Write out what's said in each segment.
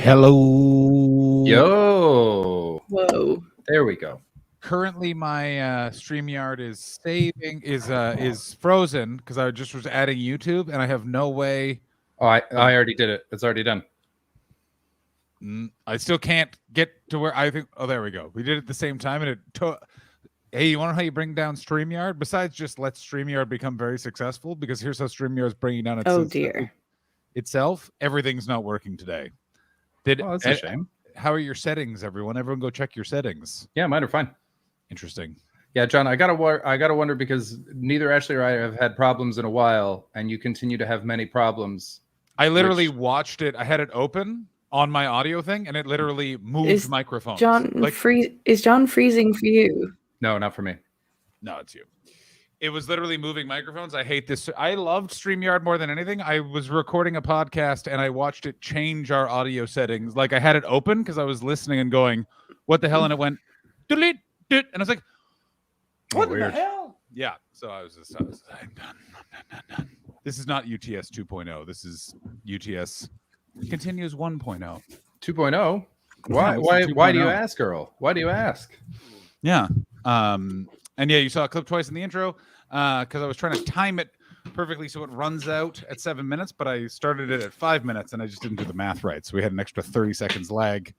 Hello. Yo. Whoa. There we go. Currently, my Streamyard is frozen because I just was adding YouTube, and I have no way. Oh, I already did it. It's already done. I still can't get to where I think. Oh, there we go. We did it at the same time, and it took. Hey, you want to know how you bring down Streamyard? Besides just let Streamyard become very successful, because here's how Streamyard is bringing down itself. Everything's not working today. That's a shame. How are your settings, everyone? Everyone go check your settings. Yeah, mine are fine. Interesting. Yeah, John, I gotta wonder because neither Ashley or I have had problems in a while, and you continue to have many problems. I literally watched it. I had it open on my audio thing, and it literally moved microphones. Is John freezing for you? No, not for me. No, it's you. It was literally moving microphones. I hate this. I loved StreamYard more than anything. I was recording a podcast, and I watched it change our audio settings. Like, I had it open because I was listening and going, what the hell? And it went, delete, and I was like, what the hell? Yeah. So I was like, done. This is not UTS 2.0. This is UTS continues 1.0. 2.0? Why do you ask, Earl? Why do you ask? Yeah. And yeah, you saw a clip twice in the intro because I was trying to time it perfectly so it runs out at 7 minutes, but I started it at 5 minutes and I just didn't do the math right. So we had an extra 30 seconds lag. It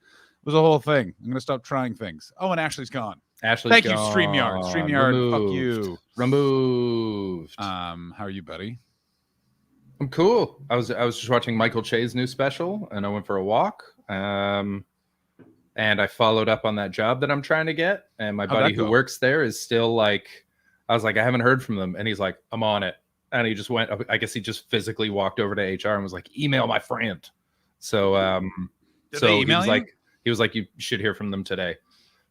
was a whole thing. I'm going to stop trying things. Oh, and Ashley's gone. Thank you, StreamYard. StreamYard, fuck you. Removed. How are you, buddy? I'm cool. I was just watching Michael Che's new special, and I went for a walk. And I followed up on that job that I'm trying to get. And my buddy who works there is still like, I was like, I haven't heard from them. And he's like, I'm on it. And he just went, I guess he just physically walked over to HR and was like, email my friend. So, he was like, you should hear from them today.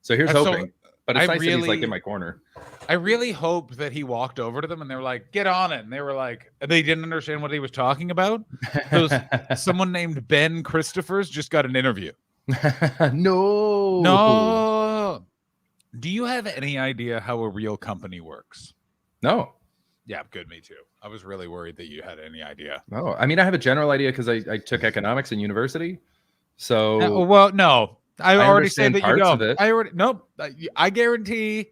So here's hoping. But it's nice that he's like in my corner. I really hope that he walked over to them and they were like, get on it. And they were like, they didn't understand what he was talking about. Someone named Ben Christophers just got an interview. No. Do you have any idea how a real company works? No. Yeah, good. Me too. I was really worried that you had any idea. No, I mean, I have a general idea because I took economics in university. So, no. I already said that you don't. I guarantee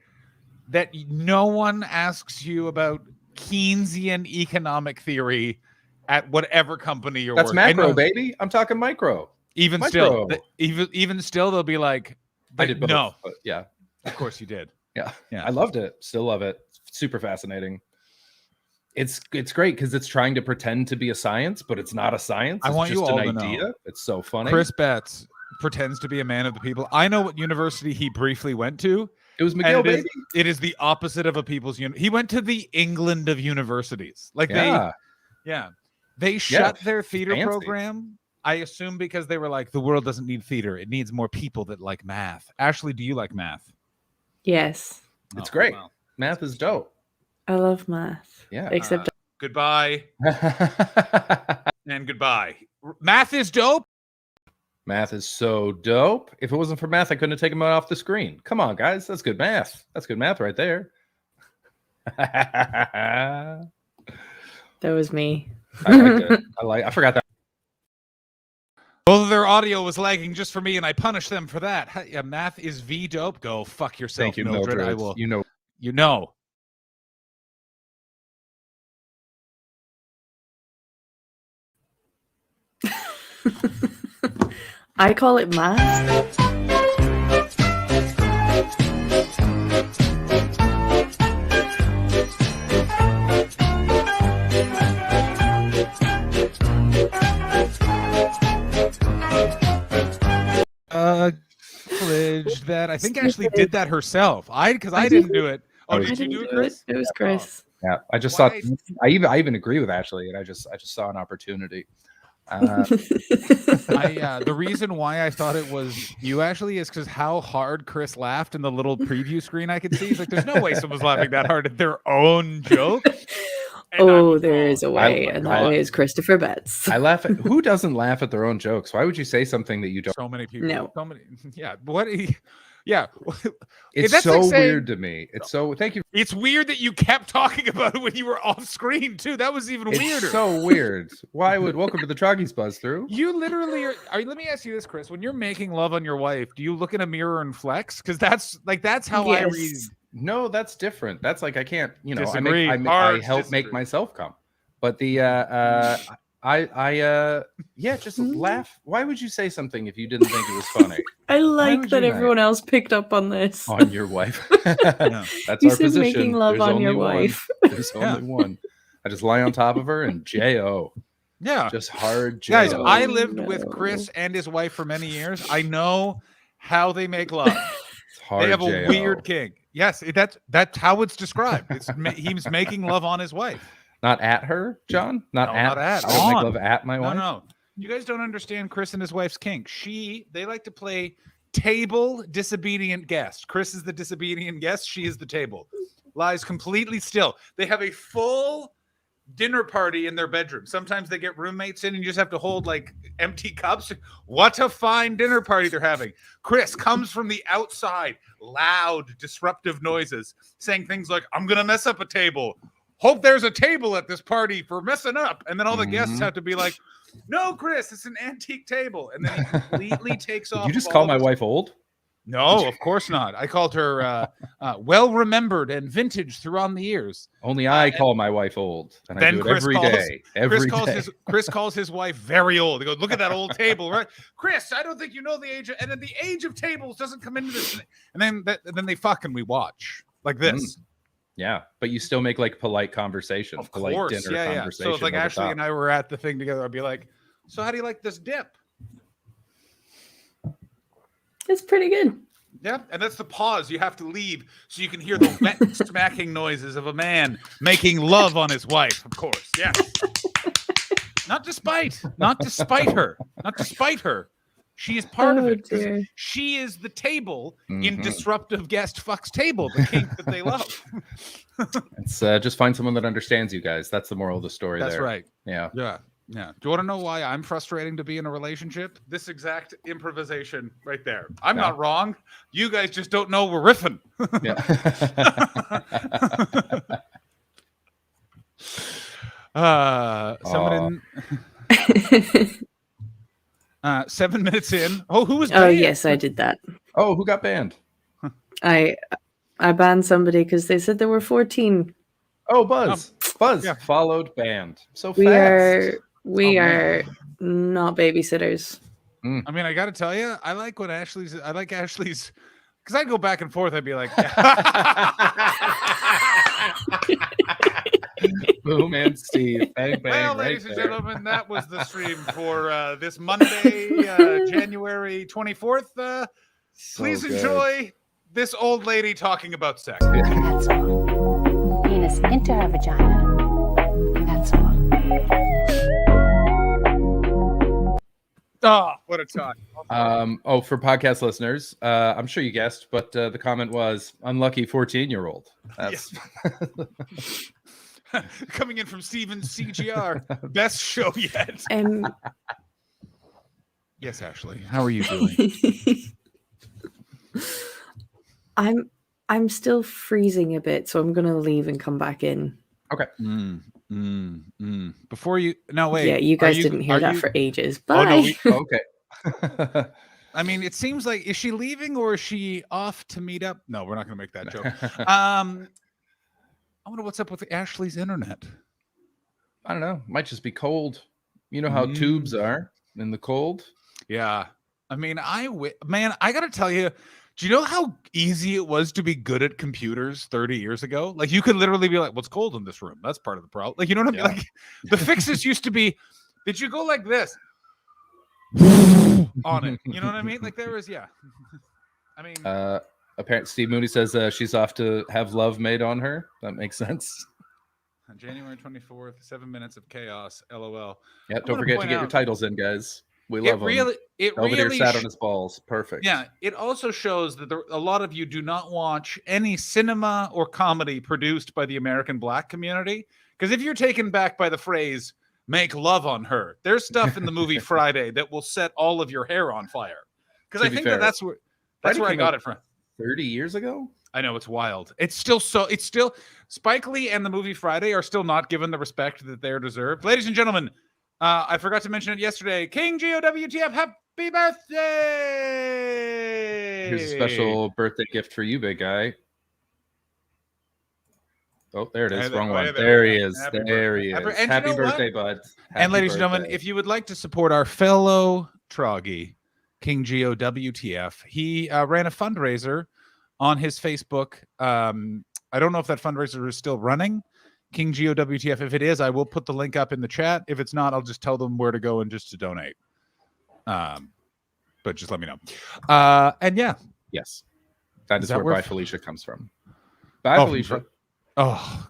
that no one asks you about Keynesian economic theory at whatever company you're working. That's macro, baby. I'm talking micro. Even still, they'll be like, I did both, no. But yeah, of course you did. Yeah. I loved it. Still love it. Super fascinating. It's great because it's trying to pretend to be a science, but it's not a science. I want just you all an to idea. know. It's so funny. Chris Betts pretends to be a man of the people. I know what university he briefly went to. It was McGill, baby. It is the opposite of a people's he went to the England of universities. Like they shut their theater program. I assume because they were like, the world doesn't need theater. It needs more people that like math. Ashley, do you like math? Yes. It's great. Wow. Math is dope. I love math. Yeah. Except goodbye. And goodbye. Math is dope. Math is so dope. If it wasn't for math, I couldn't have taken it off the screen. Come on, guys. That's good math. That's good math right there. That was me. I liked it. I forgot that. Both of their audio was lagging just for me, and I punished them for that. Yeah, math is V dope. Go fuck yourself. Thank you, Mildred. I will. You know. I call it math. That I think Ashley did that herself. Because I didn't do it. Oh, did you do it, Chris? It was Chris. Yeah, I just saw. I even agree with Ashley, and I just saw an opportunity. The reason why I thought it was you, Ashley, is because how hard Chris laughed in the little preview screen I could see. He's like, there's no way someone's laughing that hard at their own joke. There is a way, and that way is Christopher Betts. I laugh at who doesn't laugh at their own jokes. Why would you say something that you don't? So many people. No. So many. Yeah. Yeah. It's That's so like saying, weird to me. It's so thank you. It's weird that you kept talking about it when you were off screen too. That was even weirder. It's so weird. Why would welcome to the Troggies buzz through? You literally are. Let me ask you this, Chris. When you're making love on your wife, do you look in a mirror and flex? Because that's how I read. No, that's different. That's like I can't. Disagree. I help make myself come. But the just laugh. Why would you say something if you didn't think it was funny? I like that everyone else picked up on this. On your wife. Yeah. That's you our said position. making love There's on your one. wife. There's only one. I just lie on top of her and J.O. Yeah. Just hard J.O. Guys, I lived with Chris and his wife for many years. I know how they make love. It's hard They have J.O. a weird kink. Yes, that's how it's described. He's making love on his wife. Not at her, John? Not at. I don't make love at my wife? No. You guys don't understand Chris and his wife's kink. They like to play table disobedient guest. Chris is the disobedient guest. She is the table. Lies completely still. They have a full dinner party in their bedroom. Sometimes they get roommates in and you just have to hold like empty cups. What a fine dinner party they're having. Chris comes from the outside, loud, disruptive noises, saying things like, I'm going to mess up a table. Hope there's a table at this party for messing up. And then all the guests have to be like, no, Chris, it's an antique table. And then he completely takes off. Did you just call my wife old? No, of course not. I called her well-remembered and vintage throughout the years. Only I call my wife old. And I do it every day. Chris calls his wife very old. He goes, look at that old table, right? Chris, I don't think you know the age. And then the age of tables doesn't come into this. And then they fuck and we watch like this. Yeah, but you still make like polite conversation, of polite course. dinner conversation. So if like Ashley and I were at the thing together, I'd be like, so how do you like this dip? It's pretty good. Yeah, and that's the pause you have to leave so you can hear the wet smacking noises of a man making love on his wife, of course. Yeah. Not despite her. She is part of it. Dear. She is the table in disruptive guest fucks table, the kink that they love. It's just find someone that understands you guys. That's the moral of the story. That's there. right. Yeah. Do you want to know why I'm frustrating to be in a relationship? This exact improvisation right there. I'm not wrong. You guys just don't know we're riffing. Yeah. 7 minutes in. Oh, who was? Oh, yes, I did that. Oh, who got banned? I banned somebody because they said there were 14. Oh, Buzz followed banned. So we are not babysitters. I mean, I got to tell you, I like Ashley's, because I'd go back and forth. I'd be like, boom and Steve. Bang, bang, well, ladies and gentlemen, that was the stream for this Monday, January 24th. Please enjoy this old lady talking about sex. That's all. Penis into her vagina. That's all. Oh, what a time. For podcast listeners, I'm sure you guessed, but the comment was unlucky 14-year-old. That's coming in from Steven CGR. Best show yet. Yes, Ashley. How are you doing? I'm still freezing a bit, so I'm gonna leave and come back in. Okay. Before you, no, wait. Yeah, you guys didn't hear that for ages. Bye. Okay. I mean, it seems like, is she leaving or is she off to meet up? No, we're not going to make that joke. I wonder what's up with Ashley's internet. I don't know. Might just be cold. You know how tubes are in the cold. Yeah. I mean, I got to tell you, do you know how easy it was to be good at computers 30 years ago? Like, you could literally be like, what's cold in this room? That's part of the problem. Like, you know what I mean? Like, the fixes used to be, did you go like this on it? You know what I mean? Like, there was, I mean, apparently Steve Mooney says she's off to have love made on her. That makes sense. On January 24th, 7 minutes of chaos. LOL. Yeah, don't forget to get your titles in, guys. We love them. It Belvedere really sat on his balls. Perfect. Yeah, it also shows that a lot of you do not watch any cinema or comedy produced by the American Black community. Because if you're taken back by the phrase "make love on her," there's stuff in the movie Friday that will set all of your hair on fire. Because I think that's where I got it from. 30 years ago. I know, it's wild. It's still Spike Lee and the movie Friday are still not given the respect that they're deserved. Ladies and gentlemen, I forgot to mention it yesterday. King GOWTF, happy birthday! Here's a special birthday gift for you, big guy. Oh, there it is. Wrong one. There he is. There he is. Happy birthday, bud. And ladies and gentlemen, if you would like to support our fellow Troggy, King GOWTF, he ran a fundraiser on his Facebook. I don't know if that fundraiser is still running. King GOWTF. If it is, I will put the link up in the chat. If it's not, I'll just tell them where to go and just to donate. But just let me know. And yeah. Yes. That is where Bye Felicia comes from. Bye, Felicia. Oh,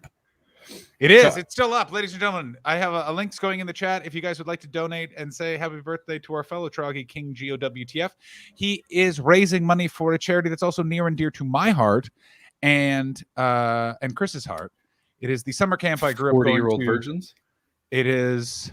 it is. It's still up, ladies and gentlemen. I have a links going in the chat. If you guys would like to donate and say happy birthday to our fellow Troggy, King GOWTF, he is raising money for a charity that's also near and dear to my heart and Chris's heart. It is the summer camp I grew up going to. 40-year-old virgins. It is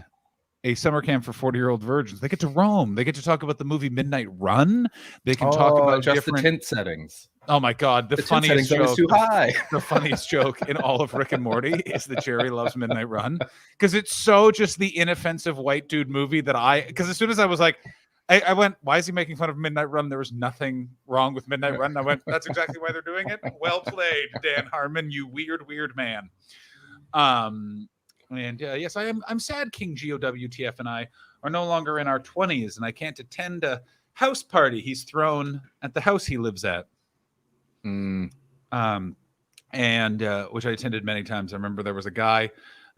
a summer camp for 40-year-old virgins. They get to roam. They get to talk about the movie Midnight Run. They can talk about just different the tint settings. Oh my God, the funniest joke. Too high. The funniest joke in all of Rick and Morty is that Jerry loves Midnight Run, because it's so just the inoffensive white dude movie that because as soon as I was like, I went, why is he making fun of Midnight Run? There was nothing wrong with Midnight Run. And I went, that's exactly why they're doing it. Well played, Dan Harmon, you weird man. Yes, I'm sad King GOWTF and I are no longer in our 20s, and I can't attend a house party he's thrown at the house he lives at. Which I attended many times. I remember there was a guy,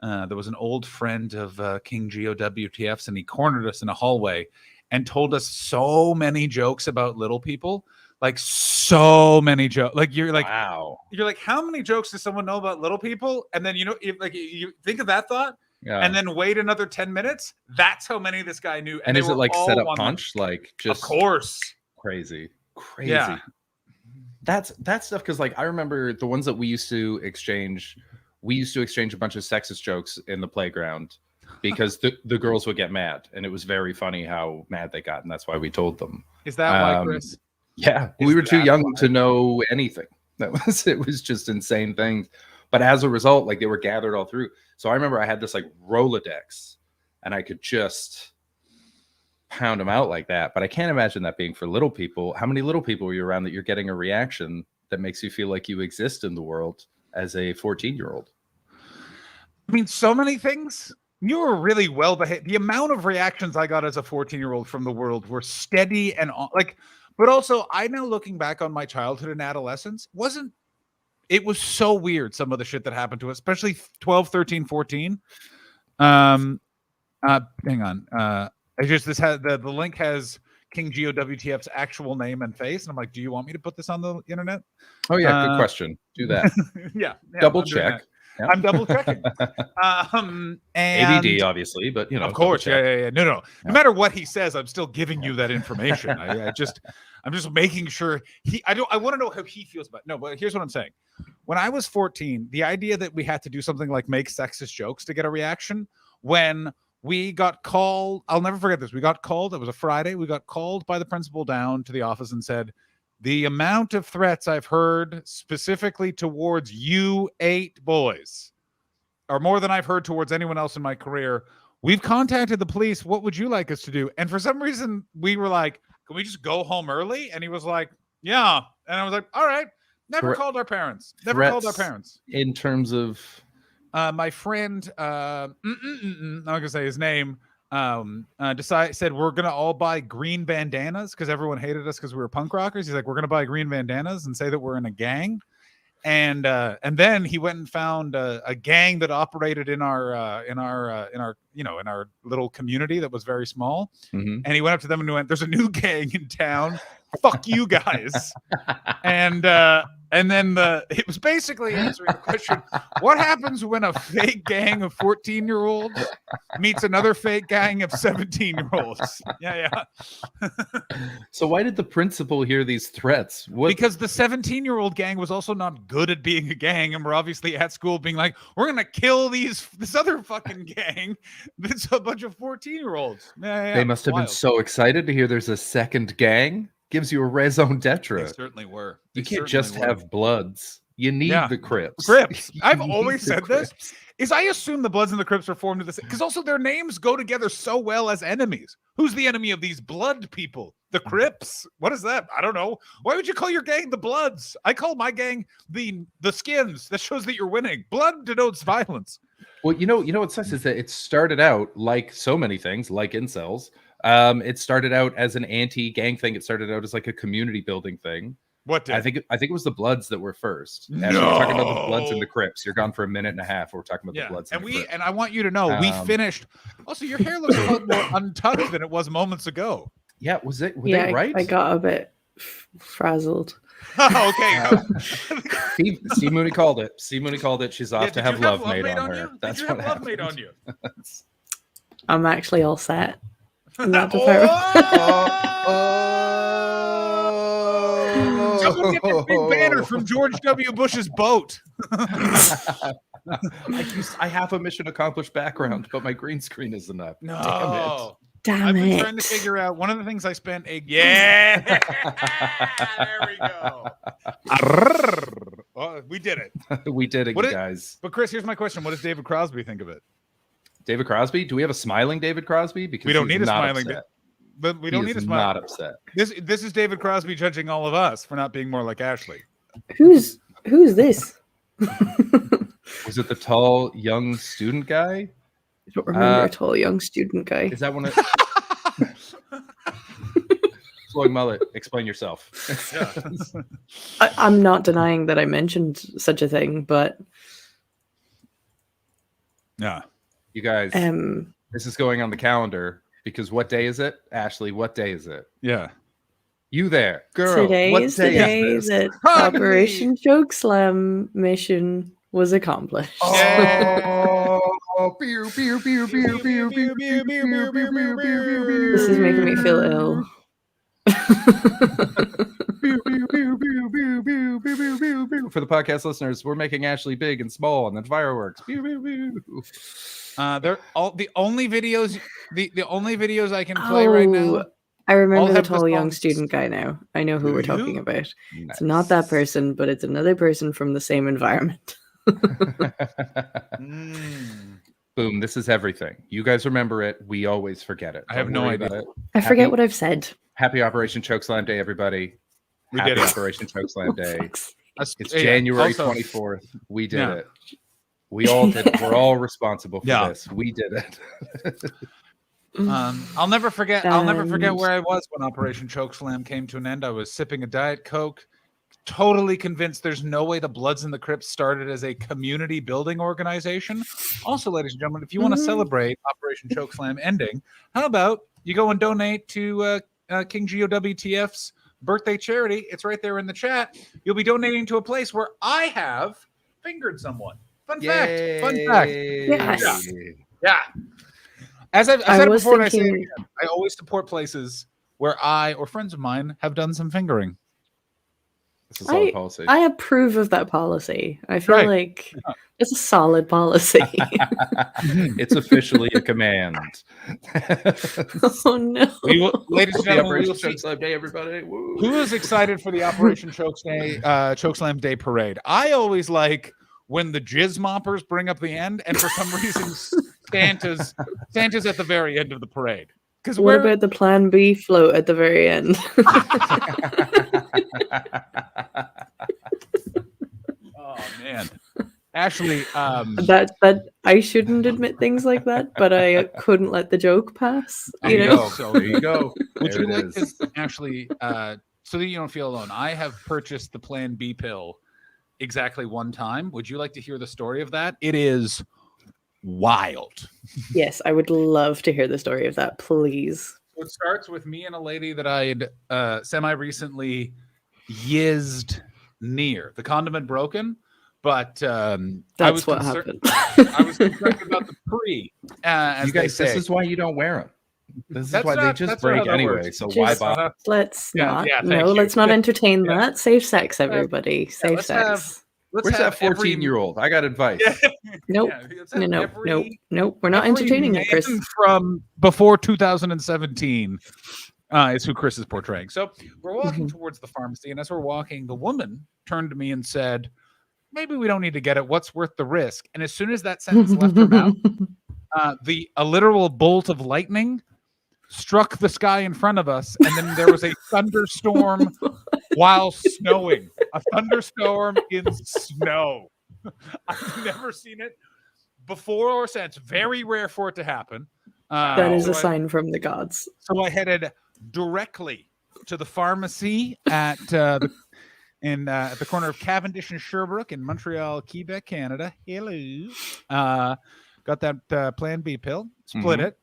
there was an old friend of King GOWTF's, and he cornered us in a hallway and told us so many jokes about little people, like so many jokes. Like you're like, wow, you're like, how many jokes does someone know about little people? And then you think of that thought, and then wait another 10 minutes. That's how many this guy knew. And is it like set up punch? Like just of course, crazy. Yeah. That's stuff, because like I remember the ones that we used to exchange a bunch of sexist jokes in the playground because the girls would get mad, and it was very funny how mad they got, and that's why we told them. Is that why, Chris? Yeah, we were too young to know anything. It was just insane things. But as a result, like they were gathered all through. So I remember I had this like Rolodex, and I could just pound them out like that. But I can't imagine that being for little people. How many little people are you around that you're getting a reaction that makes you feel like you exist in the world as a 14-year-old? I mean, so many things. You were really well behaved. The amount of reactions I got as a 14-year-old from the world were steady and like, but also I now looking back on my childhood and adolescence, it was so weird. Some of the shit that happened to us, especially 12, 13, 14. Hang on. The link has King GOWTF's actual name and face, and I'm like, do you want me to put this on the internet? Oh yeah, good question. Do that. yeah, double check. Yeah. I'm double checking. And ADD, obviously, but of course, yeah. No matter what he says, I'm still giving you that information. I'm just making sure I want to know how he feels about it. No, but here's what I'm saying. When I was 14, the idea that we had to do something like make sexist jokes to get a reaction, when we got called, I'll never forget this. We got called, it was a Friday, we got called by the principal down to the office and said, the amount of threats I've heard specifically towards you 8 boys are more than I've heard towards anyone else in my career. We've contacted the police. What would you like us to do? And for some reason, we were like, can we just go home early? And he was like, yeah. And I was like, all right. Never called our parents. In terms of... my friend, I'm not going to say his name, said we're going to all buy green bandanas because everyone hated us because we were punk rockers. He's like, we're going to buy green bandanas and say that we're in a gang. And then he went and found a gang that operated in our little community that was very small. Mm-hmm. And he went up to them and went, there's a new gang in town. Fuck you guys. And then it was basically answering the question, what happens when a fake gang of 14-year-olds meets another fake gang of 17-year-olds? Yeah. So why did the principal hear these threats? Because the 17-year-old gang was also not good at being a gang, and we're obviously at school being like, we're going to kill this other fucking gang that's a bunch of 14-year-olds. Yeah. They must have been so excited to hear there's a second gang. gives you a raison They d'etre. certainly were. You They can't certainly just were. have Bloods. You need Yeah. the Crips. Crips. You I've need always the said this. Crips. Is I assume the Bloods and the Crips are formed of the same, because also their names go together so well as enemies. Who's the enemy of these Blood people? The Crips? What is that? I don't know. Why would you call your gang the Bloods? I call my gang the Skins. That shows that you're winning. Blood denotes violence. Well, you know what sucks is that it started out like so many things, like incels. It started out as an anti-gang thing. It started out as like a community building thing. What did? I think it was the Bloods that were first. As we're talking about the Bloods and the Crips. You're gone for a minute and a half. We're talking about the Bloods and the Crips. And I want you to know we finished. Also, your hair looks a lot more untouched than it was moments ago. Yeah, were they right? I got a bit frazzled. Okay. Steve Mooney called it. Steve Mooney called it. She's off to have love made on her. You? That's did you what have love happened. made on you? I'm actually all set. In that Someone get this big banner from George W. Bush's boat. I have a Mission Accomplished background, but my green screen isn't up. No. Damn I've been it. trying to figure out one of the things I spent a there we go. Oh, we did it. We did it, guys. But Chris, here's my question: what does David Crosby think of it? David Crosby? Do we have a smiling David Crosby? Because we don't need a smiling. But we don't need a smiling. Not upset. This is David Crosby judging all of us for not being more like Ashley. Who's this? Was it the tall young student guy? I don't remember a tall young student guy. Is that one of Flowing mullet? Explain yourself. I'm not denying that I mentioned such a thing, but yeah, you guys, this is going on the calendar because what day is it, Ashley? What day is it? Yeah, you there, girl? Today what is the day that Operation Chokeslam mission was accomplished. This is making me feel ill. For the podcast listeners, we're making Ashley big and small, and then fireworks. They're all the only videos. The only videos I can play right now. I remember the tall young student guy now. I know who we're talking about. Nice. It's not that person, but it's another person from the same environment. Boom, this is everything. You guys remember it. We always forget it. I have no idea. I forget what I've said. Happy Operation Chokeslam Day, everybody. Happy Operation Chokeslam Day. It's January 24th. We did it. We all did it. We're all responsible for this. We did it. I'll never forget. I'll never forget where I was when Operation Chokeslam came to an end. I was sipping a Diet Coke, totally convinced there's no way the Bloods and the Crips started as a community building organization. Also, ladies and gentlemen, if you want to celebrate Operation Chokeslam ending, how about you go and donate to King GOWTF's birthday charity? It's right there in the chat. You'll be donating to a place where I have fingered someone. Fun fact. Yes. Yeah. As I've said it before, and I say it again, I always support places where I or friends of mine have done some fingering. It's a solid policy. I approve of that policy. I feel like it's a solid policy. It's officially a command. Oh no! Ladies and gentlemen, Operation Chokeslam Day, everybody. Woo. Who is excited for the Operation Chokeslam Day parade? I always like when the jizz moppers bring up the end, and for some reason Santa's at the very end of the parade. What about the Plan B float at the very end? Oh man, Ashley, that I shouldn't admit things like that, but I couldn't let the joke pass. There you go. Would you like to, Ashley, so that you don't feel alone? I have purchased the Plan B pill exactly one time. Would you like to hear the story of that? It is wild. Yes, I would love to hear the story of that, please. So it starts with me and a lady that I had semi-recently yizzed near. The condom had broken, but that's what happened. I was concerned about the pre. You guys, this is why you don't wear them. This is why they just break anyway. So why buy? Let's not entertain that. Safe sex, everybody. Safe sex. Where's that 14-year-old? I got advice. Nope. Nope. We're not entertaining it, Chris. From before 2017 is who Chris is portraying. So we're walking towards the pharmacy, and as we're walking, the woman turned to me and said, maybe we don't need to get it. What's worth the risk? And as soon as that sentence left her mouth, a literal bolt of lightning struck the sky in front of us, and then there was a thunderstorm while snowing. A thunderstorm in snow. I've never seen it before or since. Very rare for it to happen. That is a sign from the gods. So I headed directly to the pharmacy at the corner of Cavendish and Sherbrooke in Montreal, Quebec, Canada. Hello. Got that Plan B pill. Split it.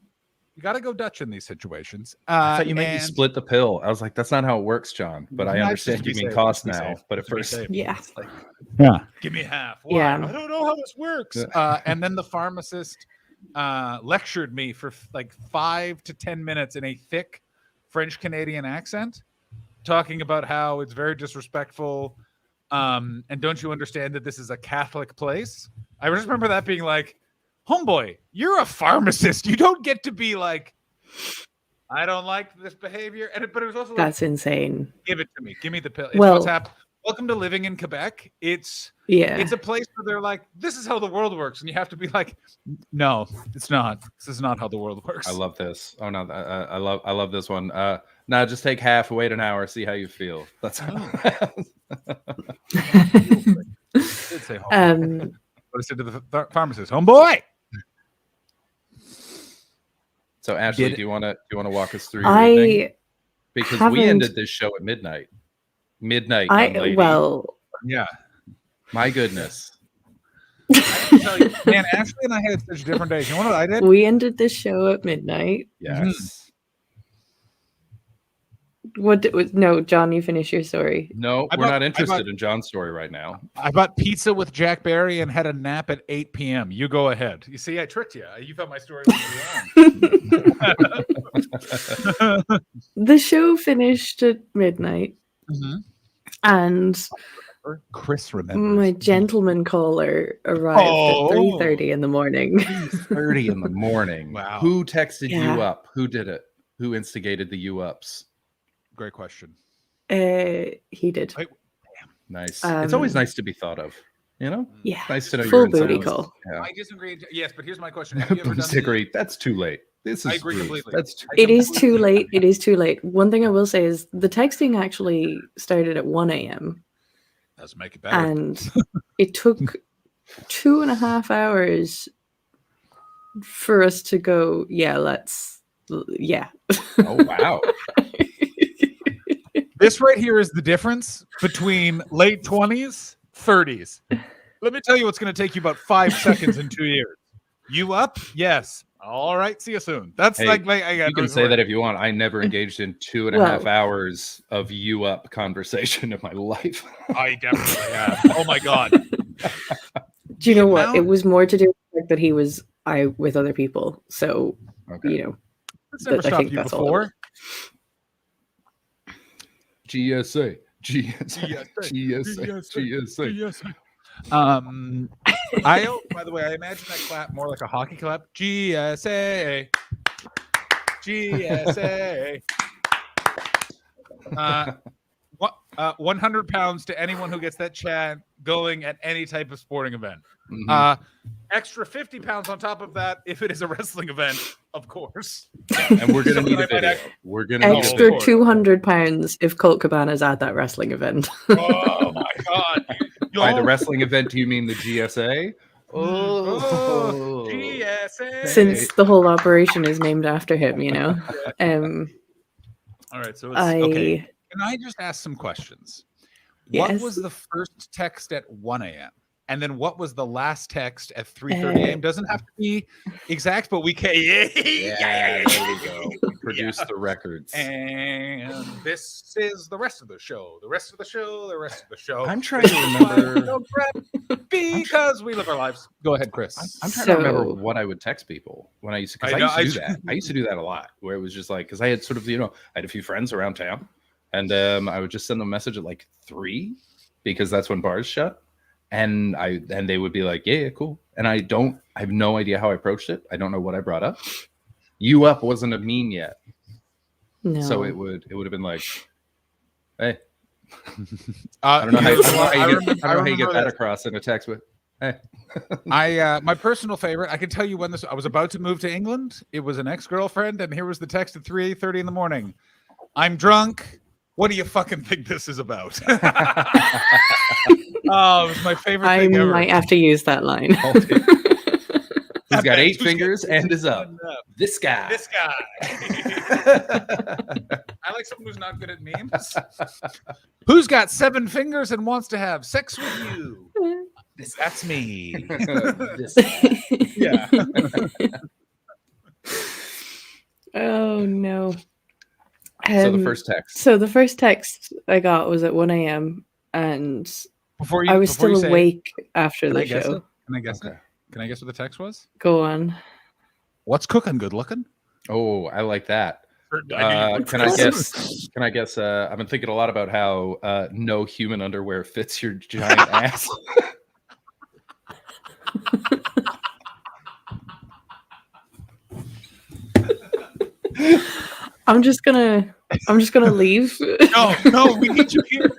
You got to go Dutch in these situations. I thought you made me split the pill. I was like, that's not how it works, John. But I understand you mean cost now. But at first, it's like, yeah, give me half. Why? Yeah, I don't know how this works. And then the pharmacist lectured me for like 5 to 10 minutes in a thick French Canadian accent, talking about how it's very disrespectful. And don't you understand that this is a Catholic place? I just remember that being like, homeboy, you're a pharmacist. You don't get to be like, I don't like this behavior. But it was also that's insane. Give it to me. Give me the pill. It's what's happened. Welcome to living in Quebec. It's a place where they're like, this is how the world works, and you have to be like, no, it's not. This is not how the world works. I love this. Oh no, I love this one. Now just take half, wait an hour, see how you feel. That's how. Say but I said to the pharmacist, homeboy. So Ashley, do you want to walk us through your evening? Because we ended this show at midnight. Yeah. My goodness. Man, Ashley and I had such different days. You know what I did? We ended this show at midnight. Yes. No, John, you finish your story. No, we're not interested in John's story right now. I bought pizza with Jack Berry and had a nap at 8 p.m. You go ahead. You see, I tricked you. You thought my story was wrong. The show finished at midnight. And Chris remembers. My gentleman caller arrived at 3:30 in the morning. 3:30 in the morning. Wow. Who texted you up? Who did it? Who instigated the you ups? Great question. He did. Nice. It's always nice to be thought of. You know? Yeah. Nice to know full booty call. Yeah. I disagree. Yes, but here's my question. Have you ever disagree? That's too late. I agree completely. It is too late. It is too late. One thing I will say is the texting actually started at 1 a.m. Doesn't make it better. And it took 2.5 hours for us to go, Oh, wow. This right here is the difference between late 20s, 30s. Let me tell you what's going to take you about 5 seconds in 2 years. You up? Yes. All right. See you soon. That's you can say that if you want. I never engaged in 2.5 hours of you up conversation in my life. I definitely have. Oh my God. Do you know what? It was more to do with the fact that he was with other people. So, you know, that's never stopped you before. GSA. By the way, I imagine that clap more like a hockey clap. GSA. 100 pounds to anyone who gets that chant going at any type of sporting event. Extra 50 pounds on top of that if it is a wrestling event, of course. And we're gonna need a video. We're gonna extra 200 pounds if Colt Cabana's at that wrestling event. Oh my God! By the wrestling event, do you mean the GSA? GSA. Since the whole operation is named after him, you know. All right, so it's okay. Can I just ask some questions? Yes. What was the first text at 1 a.m.? And then what was the last text at 3:30 a.m.? Doesn't have to be exact, but we can. There we go. We produce the records. And this is the rest of the show. The rest of the show. I'm trying to remember. Because we live our lives. Go ahead, Chris. I'm trying to remember what I would text people when I used to. Because I used to do that. I used to do that a lot, where it was just like, because I had sort of, I had a few friends around town, and I would just send them a message at like 3, because that's when bars shut. And they would be like, yeah, cool. And I have no idea how I approached it. I don't know what I brought up. You up wasn't a meme yet. No. So it would have been like, hey. I don't know how you get that across in a text with, hey. My personal favorite, I can tell you when I was about to move to England. It was an ex-girlfriend, and here was the text at 3:30 in the morning. I'm drunk. What do you fucking think this is about? Oh, it was my favorite thing ever. I might have to use that line. He's got 8 fingers and is up. This guy. I like someone who's not good at memes. Who's got 7 fingers and wants to have sex with you? That's me. Yeah. Oh no. So the first text. So the first text I got was at 1 a.m. and I was still awake after the show. Can I guess it? Can I guess what the text was? Go on. What's cooking? Good looking? Oh, I like that. Can I guess? I've been thinking a lot about how no human underwear fits your giant ass. I'm just gonna leave. No, we need you here.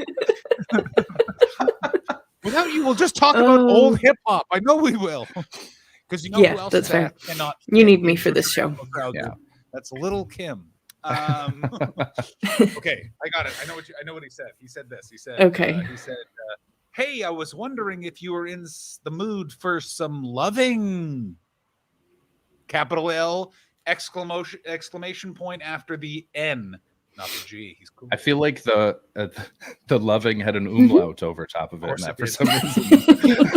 Without you, we'll just talk about old hip hop. I know we will. Because you know who else that's fair. cannot. You need me for this show. Yeah. That's Little Kim. Okay, I got it. I know what he said. He said this. He said, okay. He said, hey, I was wondering if you were in the mood for some loving. Capital L, exclamation point after the N, not the G. He's cool. I feel like the loving had an umlaut over top of it, and that for some reason.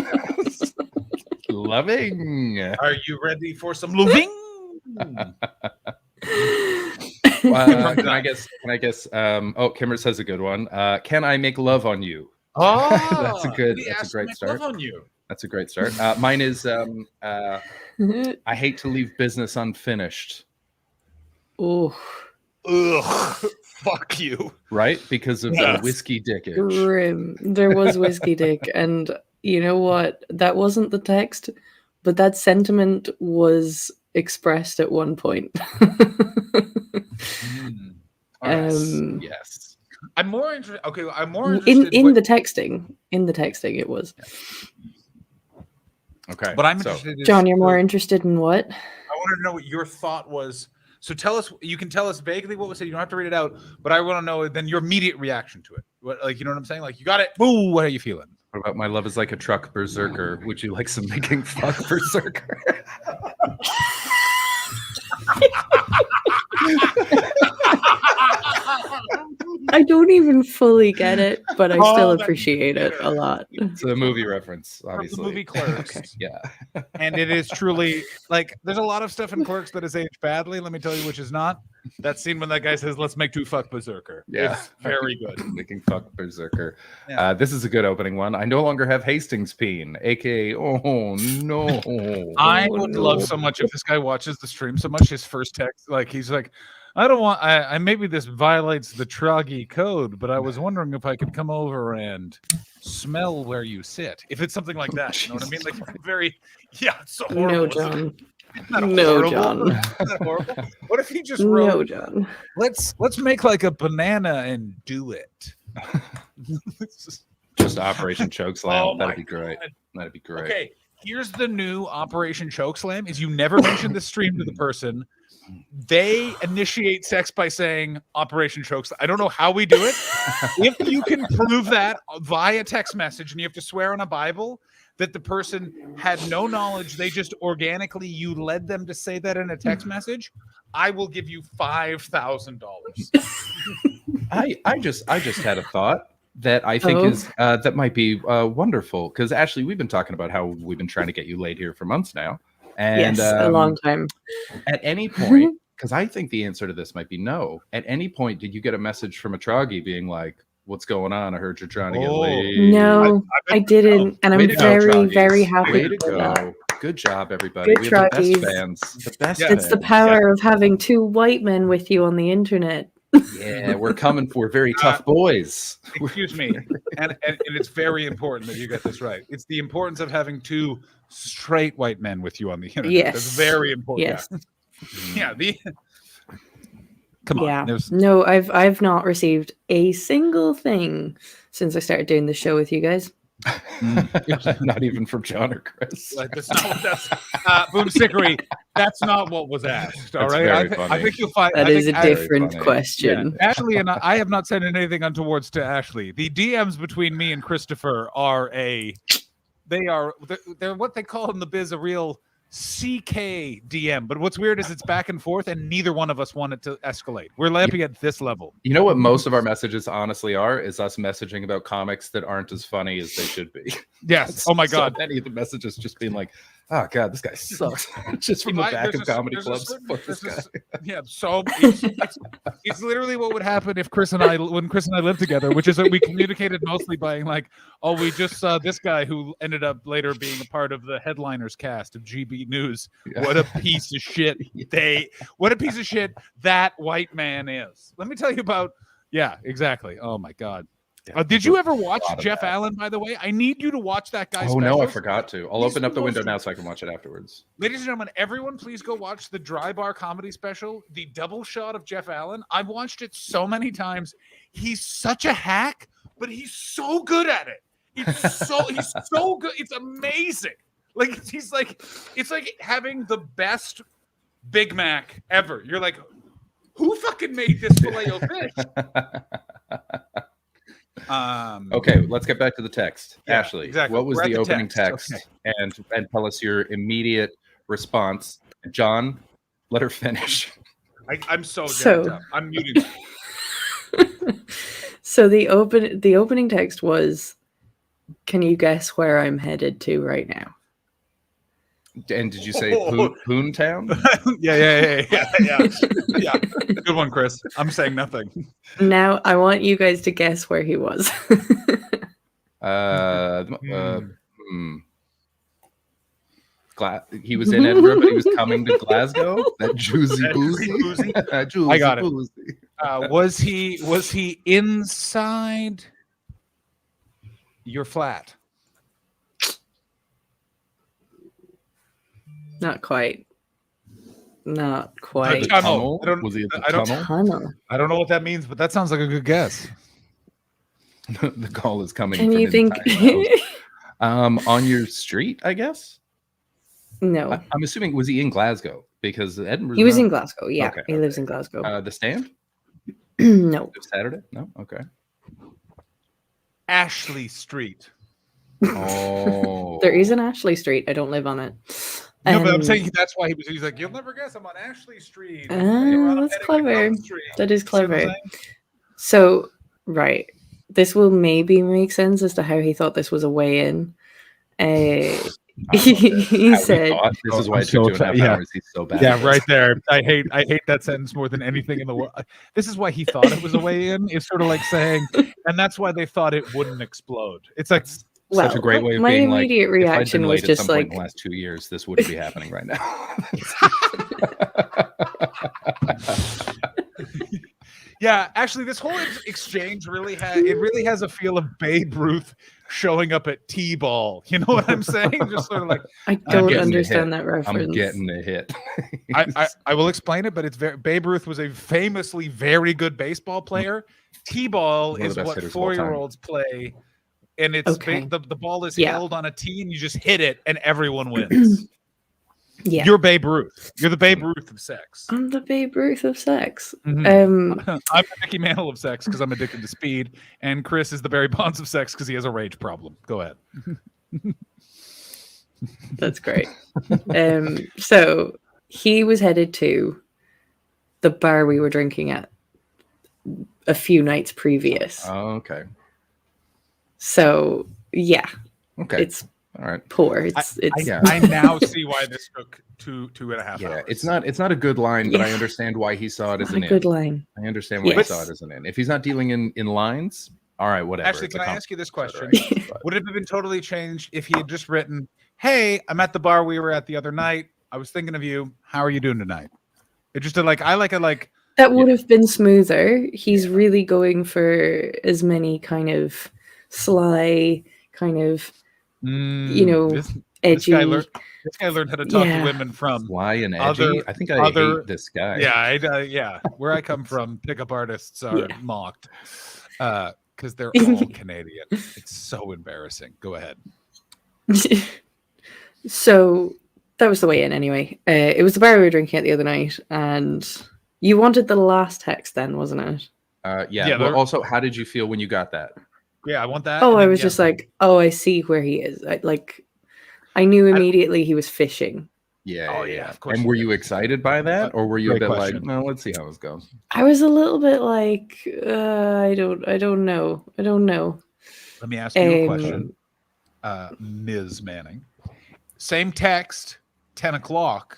Loving. Are you ready for some loving? Can I guess? Kimmer says a good one. Can I make love on you? Oh, that's a great start. Love on you. That's a great start. Mine is I hate to leave business unfinished. Oh, ugh, fuck you. Right? Because of the whiskey dickage. Grim. There was whiskey dick, and you know what? That wasn't the text, but that sentiment was expressed at one point. Yes. I'm more interested. Okay, I'm more interested in the texting. In the texting, it was. Okay, but I'm interested. John, you're more interested in what? I want to know what your thought was. So tell us. You can tell us vaguely what was said. You don't have to read it out. But I want to know then your immediate reaction to it. What, like, you know what I'm saying? Like, you got it. Boo. What are you feeling? What about my love is like a truck berserker? Would you like some making fuck berserker? I don't even fully get it, but I still appreciate it a lot. It's a movie reference, obviously. The movie Clerks. Okay. Yeah. And it is truly, like, there's a lot of stuff in Clerks that is aged badly. Let me tell you which is not. That scene when that guy says, let's make 2 fuck berserker. Yeah. It's very good. Making fuck berserker. Yeah. This is a good opening one. I no longer have Hastings peen, aka oh no. I would love so much if this guy watches the stream so much. His first text, like, he's like, I don't want. I maybe this violates the Troggy code, but I was wondering if I could come over and smell where you sit. If it's something like that, you know what I mean? Like, very, yeah. It's so horrible. No, John. No, John. Horrible? What if he just wrote? No, John. Let's make like a banana and do it. Just Operation Chokeslam. Oh That'd be great. That'd be great. Okay, here's the new Operation Chokeslam: is you never mention the stream to the person. They initiate sex by saying Operation Chokeslam. I don't know how we do it. If you can prove that via text message, and you have to swear on a Bible that the person had no knowledge, they just organically, you led them to say that in a text message, I will give you $5,000. I just had a thought that I think is that might be wonderful, because Ashley, we've been talking about how we've been trying to get you laid here for months now. And, yes, a long time. At any point, because I think the answer to this might be no. At any point, did you get a message from a Troggy being like, "What's going on? I heard you're trying to get laid." No, I didn't, and I'm very, very happy. Way to go! That. Good job, everybody. Good we have Troggies. the best fans. The best. It's the power of having 2 white men with you on the internet. Yeah, we're coming for very tough boys. Excuse me, and it's very important that you get this right. It's the importance of having 2 straight white men with you on the internet. Yes, that's very important. Yes, yeah. Come on. Yeah. No, I've not received a single thing since I started doing the show with you guys. Not even from John or Chris. Like, that's Boomstickery. That's not what was asked. All right. I think you'll find that is a different question. Yeah. Ashley and I have not said anything untowards to Ashley. The DMs between me and Christopher they're what they call in the biz a real CK DM. But what's weird is it's back and forth, and neither one of us want it to escalate. We're lapping at this level. You know what most of our messages honestly are? Is us messaging about comics that aren't as funny as they should be. Yes. Oh my God. So many of the messages just being like, oh God, this guy sucks. Just from the back of comedy clubs. Yeah, so it's literally what would happen if when Chris and I lived together, which is that we communicated mostly by like, oh, we just saw this guy who ended up later being a part of the headliners cast of GB News. Yeah. What a piece of shit what a piece of shit that white man is. Let me tell you about, yeah, exactly. Oh my God. Yeah, did you ever watch Jeff Allen, by the way? I need you to watch that guy's specials. No, I forgot to. I'll open up the window now so I can watch it afterwards. Ladies and gentlemen, everyone, please go watch the Dry Bar comedy special, the double shot of Jeff Allen. I've watched it so many times. He's such a hack, but he's so good at it. He's so good. It's amazing. Like it's like having the best Big Mac ever. You're like, who fucking made this Filet-O-Fish? Okay, let's get back to the text. Yeah, Ashley, exactly. What was the opening text? Okay. And tell us your immediate response. John, let her finish. I'm so jacked up. I'm muting. So the opening text was, can you guess where I'm headed to right now? And did you say Poontown? Yeah. Good one, Chris. I'm saying nothing. Now I want you guys to guess where he was. He was in Edinburgh, but he was coming to Glasgow. That juicy boozy. I got it. Was he inside your flat? Not quite. The tunnel? Was he at the tunnel? I don't know what that means, but that sounds like a good guess. The call is coming. Can you think? On your street, I guess. No, I'm assuming, was he in Glasgow? Because Edinburgh. He was in Glasgow. Yeah, okay, he lives in Glasgow. The Stand? No. Saturday? No. Okay. Ashley Street. Oh. There is an Ashley Street. I don't live on it. No, but I'm saying that's why he's like, you'll never guess I'm on Ashley Street. That's clever. That is clever. So, right. This will maybe make sense as to how he thought this was a weigh-in. He said, "This is why it took 2.5 hours. He's so bad." Yeah, right there. I hate that sentence more than anything in the world. This is why he thought it was a weigh-in. It's sort of like saying, and that's why they thought it wouldn't explode. It's like such a great way of my being immediate reaction was just like, in the last 2 years, this wouldn't be happening right now. Yeah, actually, this whole exchange really has a feel of Babe Ruth showing up at T-ball. You know what I'm saying? Just sort of like, I don't understand that reference. I'm getting a hit. I will explain it, but it's Babe Ruth was a famously very good baseball player. T-ball is what 4-year-olds play, and it's the ball is held on a tee, and you just hit it, and everyone wins. Yeah, you're Babe Ruth. You're the Babe Ruth of sex. I'm the Babe Ruth of sex. Mm-hmm. I'm the Mickey Mantle of sex because I'm addicted to speed, and Chris is the Barry Bonds of sex because he has a rage problem. Go ahead. That's great. So he was headed to the bar we were drinking at a few nights previous. Oh, okay. So yeah, okay, it's. All right. Poor. I now see why this took 2.5 hours. Yeah, it's not a good line, but I understand why he saw it as an in. Good line. I understand why he saw it as an in. If he's not dealing in lines, all right, whatever. Actually, can I ask you this question? Would it have been totally changed if he had just written, "Hey, I'm at the bar we were at the other night. I was thinking of you. How are you doing tonight?" It just like that would have been smoother. He's really going for as many kind of sly kind of. edgy. This guy learned how to talk to women from fly and edgy. I think I hate this guy. Yeah, where I come from, pickup artists are mocked because they're all Canadian. It's so embarrassing. Go ahead. So that was the way in anyway. It was the bar we were drinking at the other night, and you wanted the last text then, wasn't it? Yeah. Well, also, how did you feel when you got that? Yeah, I want that. Oh, I was just like, oh, I see where he is. I knew immediately he was fishing. Yeah. Of course. And were you excited by that, or were you a bit like, no, let's see how this goes? I was a little bit like, I don't know. Let me ask you a question, Ms. Manning. Same text, 10 o'clock,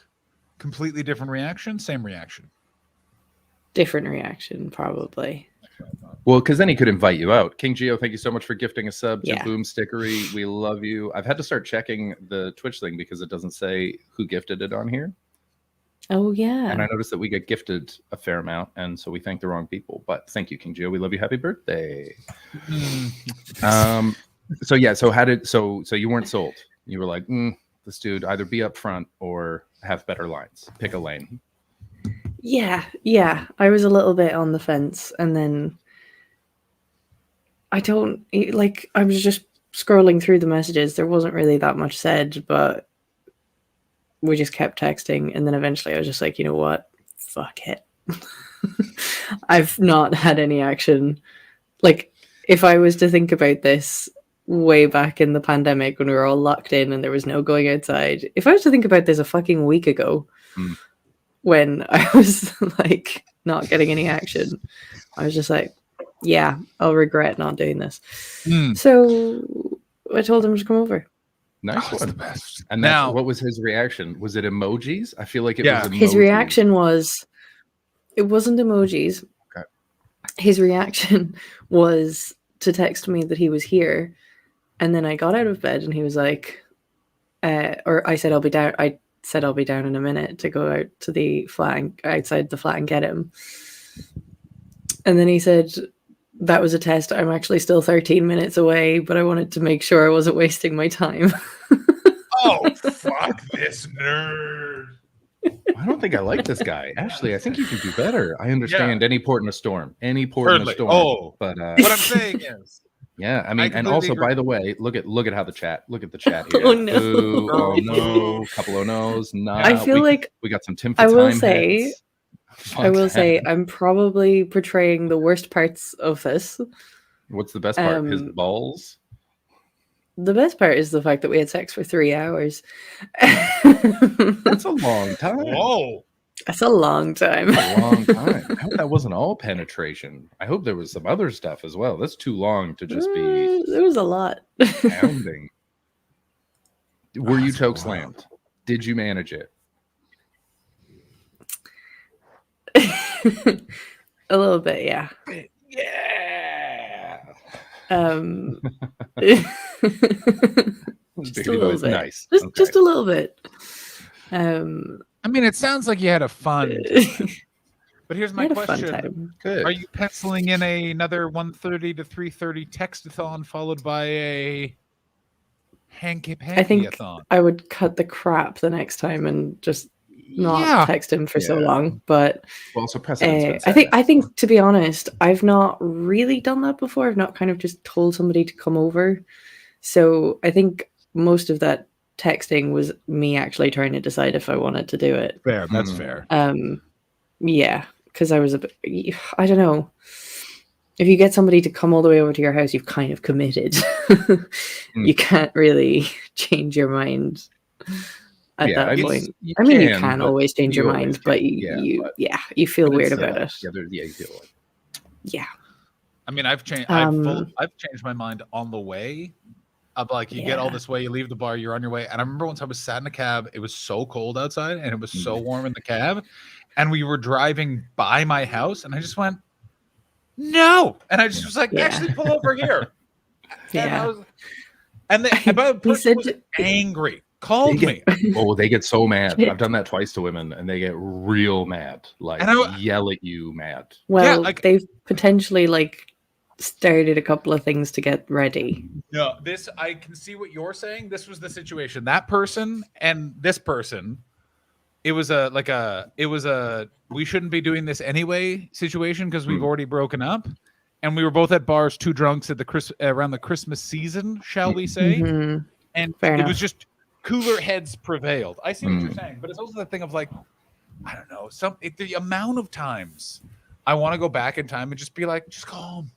completely different reaction, same reaction. Different reaction, probably. Well, because then he could invite you out. King Geo, thank you so much for gifting a sub to Boom Stickery. We love you. I've had to start checking the Twitch thing because it doesn't say who gifted it on here. Oh, yeah. And I noticed that we get gifted a fair amount, and so we thank the wrong people. But thank you, King Geo. We love you. Happy birthday. So you weren't sold. You were like, this dude, either be up front or have better lines. Pick a lane. Yeah. I was a little bit on the fence, and then I was just scrolling through the messages. There wasn't really that much said, but we just kept texting, and then eventually I was just like, you know what? Fuck it. I've not had any action. Like, if I was to think about this way back in the pandemic when we were all locked in and there was no going outside, if I was to think about this a fucking week ago, when I was like not getting any action, I was just like, yeah, I'll regret not doing this. So I told him to come over. Nice one. The best. And now, what was his reaction? Was it emojis? I feel like it was emojis. His reaction was, it wasn't emojis. Okay. His reaction was to text me that he was here. And then I got out of bed and he was like, or I said, I'll be down. I said, I'll be down in a minute to go out to the flat, outside the flat and get him. And then he said, that was a test. I'm actually still 13 minutes away, but I wanted to make sure I wasn't wasting my time. Oh, fuck this nerd. I don't think I like this guy. Ashley, I think you can do better. I understand any port in a storm. Any port in a storm. Oh, but what I'm saying is, yeah, I mean, and also, by the way, look at how the chat here. Oh no! Ooh, oh no! Couple of no's. Nah, I feel like we got some Tim for time. I will say I'm probably portraying the worst parts of this. What's the best part? His balls. The best part is the fact that we had sex for 3 hours. That's a long time. Whoa. That's a long time. A long time. I hope that wasn't all penetration. I hope there was some other stuff as well. That's too long to just be. There was a lot. Pounding. Were you chokeslammed? Did you manage it? A little bit, yeah. Yeah. Just a little bit. Nice. Just a little bit. I mean, it sounds like you had a fun time. But here's my question. Good. Are you penciling in another 1:30 to 3:30 textathon followed by a hanky-panky-a-thon? I think I would cut the crap the next time and just not text him for so long. But also I think to be honest, I've not really done that before. I've not kind of just told somebody to come over. So I think most of that texting was me actually trying to decide if I wanted to do it. Fair, that's fair. Yeah, because I was a bit, I don't know. If you get somebody to come all the way over to your house, you've kind of committed. You can't really change your mind at that point. You can always change your mind, but you feel weird about it. You feel like. Yeah. I mean, I've changed. I've changed my mind on the way. Like you get all this way, you leave the bar, you're on your way. And I remember once I was sat in a cab, it was so cold outside and it was so warm in the cab. And we were driving by my house and I just went, no. And I just was like, actually pull over here. And the person was angry, called me. Oh, they get so mad. I've done that twice to women and they get real mad. Like yell at you mad. Well, they've potentially started a couple of things to get ready. No, this, I can see what you're saying. This was the situation. That person and this person, it was a we shouldn't be doing this anyway situation because we've already broken up, and we were both at bars, too drunks at around the Christmas season, shall we say? Mm-hmm. And Fair it enough. was just cooler heads prevailed. I see what you're saying, but it's also the thing of like, I don't know, the amount of times I want to go back in time and just be like, just go home,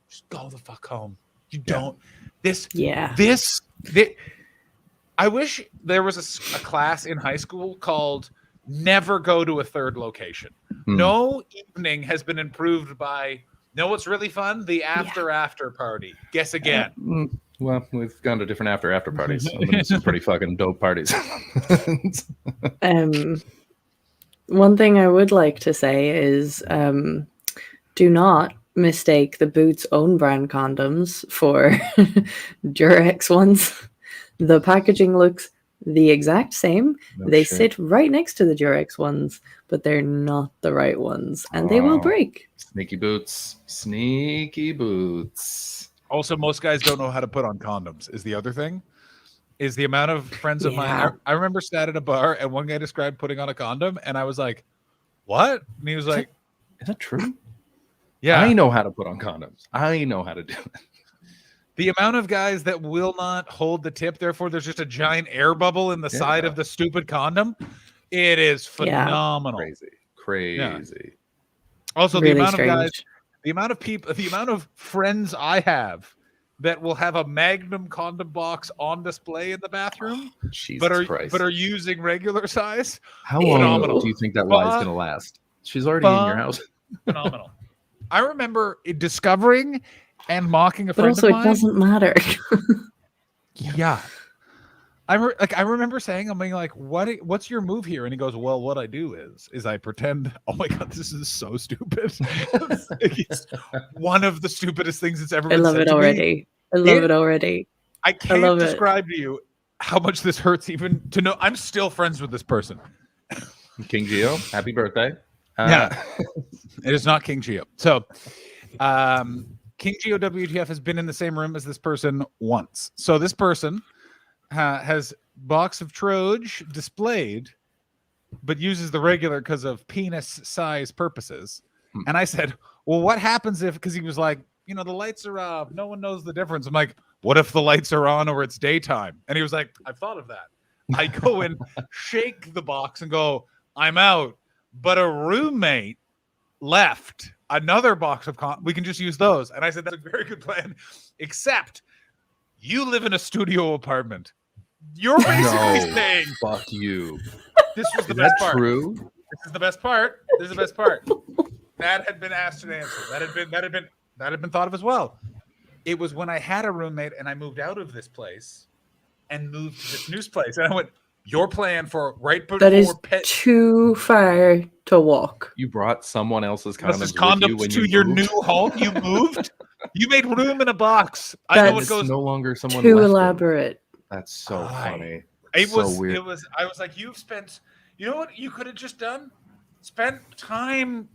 just go the fuck home. You don't this. I wish there was a class in high school called Never Go to a Third Location. No evening has been improved by, know what's really fun? The after party. Guess again. Well, we've gone to different after parties. Some pretty fucking dope parties. One thing I would like to say is do not mistake the Boots own brand condoms for Durex ones. The packaging looks the exact same. They sit right next to the Durex ones, but they're not the right ones, and they will break. Sneaky boots. Also, most guys don't know how to put on condoms is the other thing. Is the amount of friends of mine. I remember sat at a bar and one guy described putting on a condom, and I was like, what? And he was like, is that true? Yeah. I know how to put on condoms. I know how to do it. The amount of guys that will not hold the tip, therefore there's just a giant air bubble in the side of the stupid condom. It is phenomenal. Crazy. Yeah. Also, really the amount strange. of guys, the amount of people, the amount of friends I have that will have a Magnum condom box on display in the bathroom, but are using regular size. How long do you think that lie is going to last? She's already in your house. Phenomenal. I remember discovering and mocking a But friend also, of mine. it doesn't matter. Yeah. I remember saying, I'm being like, what's your move here? And he goes, well, what I do is I pretend, oh my God, this is so stupid. It's one of the stupidest things that's ever been said. I love it already. I can't describe to you how much this hurts even to know. I'm still friends with this person. King Geo, happy birthday. Yeah. It is not King Geo. So King Geo WTF has been in the same room as this person once. So this person has box of Troge displayed, but uses the regular because of penis size purposes. And I said, well, what happens if, because he was like, the lights are off, no one knows the difference. I'm like, what if the lights are on or it's daytime? And he was like, I've thought of that. I go and shake the box and go, I'm out. But a roommate left another box of we can just use those. And I said, that's a very good plan, except you live in a studio apartment. You're basically saying, fuck you. This was the best part. True? This is the best part. This is the best part. That had been asked and answered. That had been thought of as well. It was when I had a roommate and I moved out of this place and moved to this new place. And I went, your plan for right before that is too far to walk. You brought someone else's condoms, to your new home. You moved. You made room in a box. That's I know it goes no longer someone too elaborate. That's so funny. It was weird. It was. I was like, you've spent. You know what you could have just done? Spent time.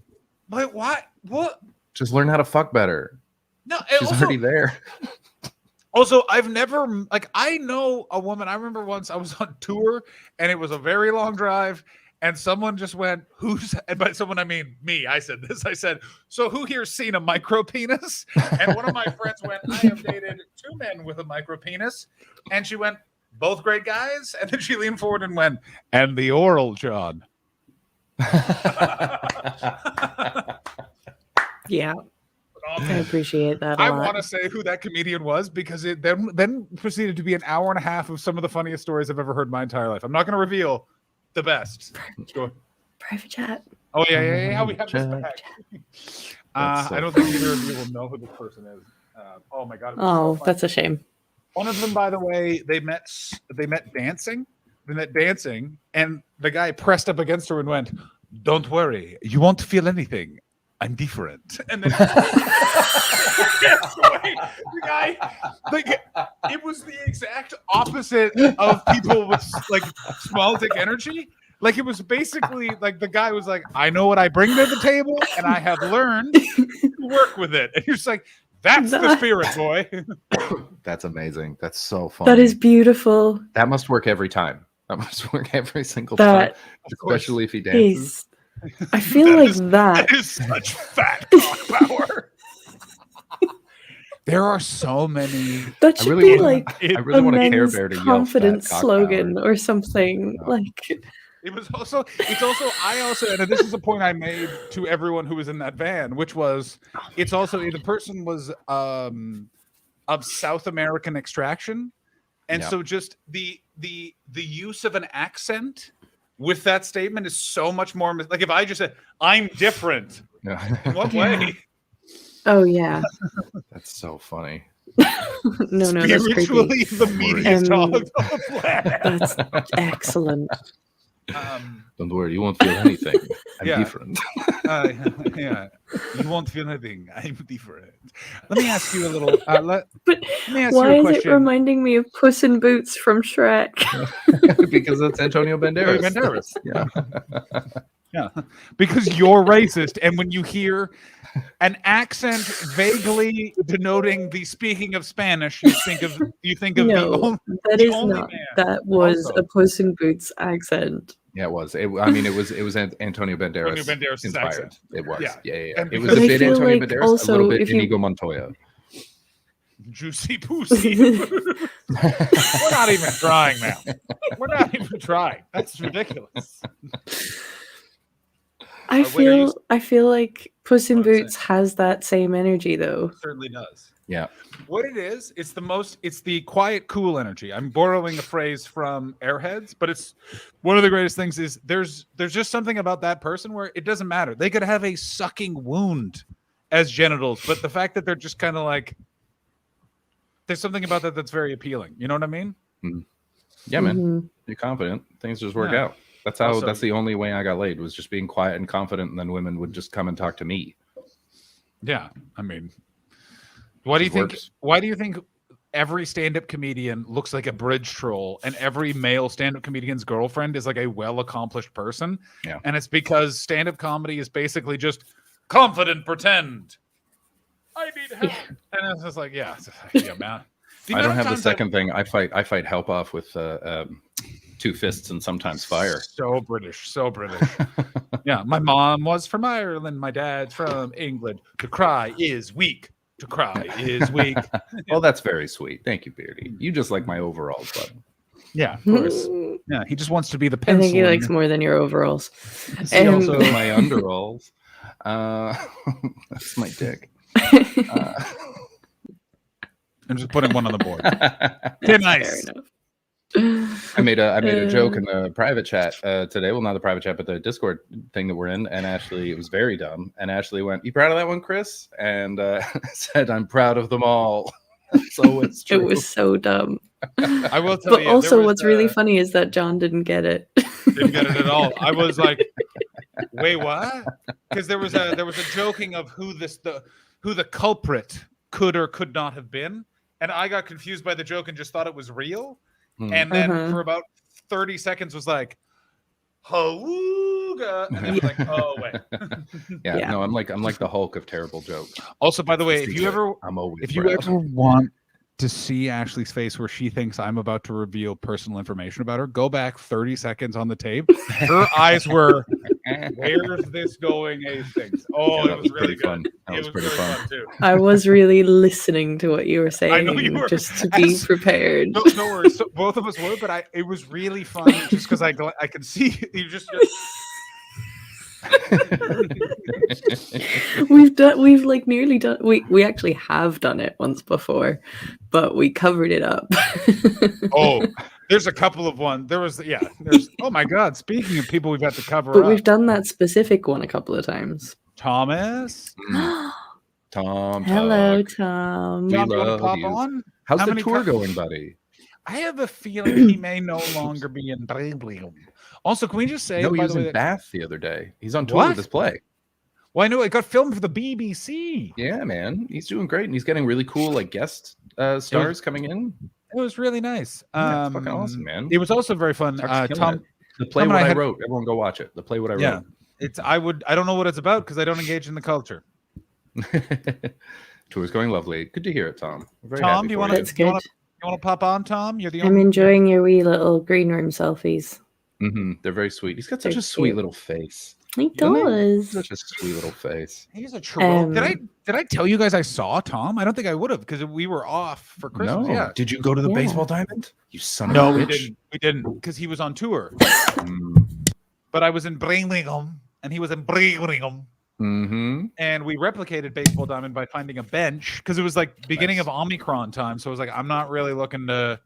Like what? What? Just learn how to fuck better. No, she's already there. Also, I've never I know a woman. I remember once I was on tour and it was a very long drive, and someone just went, and by someone I mean me. I said this. I said, so who here's seen a micro penis? And one of my friends went, I have dated 2 men with a micro penis, and she went, both great guys. And then she leaned forward and went, and the oral, John. Yeah. I appreciate that. I want to say who that comedian was because it then proceeded to be an hour and a half of some of the funniest stories I've ever heard in my entire life. I'm not going to reveal the best. Private chat. Oh yeah. We have this back. I don't think either of you will know who this person is. Oh my God. Oh, that's a shame. One of them, by the way, they met dancing. They met dancing, and the guy pressed up against her and went, "Don't worry, you won't feel anything. I'm different." And then the guy, it was the exact opposite of people with small dick energy. It was basically the guy was like, I know what I bring to the table and I have learned to work with it. And you're just like, That's the spirit, boy. That's amazing. That's so fun. That is beautiful. That must work every time. That must work every single time, especially if he dances. I feel like that is such fat cock power. There are so many. That should be like I really want a Care Bear to yell confidence fat cock slogan power. or something. No. Like It's also, and this is a point I made to everyone who was in that van, which was, it's also, the person was of South American extraction. And so just the use of an accent with that statement is so much more, like if I just said, I'm different. In what way? Oh yeah. That's so funny. No, that's Spiritually, creepy. the meatiest dog on the planet. That's excellent. Don't worry, you won't feel anything. I'm different. Yeah, you won't feel anything. I'm different. Let me ask you a little. Let me ask Why you a is question. it reminding me of Puss in Boots from Shrek? Because that's Antonio Banderas. Yeah, because you're racist, and when you hear an accent vaguely denoting the speaking of Spanish, you think of No, that is not. That was a Puss in Boots accent. Yeah, it was. It was Antonio Banderas. Banderas' accent. It was. Yeah. It was But a bit Antonio Banderas, also, a little bit Inigo Montoya. Juicy Pussy. We're not even trying now. We're not even trying. That's ridiculous. I feel like Puss in Boots has that same energy though. It certainly does. Yeah. What it is, it's the quiet, cool energy. I'm borrowing a phrase from Airheads, but it's one of the greatest things is there's just something about that person where it doesn't matter. They could have a sucking wound as genitals, but the fact that they're just kind of like, there's something about that that's very appealing. You know what I mean? Mm-hmm. Yeah, man. You're confident. Things just work out. That's the only way I got laid, was just being quiet and confident, and then women would just come and talk to me. Yeah, I mean, why do you think every stand-up comedian looks like a bridge troll, and every male stand-up comedian's girlfriend is like a well-accomplished person? Yeah. And it's because stand-up comedy is basically just confident pretend. I need help. Yeah. And it's just like, yeah, man. I don't have the second thing. I fight help off with 2 fists and sometimes fire. So British. Yeah, my mom was from Ireland. My dad's from England. To cry is weak. To cry is weak. Well, that's very sweet. Thank you, Beardy. You just like my overalls, bud. Yeah, of course. Yeah, he just wants to be the pencil. I think he likes more than your overalls. See, also my underalls. That's my dick. I'm just putting one on the board. They're nice. I made a joke in the private chat today. Well, not the private chat, but the Discord thing that we're in. And Ashley, it was very dumb. And Ashley went, "You proud of that one, Chris?" And said, "I'm proud of them all." So it's true. It was so dumb. I will tell you. But also, what's really funny is that John didn't get it. Didn't get it at all. I was like, "Wait, what?" Because there was a joking of who the culprit could or could not have been, and I got confused by the joke and just thought it was real. And then for about 30 seconds was like, "Hooga," and then was like, "Oh wait." Yeah, no, I'm like the Hulk of terrible jokes. Also, by the way, if you ever want to see Ashley's face where she thinks I'm about to reveal personal information about her, go back 30 seconds on the tape. Her eyes were, "Where's this going?" Things. Oh, yeah, it was really fun. That was pretty fun too. I was really listening to what you were saying, I know you were. just to be prepared. No worries. So both of us were, but it was really fun just because I could see you just. We've like nearly done. We actually have done it once before, but we covered it up. Oh, there's a couple of one. There's oh my god, speaking of people we've had to cover but up, we've done that specific one a couple of times. Tom. Hello, Tom. We Tom, love pop you. on? How's the tour going, buddy? I have a feeling he may no longer be in Brooklyn. Also, can we just say, No, he by was the way, in Bath the other day. He's on tour What? with his play. Well, I know it got filmed for the BBC. Yeah, man, he's doing great, and he's getting really cool like guest stars coming in. It was really nice. Yeah, it's fucking awesome, man. It was also very fun. Tom, the play Tom what and I wrote. Everyone go watch it. The play what I wrote. I don't know what it's about because I don't engage in the culture. Tour's going lovely. Good to hear it, Tom. Very Tom, happy do you for want That's good. to pop on, Tom? You're the I'm only. enjoying your wee little green room selfies. They're very sweet. He's got such They're a sweet cute. little face. He Doesn't he? does. Such a sweet little face. He's a true. Did Um, I tell you guys I saw Tom? I don't think I would have because we were off for Christmas. No. Yeah. Did you go to the Yeah. baseball diamond? You son No, of a we bitch. didn't. We didn't because he was on tour. Mm. But I was in Birmingham and he was in Birmingham. Mm-hmm. And we replicated baseball diamond by finding a bench because it was like beginning of Omicron time. So I was like, I'm not really looking to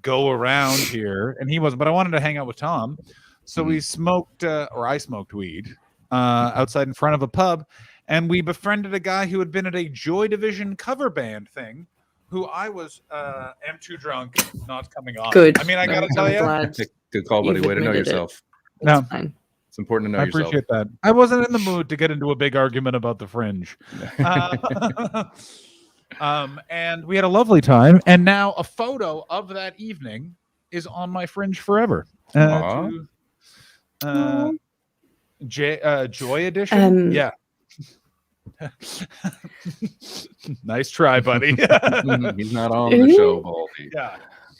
go around here. And he wasn't, but I wanted to hang out with Tom. So we smoked, or I smoked weed outside in front of a pub. And we befriended a guy who had been at a Joy Division cover band thing, who I was am too drunk, not coming on. Good. I mean, I got to I'm tell you. glad Good call, buddy. you've Way to know admitted it. yourself. No. it's fine. It's important to know I yourself. appreciate that. I wasn't in the mood to get into a big argument about the Fringe. And we had a lovely time. And now a photo of that evening is on my Fringe forever. Aw. Joy Edition? Yeah. Nice try, buddy. He's not on the show, Baldy. Yeah.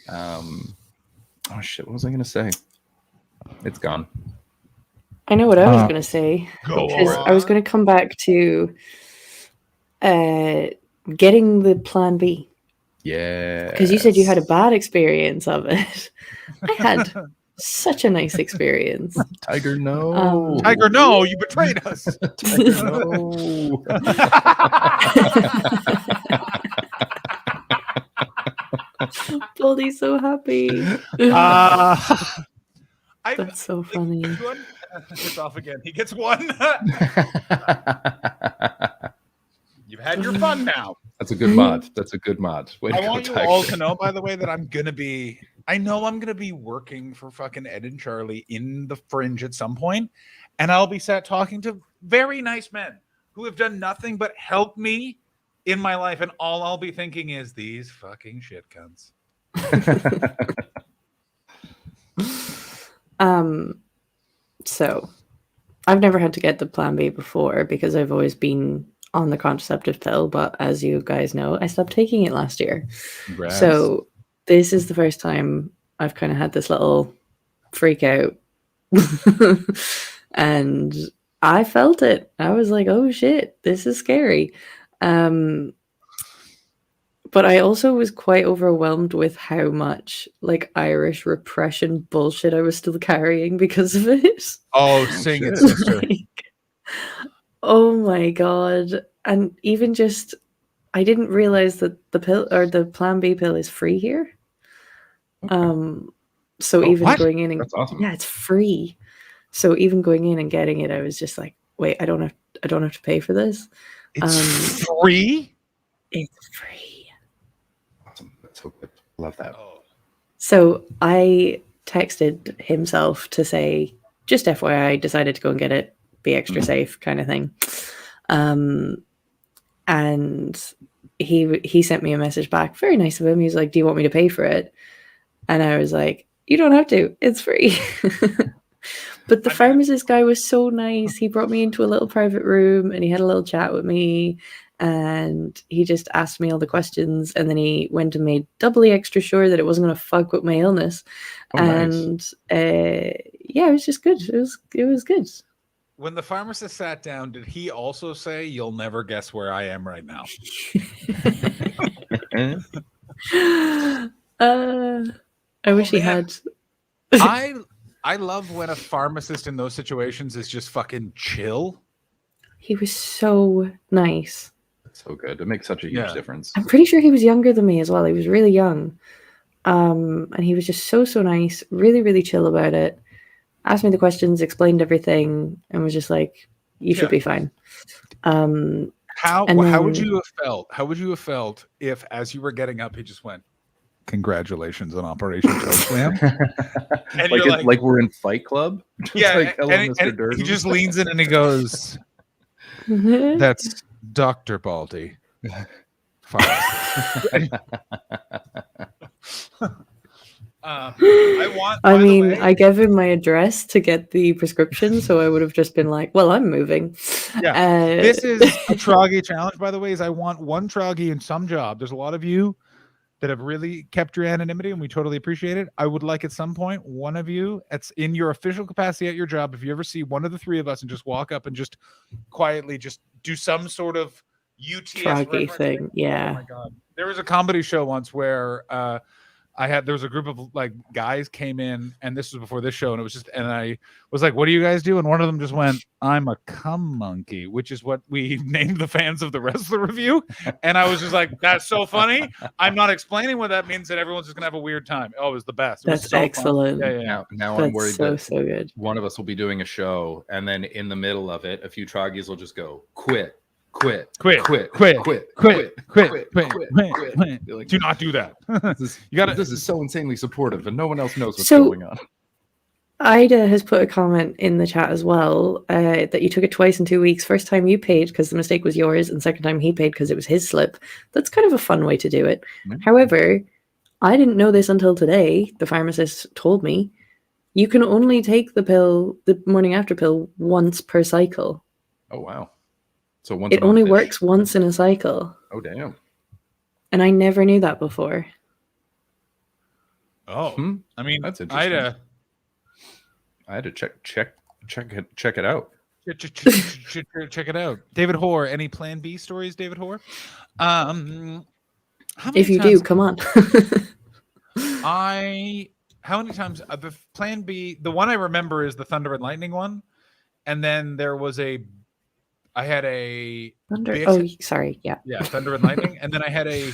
Oh shit! What was I gonna say? It's gone. I know what I was going to say. Go Because on. I was going to come back to getting the plan B. Yeah. Because you said you had a bad experience of it. I had such a nice experience. Tiger. No. Tiger, no, you betrayed us. Tiger, no. Baldy's so happy. That's so funny. It's off again. He gets one. You've had your fun now. That's a good mod. That's a good mod. Way to I go, want you Tiger. all to know, by the way, that I'm gonna be working for fucking Ed and Charlie in the Fringe at some point, and I'll be sat talking to very nice men who have done nothing but help me in my life, and all I'll be thinking is these fucking shit cunts. So I've never had to get the plan B before because I've always been on the contraceptive pill, but as you guys know, I stopped taking it last year. Congrats. So this is the first time I've kind of had this little freak out. And I felt it. I was like, oh shit, this is scary. But I also was quite overwhelmed with how much like Irish repression bullshit I was still carrying because of it. Oh, sing it, shit. sister. Oh my god. And even just I didn't realize that the pill or the plan B pill is free here. So even what? going in and That's awesome. yeah, it's free. So even going in and getting it, I was just like, wait, I don't have to pay for this. It's free? It's free. Awesome. That's so good. Love that. Oh. So I texted himself to say, just FYI, decided to go and get it, be extra safe kind of thing. And he sent me a message back. Very nice of him. He was like, do you want me to pay for it? And I was like, you don't have to. It's free. But the pharmacist guy was so nice. He brought me into a little private room and he had a little chat with me. And he just asked me all the questions. And then he went and made doubly extra sure that it wasn't going to fuck with my illness. Oh, nice. And yeah, it was just good. It was good. When the pharmacist sat down, did he also say, "You'll never guess where I am right now"? I wish he man. had. I love when a pharmacist in those situations is just fucking chill. He was so nice. So good. It makes such a huge difference. I'm pretty sure he was younger than me as well. He was really young. And he was just so nice, really, really chill about it. Asked me the questions, explained everything, and was just like, you should be fine. How then- would you have felt? How would you have felt if, as you were getting up, he just went, "Congratulations on Operation Chokeslam"? And like, you're like we're in Fight Club. Just yeah, like, hello, and Mr. Durden. he just leans in and he goes, "That's Dr. Baldy." I mean, I gave him my address to get the prescription, so I would have just been like, well, I'm moving. Yeah. This is a Troggy challenge, by the way, is I want one Troggy in some job. There's a lot of you that have really kept your anonymity, and we totally appreciate it. I would like at some point, one of you, it's in your official capacity at your job, if you ever see one of the three of us and just walk up and just quietly just do some sort of UTS Troggy thing. Yeah. Oh my God. There was a comedy show once where there was a group of like guys came in, and this was before this show, and it was just, and I was like, what do you guys do? And one of them just went, I'm a cum monkey, which is what we named the fans of the rest of the review. And I was just like, that's so funny. I'm not explaining what that means, that everyone's just gonna have a weird time. Oh, it was the best. That's so excellent. Yeah. Now I'm worried so that one of us will be doing a show, and then in the middle of it, a few Troggies will just go, quit. Do not do that. This is so insanely supportive, and no one else knows what's going on. Ida has put a comment in the chat as well that you took it twice in 2 weeks. First time you paid because the mistake was yours, and second time he paid because it was his slip. That's kind of a fun way to do it. Mm-hmm. However, I didn't know this until today. The pharmacist told me you can only take the pill, the morning after pill, once per cycle. Oh wow. So once it only works once in a cycle. Oh damn! And I never knew that before. Oh, I mean, that's interesting. I had to check it out. Check it out. David Hoare, any Plan B stories, David Hoare? If you do, come on. How many times the Plan B? The one I remember is the Thunder and Lightning one, and then there was I had a Thunder. Oh, sorry. Yeah. Yeah, Thunder and Lightning. And then I had a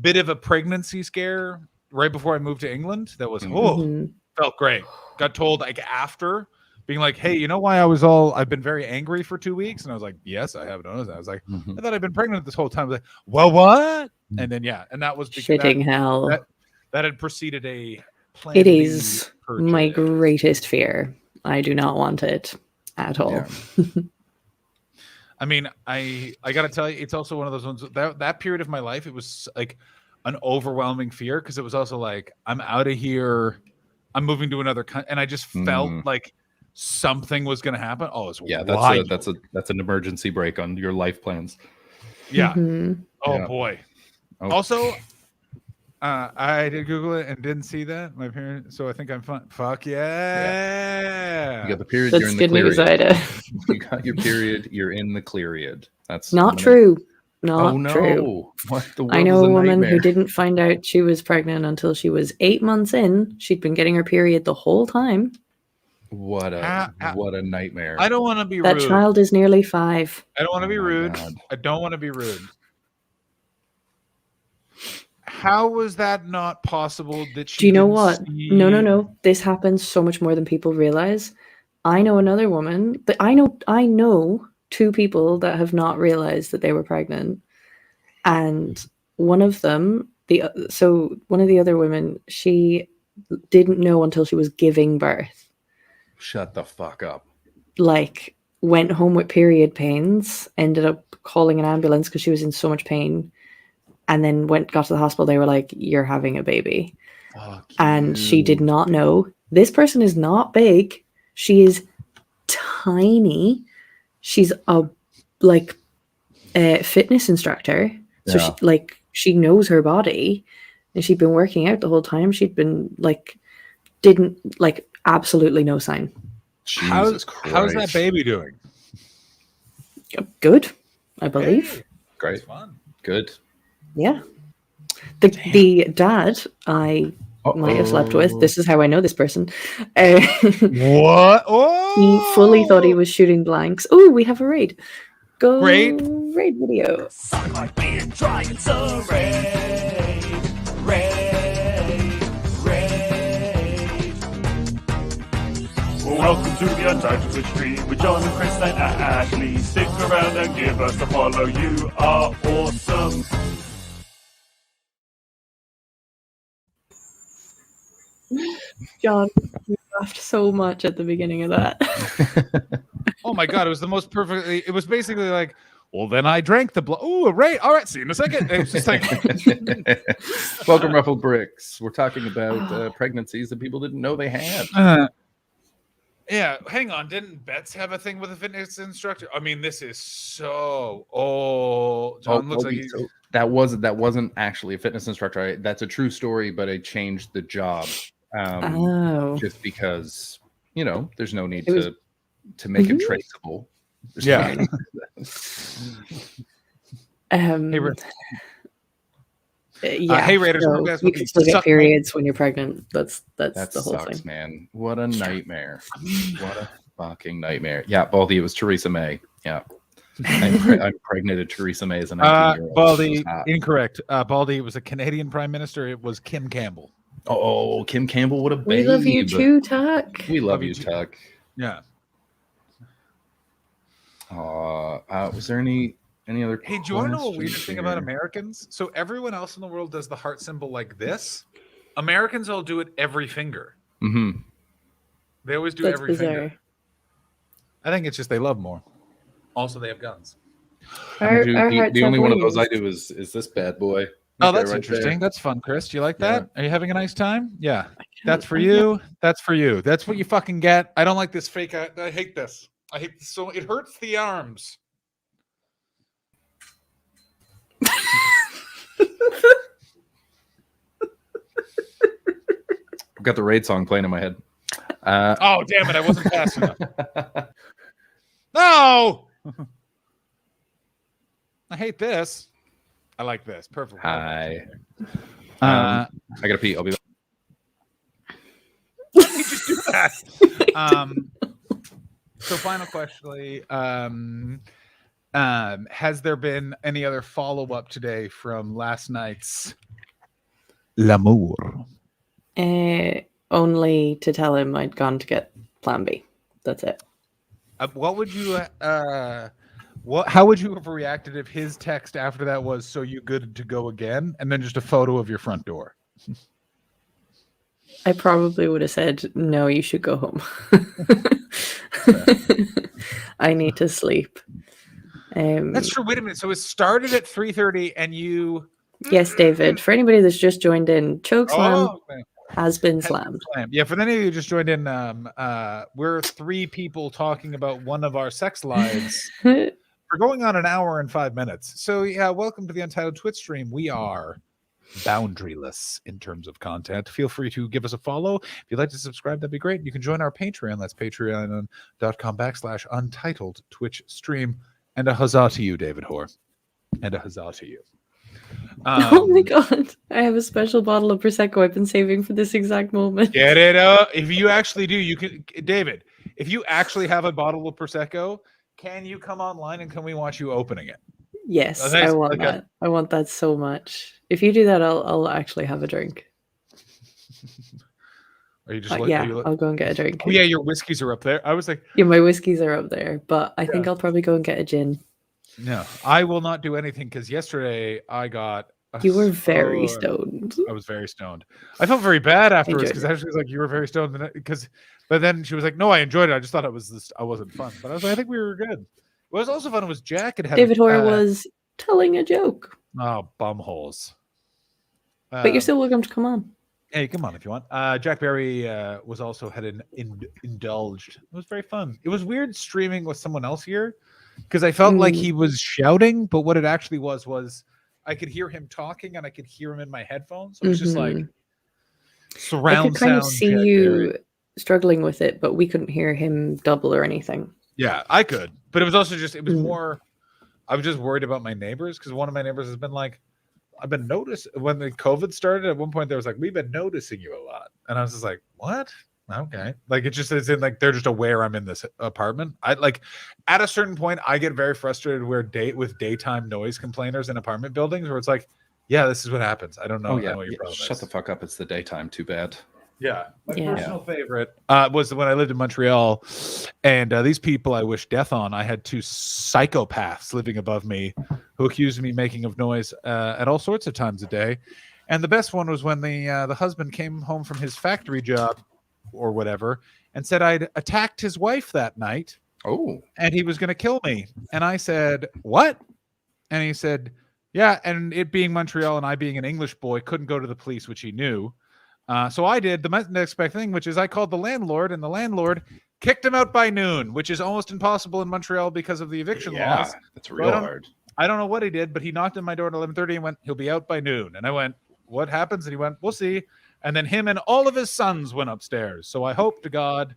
bit of a pregnancy scare right before I moved to England. That was felt great. Got told like after being like, hey, you know why I've been very angry for 2 weeks? And I was like, yes, I have noticed that. I was like, I thought I'd been pregnant this whole time. I was like, well, what? And then and that was because shitting hell. That had preceded a Plan It B is purchase. My greatest fear. I do not want it at all. Yeah. I mean, I gotta tell you, it's also one of those ones that period of my life, it was like an overwhelming fear, because it was also like, I'm out of here, I'm moving to another country, and I just felt like something was gonna happen. Oh, it's wild. That's an emergency brake on your life plans. Yeah. Oh boy. Oh. Also, I did Google it and didn't see that. My parents, so I think I'm fine. Fuck yeah. You got the period. That's you're in good the news, Ida. You got your period. You're in the cleariod. That's not true. Not true. What? The world I know is a woman nightmare. who didn't find out she was pregnant until she was 8 months in. She'd been getting her period the whole time. What a nightmare. I don't want to be rude. That child is nearly 5. I don't want to be rude. God. I don't want to be rude. How was that not possible? That she Do you know what? See... No. This happens so much more than people realize. I know another woman, but I know 2 people that have not realized that they were pregnant, and one of them, one of the other women, she didn't know until she was giving birth. Shut the fuck up. Like, went home with period pains, ended up calling an ambulance because she was in so much pain. And then got to the hospital. They were like, you're having a baby. And she did not know. This person is not big. She is tiny. She's a fitness instructor. So she knows her body. And she'd been working out the whole time. She'd been absolutely no sign. Jesus Christ. How's that baby doing? Good, I believe. Hey, great. That's fun. Good. Yeah. The dad I might have slept with. This is how I know this person. What? Oh! He fully thought he was shooting blanks. Oh, we have a raid. Go raid video. Sound like being trying to raid. Welcome to the Untitled Twitch stream with John and Chris and Ashley. Stick around and give us a follow. You are awesome. John, you laughed so much at the beginning of that. Oh my God, it was the most perfectly. It was basically like, Well, then I drank the blood. Oh, right. All right. See you in a second. It's just like, Welcome, Ruffled Bricks. We're talking about pregnancies that people didn't know they had. yeah. Hang on. Didn't Betts have a thing with a fitness instructor? I mean, this is so old. John looks like that wasn't actually a fitness instructor. That's a true story, but I changed the job just because there's no need to make it traceable. Yeah. Hey, hey Raiders, so you can still get periods when you're pregnant. That's the whole sucks, thing, man. What a nightmare! What a fucking nightmare. Yeah, Baldy, it was Theresa May. Yeah, I'm pregnant at Theresa May as a 19-year-old. Baldy, incorrect. Baldy was a Canadian Prime Minister. It was Kim Campbell. Oh, Kim Campbell, what a babe. We love you too, Tuck. We love you, Tuck. Yeah. Was there any other? Hey, do you want to know a weird thing about Americans? So everyone else in the world does the heart symbol like this. Americans all do it every finger. Mm-hmm. They always do every finger. I think it's just they love more. Also, they have guns. The only one of those I do is this bad boy. Oh, that's interesting. There. That's fun, Chris. Do you like that? Yeah. Are you having a nice time? Yeah. That's for you. That's for you. That's what you fucking get. I don't like this fake. I hate this. I hate this so it hurts the arms. I've got the Raid song playing in my head. Oh, damn it. I wasn't fast enough. No! I hate this. I like this. Perfect. Hi. I gotta pee. I'll be back. You just do that. So final question, has there been any other follow-up today from last night's L'amour? Only to tell him I'd gone to get Plan B. That's it. What would you how would you have reacted if his text after that was, so you good to go again, and then just a photo of your front door? I probably would have said, no, you should go home. I need to sleep. That's true. Wait a minute. So it started at 3:30 and you... Yes, David. For anybody that's just joined in, Chokeslam has been slammed. Yeah, for any of you who just joined in, we're three people talking about one of our sex lives. We're going on an hour and 5 minutes. So yeah, welcome to the Untitled Twitch stream. We are boundaryless in terms of content. Feel free to give us a follow. If you'd like to subscribe, that'd be great. You can join our Patreon. That's patreon.com/untitled Twitch stream. And a huzzah to you, David Hoare. And a huzzah to you. Oh my god. I have a special bottle of Prosecco I've been saving for this exact moment. Get it up. If you actually do, you can, David, if you actually have a bottle of Prosecco, can you come online and can we watch you opening it? Yes, I want that. I want that so much. If you do that, I'll actually have a drink. Are you just I'll go and get a drink. Oh yeah, your whiskeys are up there. I was like, yeah, my whiskeys are up there, but I think I'll probably go and get a gin. No, I will not do anything because yesterday I got. You were very stoned. I was very stoned. I felt very bad afterwards because she was like, "You were very stoned," but then she was like, "No, I enjoyed it. I just thought it was I wasn't fun." But I was like, "I think we were good." What was also fun was Jack had David Hoare was telling a joke. Oh, bumholes! But you're still welcome to come on. Hey, come on if you want. Jack Berry was also indulged. It was very fun. It was weird streaming with someone else here because I felt like he was shouting, but what it actually was I could hear him talking and I could hear him in my headphones. So it was just like surround sound. I could kind of see you struggling with it, but we couldn't hear him double or anything. Yeah, I could, but it was also just more. I was just worried about my neighbors because one of my neighbors has been like, I've been noticed when the COVID started. At one point, there was like, we've been noticing you a lot, and I was just like, what? Okay, like it just is in like they're just aware I'm in this apartment. I like at a certain point, I get very frustrated with daytime noise complainers in apartment buildings where it's like, yeah, this is what happens. I don't know. I know what your problem shut is. The fuck up. It's the daytime. Too bad. Yeah, my personal favorite was when I lived in Montreal, and these people I wish death on. I had two psychopaths living above me who accused me of making of noise at all sorts of times a day. And the best one was when the husband came home from his factory job or whatever and said I'd attacked his wife that night Oh. And he was going to kill me. And I said, what? And he said, yeah. And it being Montreal and I being an English boy, couldn't go to the police, which he knew. So I did the next best thing, which is I called the landlord, and the landlord kicked him out by noon, which is almost impossible in Montreal because of the eviction laws. That's real hard. I don't know what he did, but he knocked on my door at 11:30 and went, he'll be out by noon. And I went, what happens? And he went, we'll see. And then him and all of his sons went upstairs. So I hope to God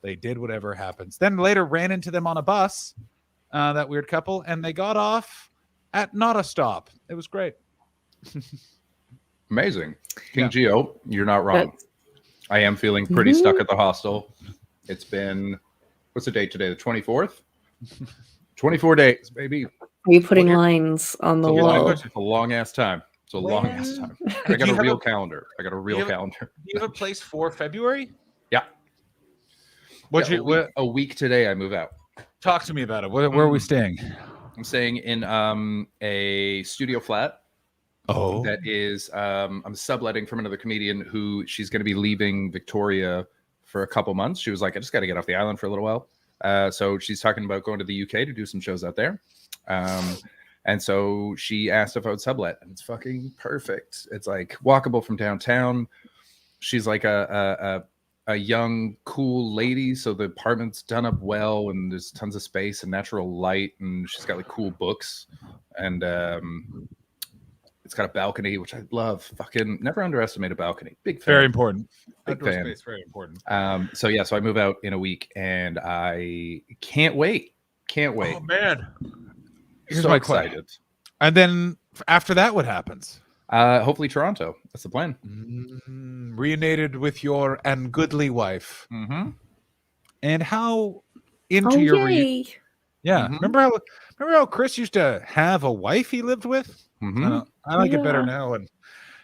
they did whatever happens. Then later ran into them on a bus, that weird couple, and they got off at not a stop. It was great. Amazing. King Geo, you're not wrong. I am feeling pretty stuck at the hostel. It's been, what's the date today? The 24th? 24 days, baby. Are you putting lines on the wall? It's a long ass time. It's a long ass time. I got a real calendar. Do you have a place for February? Yeah. A week today I move out. Talk to me about it. Where are we staying? I'm staying in a studio flat. Oh. That is I'm subletting from another comedian who she's going to be leaving Victoria for a couple months. She was like, I just got to get off the island for a little while. So she's talking about going to the UK to do some shows out there. And so she asked if I would sublet, and it's fucking perfect. It's like walkable from downtown. She's like a young, cool lady. So the apartment's done up well, and there's tons of space and natural light. And she's got like cool books, and it's got a balcony, which I love. Fucking never underestimate a balcony. Big fan. Very important. Big fan. Space, very important. So I move out in a week, and I can't wait. Oh man. Here's so my excited. question. And then after that, what happens? Hopefully Toronto. That's the plan. Reunited with your and goodly wife. Mm-hmm. And how into your yay. Yeah. Mm-hmm. Remember how Chris used to have a wife he lived with? Mm-hmm. I like it better now, and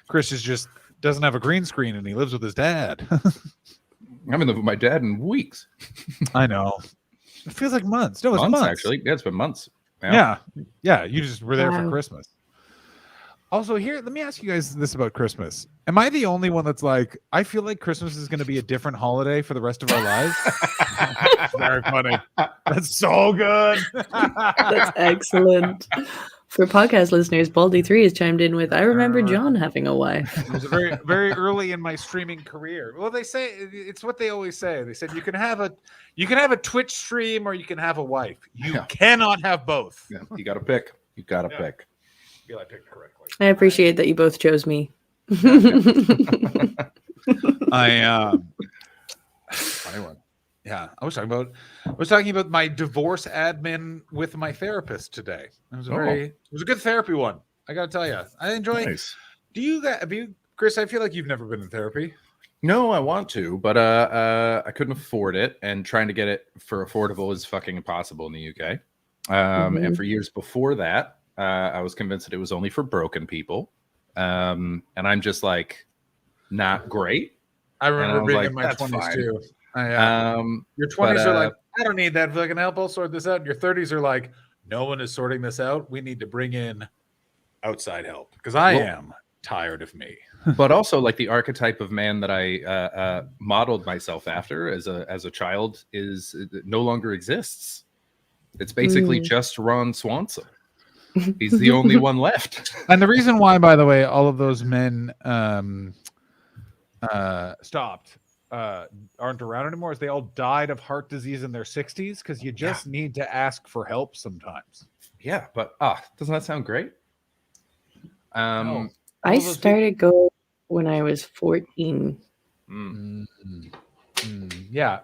Chris is just doesn't have a green screen and he lives with his dad. I haven't lived with my dad in weeks. I know. It feels like months. No, it's months. Actually. Yeah, it's been months. Yeah. You just were there for Christmas. Also, here, let me ask you guys this about Christmas. Am I the only one that's like, I feel like Christmas is going to be a different holiday for the rest of our lives? Very funny. That's so good. That's excellent. For podcast listeners, Baldy3 has chimed in with, I remember John having a wife. It was very, very early in my streaming career. Well, they say, it's what they always say. They said, you can have a Twitch stream or you can have a wife. You cannot have both. Yeah, you got to pick. You got to pick. I feel I picked correctly. I appreciate that you both chose me. Yeah, I was talking about my divorce admin with my therapist today. It was it was a good therapy one. I got to tell you, I enjoy. Nice. Chris? I feel like you've never been in therapy. No, I want to, but I couldn't afford it, and trying to get it for affordable is fucking impossible in the UK. And for years before that, I was convinced that it was only for broken people, and I'm just like not great. I remember being in my 20s too. Your 20s are like, I don't need that fucking help. I'll sort this out. And your 30s are like, no one is sorting this out. We need to bring in outside help because I am tired of me. But also, like the archetype of man that I modeled myself after as a child no longer exists. It's basically just Ron Swanson. He's the only one left. And the reason why, by the way, all of those men stopped. Aren't around anymore is they all died of heart disease in their 60s because you just need to ask for help sometimes. Yeah, but doesn't that sound great? No. I started going when I was 14. Yeah,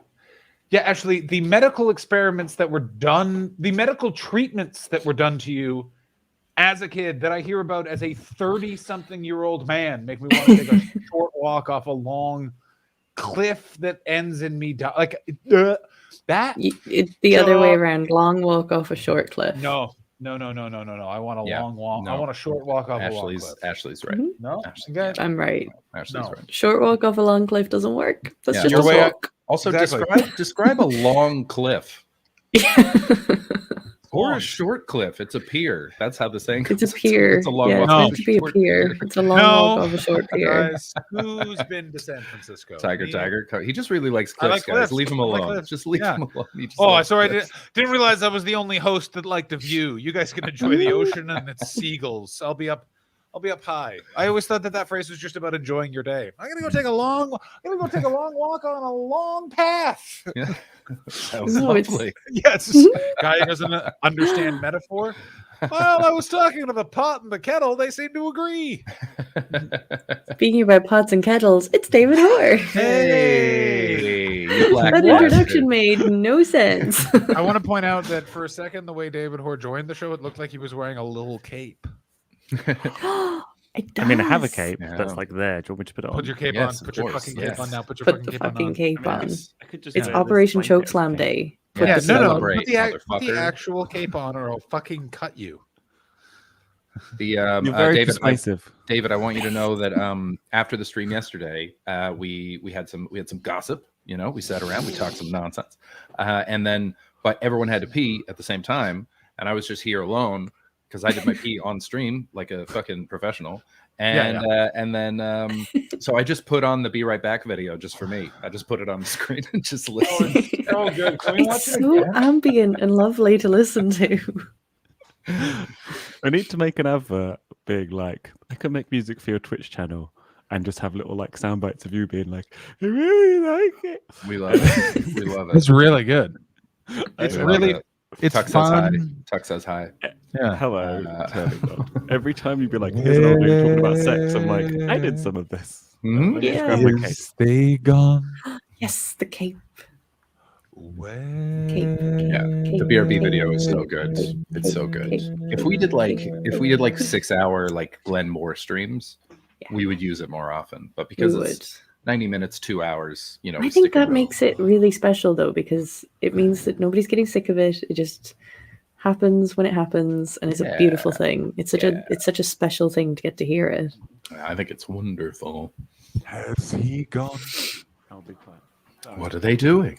actually, the medical experiments that were done, the medical treatments that were done to you as a kid that I hear about as a 30-something-year-old man make me want to take a short walk off a long cliff that ends in me that it's the other way around. Long walk off a short cliff. No. I want a long walk. No. I want a short walk off a long cliff. Ashley's right. No, Ashley's I'm right. Ashley's right. Short walk off a long cliff doesn't work. That's just a walk. Also, describe a long cliff. Or a short cliff. It's a pier. That's how the saying goes. It's a pier. It's a long yeah, walk. it's No. meant to be a pier. It's a long walk of a short pier. Guys, who's been to San Francisco? Tiger. He just really likes I cliffs, like guys. cliffs. Leave him I like alone. cliffs. Just leave Yeah. him alone. He just Oh, likes sorry, I cliffs. didn't realize I was the only host that liked the view. You guys can enjoy the ocean and its seagulls. I'll be up high. I always thought that phrase was just about enjoying your day. I'm gonna go take a long walk on a long path. Yeah. That was No, it's- lovely. Yes, guy who doesn't understand metaphor. Well, I was talking to the pot and the kettle. They seem to agree. Speaking about pots and kettles, it's David Hoare. Hey, you black That bastard. introduction made no sense. I want to point out that for a second, the way David Hoare joined the show, it looked like he was wearing a little cape. It does. I mean, I have a cape Yeah. that's like there. Do you want me to put it on? Put your cape Yes, on. of Put your course, fucking yes. cape on now. Put your Put the fucking cape fucking on. cape I mean, on. I could just It's wear this Operation blanket as a Chokeslam cape. Day. Yeah, Yeah, Put no, the- celebrate, Put the motherfucker. actual cape on, or I'll fucking cut you. The You're very David, persuasive. David, I want you to know that after the stream yesterday, we had some gossip. You know, we sat around, we talked some nonsense, but everyone had to pee at the same time, and I was just here alone because I did my pee on stream like a fucking professional. So I just put on the Be Right Back video just for me. I just put it on the screen and just listen. Oh, good. Can we watch It's it so again? ambient and lovely to listen to. I need to make an advert being like, I can make music for your Twitch channel and just have little like sound bites of you being like, I really like it. We love it. We love it. It's really good. It's We love really, it. it's Tuck says hi. fun. Tuck says hi. Yeah. Hello. Uh, Turning. Every time you'd be like, here's an old dude talking about sex, I'm like, I did some of this. Mhm. I just Yeah. grabbed my cape. Stay gone. Yes, the cape. When... Yeah, the BRB video is so good. It's so good. If we did like 6 hour like Glenn Moore streams, Yeah. we would use it more often. But We because would. it's 90 minutes, 2 hours, you know, I we think stick in that the makes it really special though, because it means that nobody's getting sick of it. It just happens when it happens, and it's a beautiful thing. It's such a special thing to get to hear it. I think it's wonderful. Has he gone? I'll be quiet. What are they doing?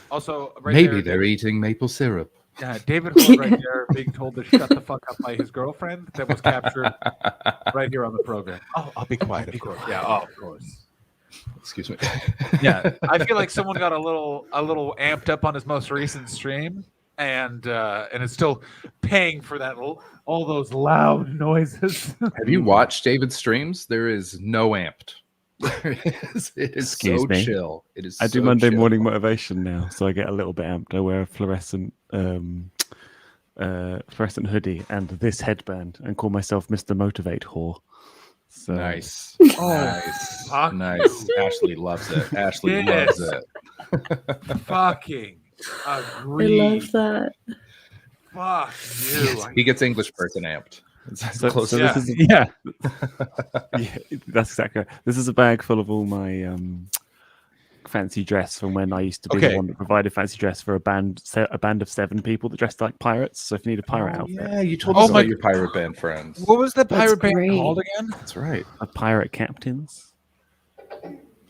Also, right Maybe there, they're eating maple syrup. yeah, David Hoare right there being told to shut the fuck up by his girlfriend that was captured right here on the program. Oh, I'll be quiet, of course. Yeah, of course. Excuse me. Yeah, I feel like someone got a little amped up on his most recent stream, and is still paying for that all those loud noises. Have you watched David's streams? There is no amped. It is Excuse so me? chill. It is. I do so Monday chill. morning motivation now, so I get a little bit amped. I wear a fluorescent hoodie and this headband and call myself Mr. Motivate Whore. So Nice. Oh, Nice. fuck Nice. Ashley loves it. Ashley Yes. loves it. fucking I agree. love that. Fuck you. He gets English person amped. It's So- close so to this that. is- Yeah. yeah, that's exactly right. This is a bag full of all my fancy dress from when I used to be Okay. the one that provided fancy dress for a band of 7 people that dressed like pirates. So if you need a pirate outfit, Yeah, you told Oh us my- about your pirate band friends. What was the That's pirate band great. called again? That's right. a pirate captains.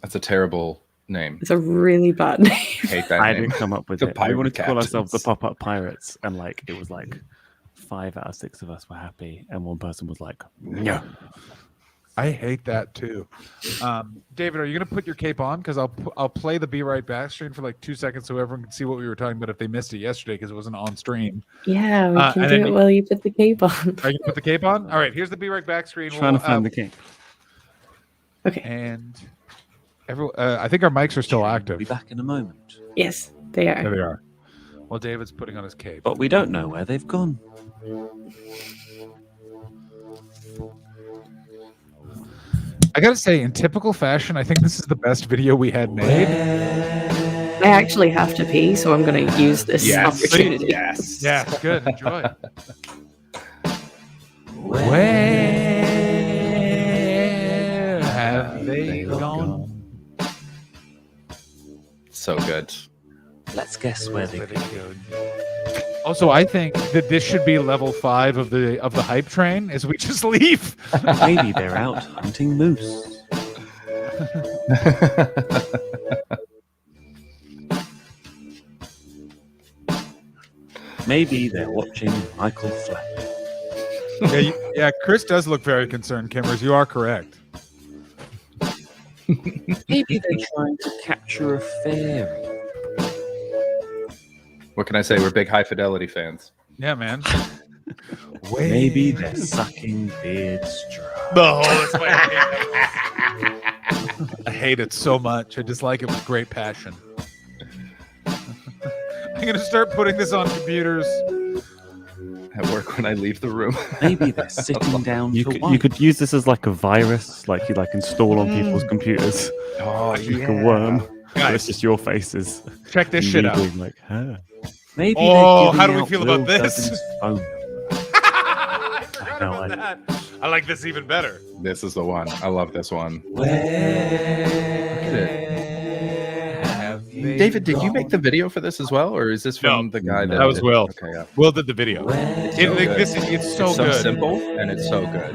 That's a terrible name. It's a really bad name. Hate that I name. didn't come up with The it. We pirate wanted to call ourselves the captains. Pop-Up Pirates, and like it was like 5 out of 6 of us were happy, and one person was like, "No." I hate that too. David, are you gonna put your cape on? Because I'll play the Be Right Back stream for like 2 seconds so everyone can see what we were talking about if they missed it yesterday because it wasn't on stream. Yeah, we can and do then it while you put the cape on. Are you gonna put the cape on? All right, here's the Be Right Back screen. Trying to find the We'll, king. Okay. and I think our mics are still active. Be back in a moment. Yes, they There are. they are. Well, David's putting on his cape. But we don't know where they've gone. I gotta say, in typical fashion, I think this is the best video we had made. I actually have to pee, so I'm going to use this opportunity. Yes. Yeah, good. Enjoy. Where have they gone? So good. Let's guess where they Also, I think that this should be level 5 of the hype train. Is we just leave? Maybe they're out hunting moose. Maybe they're watching Michael Flack. Yeah, Chris does look very concerned, Kimmers. You are correct. Maybe they're trying to capture a fairy. What can I say? We're big High Fidelity fans. Yeah, man. Maybe they're sucking beard straw. No, that's why I hate it. I hate it so much. I dislike it with great passion. I'm going to start putting this on computers. At work when I leave the room. Maybe they're sitting down. You could use this as like a virus, like you like install on people's computers. Oh, like a worm. Guys, it's just your faces. Check this shit out. Like, huh. Maybe how do we feel about this? I like this even better. This is the one. I love this one. David, did you make the video for this as well, or is this from the guy that was Will? Okay, yeah. Will did the video. It's so so good. simple and it's so good.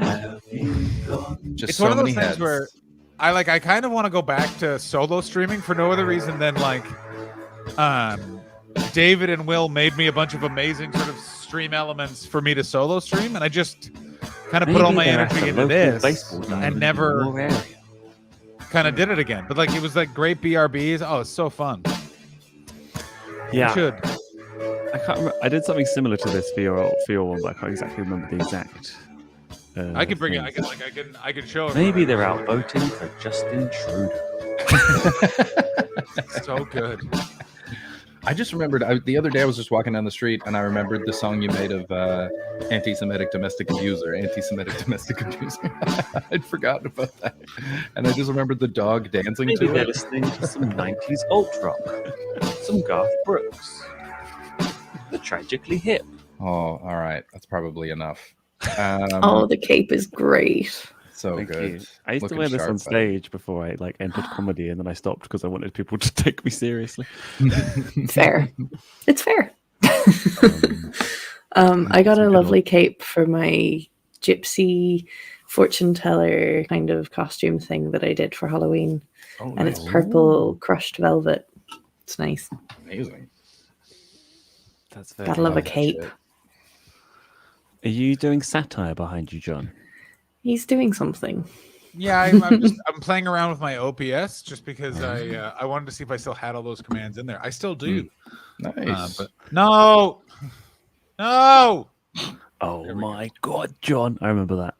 Just It's so one of those many things heads. where I kind of want to go back to solo streaming for no other reason than like David and Will made me a bunch of amazing sort of stream elements for me to solo stream, and I just kind of put all my energy into this and never kind of did it again. But like it was like great BRBs. Oh, it's so fun. Yeah. You should. I can't remember. I did something similar to this for your one, but I can't exactly remember the exact. I can bring it. I can show it. Maybe they're out voting for Justin Trudeau. So good. I just remembered the other day I was just walking down the street and I remembered the song you made of anti-Semitic domestic abuser. I'd forgotten about that. And I just remembered the dog dancing Maybe to they're it. listening to some 90s alt rock, some Garth Brooks, the Tragically Hip. Oh, all right. That's probably enough. The cape is great. So Thank good. you. I used to Looking wear this sharp, on buddy. stage before I like entered comedy, and then I stopped because I wanted people to take me seriously. Fair. It's fair. I got a lovely cape for my gypsy fortune teller kind of costume thing that I did for Halloween. Oh, And it's purple crushed velvet. It's nice. Amazing. That's very Gotta love a that cape. shit. Are you doing satire behind you, John? He's doing something. Yeah, I'm playing around with my OPS just because I wanted to see if I still had all those commands in there. I still do. Nice. But no. Oh my God, John! I remember that.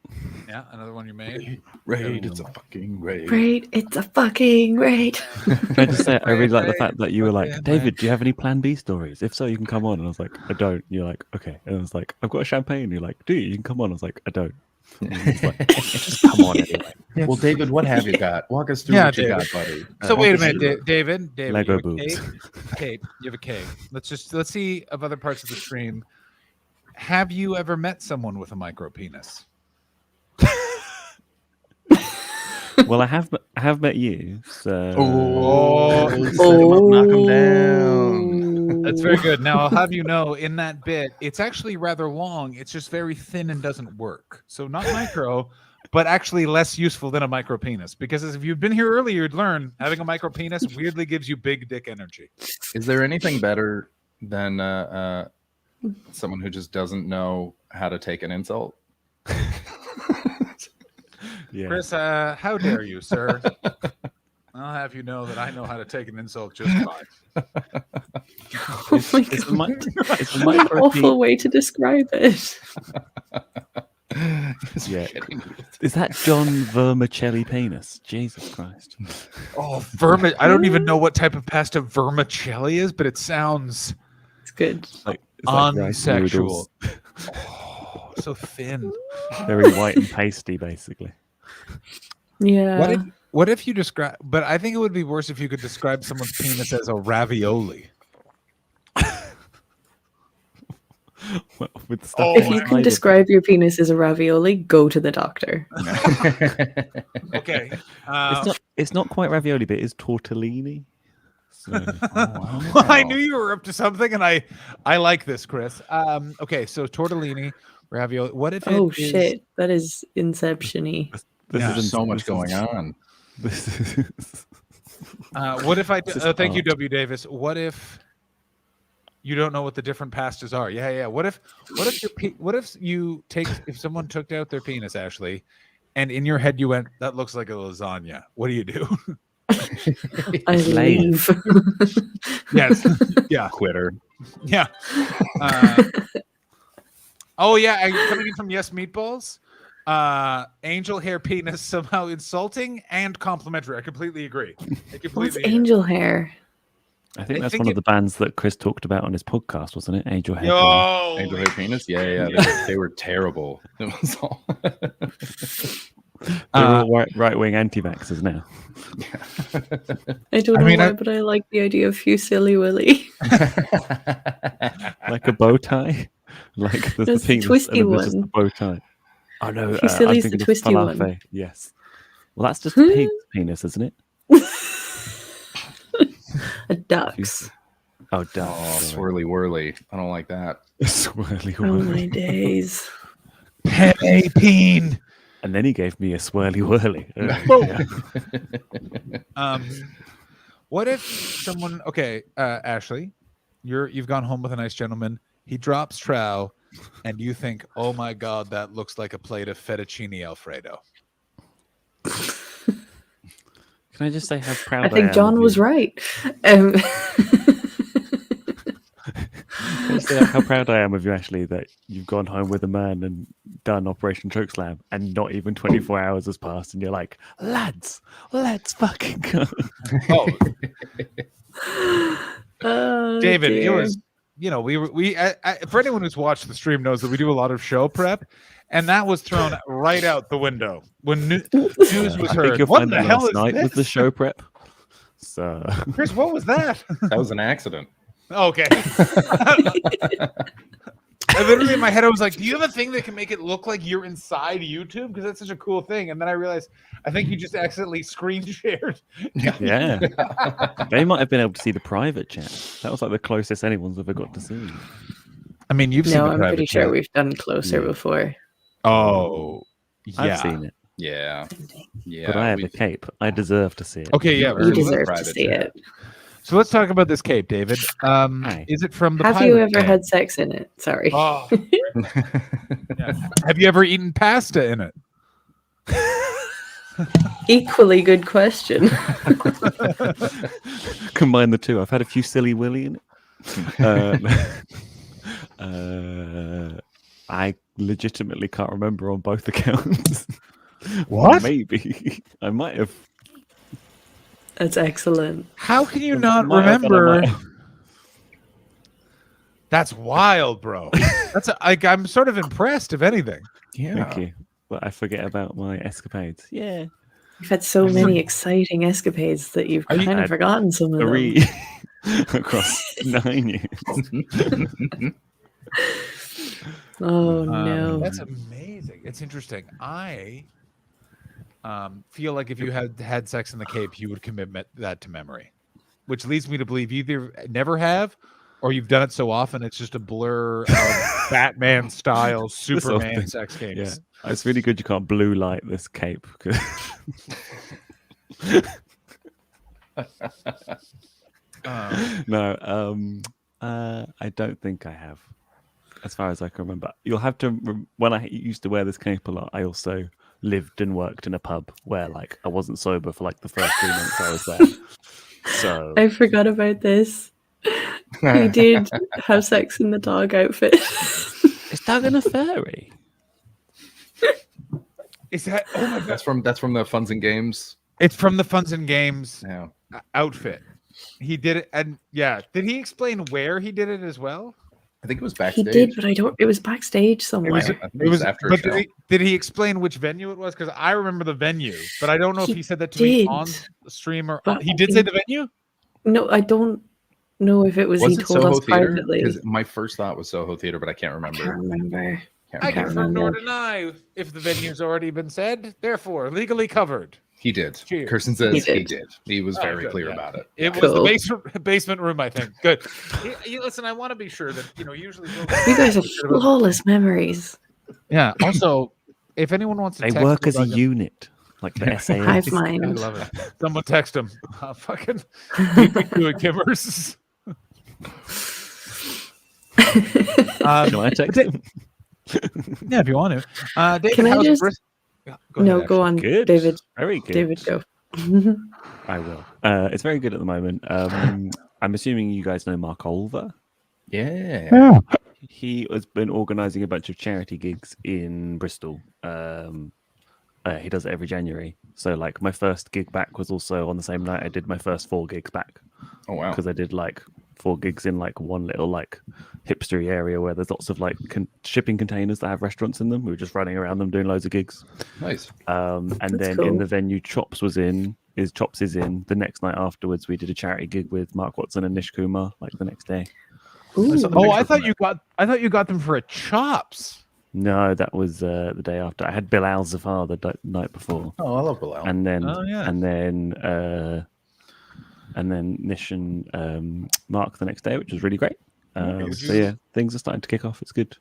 Yeah, another one you made. Raid, it's a fucking raid. Raid, it's a fucking raid. Can I just say, I really like the fact that you were like, David, do you have any Plan B stories? If so, you can come on. And I was like, I don't. You're like, okay. And I was like, I've got a champagne. You're like, do you? You can come on. I was like, I don't. Like, just come on anyway. Well, David, what have you got? Walk us through what you got, buddy. So wait a minute, David. Lego you have a boobs. cape. You have a cape. Let's see of other parts of the stream. Have you ever met someone with a micro penis? Well, I have met you. So Knock him down. That's very good. Now I'll have you know, in that bit, it's actually rather long. It's just very thin and doesn't work. So not micro, but actually less useful than a micro penis. Because if you've been here earlier, you'd learn having a micro penis weirdly gives you big dick energy. Is there anything better than someone who just doesn't know how to take an insult? yeah. Chris, how dare you, sir? I'll have you know that I know how to take an insult just fine. Oh my It's God. a What an micro awful way to describe it. Yeah. Is that John Vermicelli penis? Jesus Christ. Oh, I don't even know what type of pasta vermicelli is, but it sounds It's good. It's like rice unsexual. noodles. Oh, so thin. Very white and pasty, basically. Yeah. What if you describe? But I think it would be worse if you could describe someone's penis as a ravioli. Well, with stuff If you inside can of describe your penis as a ravioli, go to the doctor. Okay. It's not quite ravioli, but it is tortellini. So, Well, I knew you were up to something, and I like this, Chris. Okay, so tortellini, ravioli. What if? Oh it is- shit, that is Inception-y. There's so much going on. This is What if I? This is Thank you, art. W. Davis. What if You don't know what the different pastas are. Yeah. What if if someone took out their penis, Ashley, and in your head you went, that looks like a lasagna. What do you do? I leave. Yes. Yeah. Quitter. Yeah. Oh yeah, coming in from Yes Meatballs. Angel hair penis somehow insulting and complimentary. I completely agree. What's angel hair? I think that's one of the bands that Chris talked about on his podcast, wasn't it? Angel hair. Yo, Angel hair penis. Yeah. They were terrible. It was all. They're all right-wing anti-vaxxers now. I don't know why, but I like the idea of Fusilli Willy. Like a bow tie? Like the penis twisty and one. just the bow tie. Oh no, Fusilli's the twisty one. Falafel. Yes. Well, that's just a pig's penis, isn't it? A duck's. Oh, duck. Oh, swirly whirly. I don't like that. Swirly Oh whirly. my days. peen. And then he gave me a swirly whirly. What if someone? Okay, Ashley, you've gone home with a nice gentleman. He drops trow, and you think, "Oh my God, that looks like a plate of fettuccine Alfredo." Can I just say how proud I think John was right. Can I say how proud I am of you, Ashley, that you've gone home with a man and done Operation Chokeslam, and not even 24 hours has passed, and you're like, lads, let's fucking go. Oh, David, dear. it was, we for anyone who's watched the stream knows that we do a lot of show prep, and that was thrown right out the window when news was I heard. think you'll What find the that hell last is night this? was the show prep. So, Chris, what was that? That was an accident. Okay. I literally in my head I was like, do you have a thing that can make it look like you're inside YouTube? Because that's such a cool thing. And then I realized I think you just accidentally screen shared. yeah. They might have been able to see the private chat. That was like the closest anyone's ever got to see. I mean, you've seen No, the I'm private pretty sure chat. we've done closer before. Oh, yeah. I've seen it. Yeah. But I have a cape. I deserve to see it. Okay, yeah. You Early deserve to private see chat. it. So let's talk about this cape, David. Hi. Is it from the Have you Pirate ever Bay? had sex in it? Sorry. Oh. Yeah. Have you ever eaten pasta in it? Equally good question. Combine the two. I've had a few silly willy in it. I legitimately can't remember on both accounts. What? Maybe. I might have. That's excellent. How can you not Might have, but I remember? might have. That's wild, bro. I'm sort of impressed, if anything. Thank you. But I forget about my escapades. Yeah. You've had so many exciting escapades that you've Are you- kind of forgotten some of them. 3 across 9 years. Oh no. That's amazing. It's interesting. I feel like if you had sex in the Cape, you would commit that to memory, which leads me to believe you either never have or you've done it so often it's just a blur of Batman style Superman thing. sex games. Yeah. It's really good you can't blue light this cape. No, I don't think I have. As far as I can remember, you'll have to. When I used to wear this cape a lot, I also lived and worked in a pub where, like, I wasn't sober for like the first 3 months I was there. So I forgot about this. You did have sex in the dog outfit. is that a fairy? Is that? Oh my god! That's from the Funs and Games. It's from the Funs and Games Yeah. outfit. He did it, and yeah, did he explain where he did it as well? I think it was He backstage. did, but I don't. It was backstage somewhere. I think it was after a But show. did he explain which venue it was? Because I remember the venue, but I don't know if He he said that to me did, on the stream or but he did say the venue. No, I don't know if it was. Was He it told Soho us Theater? privately. Because my first thought was Soho Theater, but I can't I remember. can't remember. I can't confirm nor remember. deny if the venue's already been said, therefore legally covered. He did. Cheers. Kirsten says He he did. did. He was Oh, very good, clear yeah. about it. It was Cool. the basement room, I think. Good. Listen, I want to be sure that usually You guys have flawless memories. Yeah. Also, if anyone wants to They text work me as a about it- unit, like the SAS. Hive I mind. love it. Someone text him. Fucking beat me to it, Kimmers. Can I text him? Yeah, if you want to. David, Can I how's just- Bristol? Go on, Good. David. Very good. David, go. I will. It's very good at the moment. I'm assuming you guys know Mark Olver. Yeah. He has been organising a bunch of charity gigs in Bristol. He does it every January. So, like, my first gig back was also on the same night I did my first 4 gigs back. Oh wow. Because I did like 4 gigs in like one little like hipstery area where there's lots of like shipping containers that have restaurants in them. We were just running around them doing loads of gigs. Nice. And That's then cool. in the venue Chops is in. The next night afterwards, we did a charity gig with Mark Watson and Nish Kumar. Like the next day. Ooh. Oh, I thought you got them for a Chops. No, that was the day after. I had Bilal Zafar the night before, Oh, I love Bilal. and then Oh, yeah. and then Nish and Mark the next day, which was really great. Would So you- yeah, things are starting to kick off. It's good.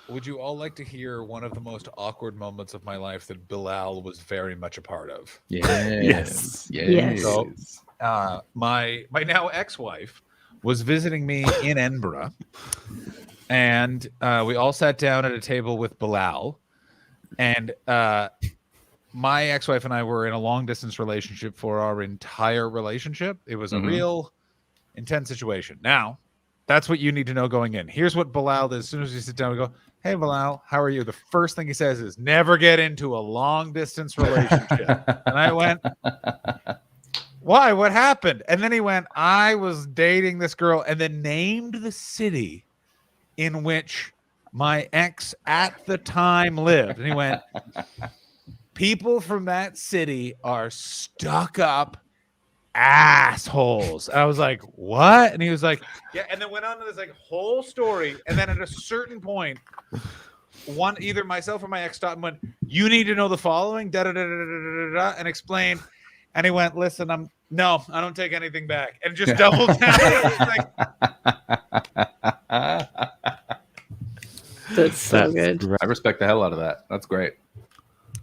Would you all like to hear one of the most awkward moments of my life that Bilal was very much a part of? Yes. Yes. So, my now ex-wife was visiting me in Edinburgh, and we all sat down at a table with Bilal, and my ex-wife and I were in a long-distance relationship for our entire relationship. It was a real intense situation. Now, that's what you need to know going in. Here's what Bilal does. As soon as we sit down, we go, "Hey, Bilal, how are you?" The first thing he says is, "Never get into a long-distance relationship." And I went, "Why? What happened?" And then he went, "I was dating this girl," and then named the city in which my ex at the time lived. And he went, "People from that city are stuck up assholes." And I was like, "What?" And he was like, "Yeah." And then went on to this like whole story. And then at a certain point, either myself or my ex stopped and went, "You need to know the following," and explain. And he went, "Listen, I don't take anything back," and just doubled down. That's so good. great. I respect the hell out of that. That's great.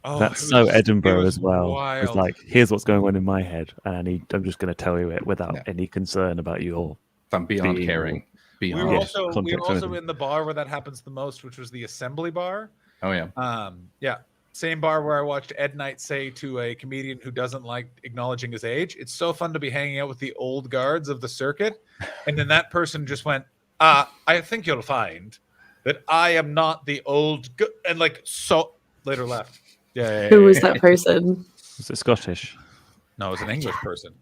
Oh, That's it so was- Edinburgh it was as well. wild. It's like, here's what's going on in my head, and I'm just going to tell you it without Yeah. any concern about your. If I'm beyond Being- caring. we Beyond. were Yes, also context, in the bar where that happens the most, which was the Assembly Bar. Oh yeah. Yeah, same bar where I watched Ed Knight say to a comedian who doesn't like acknowledging his age, "It's so fun to be hanging out with the old guards of the circuit," and then that person just went, "I think you'll find that I am not the old," and like so later left. Yeah. Who was that person? Was it Scottish? No, it was an English person.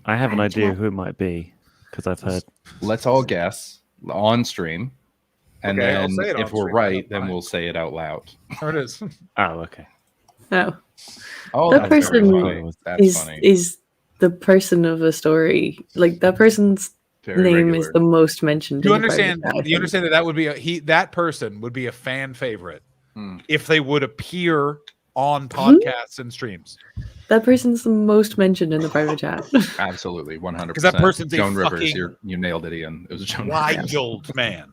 I have an idea who it might be because I've heard. Let's all guess on stream. And Okay, I'll then say it if on we're stream, right, that's then fine. we'll say it out loud. There it is. Oh, okay. No, Oh, That that's very person funny. That's is funny. the person of a story. Like that person's Very name regular. is the most mentioned. You in the private understand? chat, I You think. understand that would be that person would be a fan favorite Hmm. if they would appear on podcasts and streams. That person's the most mentioned in the private chat. Absolutely, 100%. Because that person's a Joan Rivers. fucking You nailed it, Ian. It was Joan Rivers. Wild man.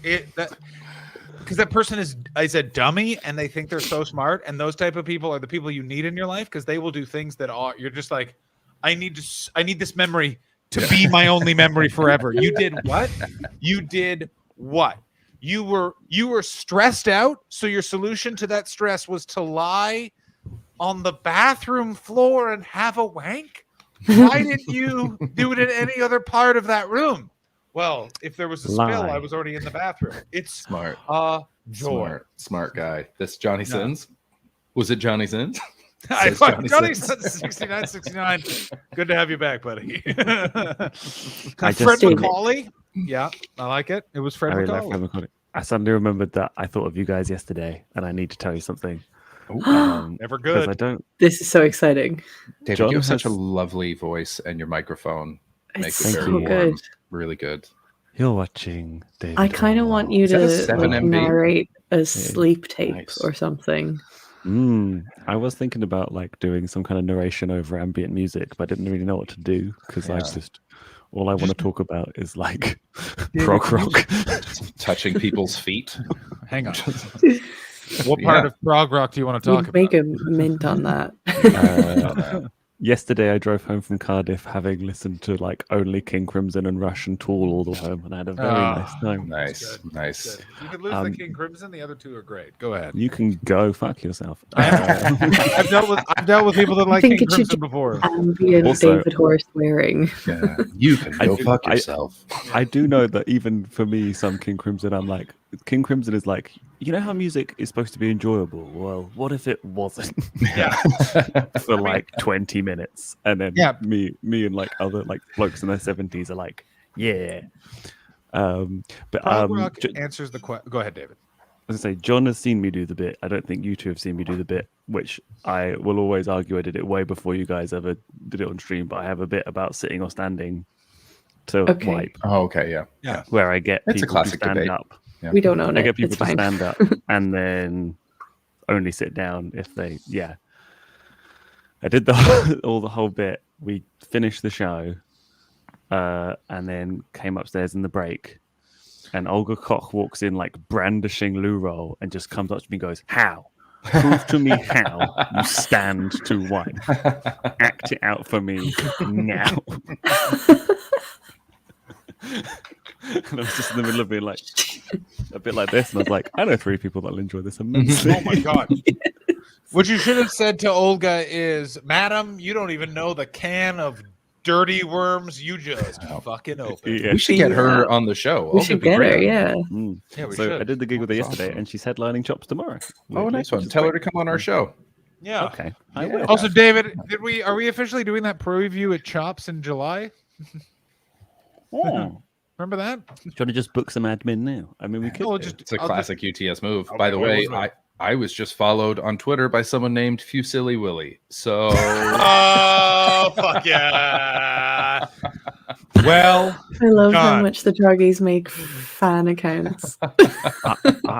Because that person is a dummy and they think they're so smart, and those type of people are the people you need in your life because they will do things that you're just like, I need this memory to be my only memory forever. You did what? You did what? You were stressed out, so your solution to that stress was to lie on the bathroom floor and have a wank? Why didn't you do it in any other part of that room? Well, if there was a spill, Lie. I was already in the bathroom. It's Smart. joy. Smart guy. This Johnny Sins. Was it Johnny Sins? I Says fucking Johnny Johnny Sins. 69. Good to have you back, buddy. I Fred just- McCauley. Yeah, I like it. It was Fred I really like McCauley. Fred McCauley. I suddenly remembered that I thought of you guys yesterday, and I need to tell you something. Never Because I good. don't. This is so exciting. David, John you have such a has- lovely voice, and your microphone makes It's it very so warm. good. Really good. You're watching David. I kind of want you Is that a to 7 like, MB? narrate a sleep tape Nice. or something. I was thinking about like doing some kind of narration over ambient music, but I didn't really know what to do because I Yeah. just all I want to talk about is like prog rock. Touching people's feet. Hang on. What part Yeah. of prog rock do you want to talk You'd make about? a mint on that. Uh, Yesterday, I drove home from Cardiff, having listened to like only King Crimson and Rush and Tool all the way home, and I had a very nice time. Nice, nice. Good. You could lose the King Crimson. The other two are great. Go ahead. You can go fuck yourself. I've dealt with people that like think King it should Crimson before. Ambient Also- David Horse wearing. Yeah, you can go do- fuck yourself. I do know that even for me, some King Crimson, I'm like, King Crimson is like, you know how music is supposed to be enjoyable? Well, what if it wasn't? Yeah. For like 20 minutes. And then me and like other like blokes in their 70s are like, yeah. But Prog rock answers the question. Go ahead, David. As I say, John has seen me do the bit. I don't think you two have seen me do the bit, which I will always argue I did it way before you guys ever did it on stream. But I have a bit about sitting or standing to wipe. Oh, okay, yeah. Where I get It's a people to classic stand debate. up. Yeah. We don't own I it. get people It's to fine. stand up and then only sit down if they, I did the whole bit. We finished the show and then came upstairs in the break. And Olga Koch walks in like brandishing loo roll and just comes up to me and goes, "How? Prove to me how you stand to wipe. Act it out for me now." And I was just in the middle of being like a bit like this, and I was like, I know 3 people that'll enjoy this immensely. Oh my god. What you should have said to Olga is, "Madam, you don't even know the can of dirty worms you just fucking opened." Yeah. We should get her on the show. We should get her, yeah. Mm. Yeah, we So should. I did the gig with her That's yesterday, awesome. and she's headlining Chops tomorrow. Oh, weirdly, nice one. which is Tell her great. to come on our show. Yeah. Okay. I Yeah. will. Also, David, are we officially doing that preview at Chops in July? Oh. Remember that? Trying to just book some admin now. I mean, we could. No, do. just It's a I'll classic UTS move. Okay, By the what way, was it? I was just followed on Twitter by someone named Fusilli Willie. So Oh, fuck yeah. Well, I love how God. much the druggies make fan accounts.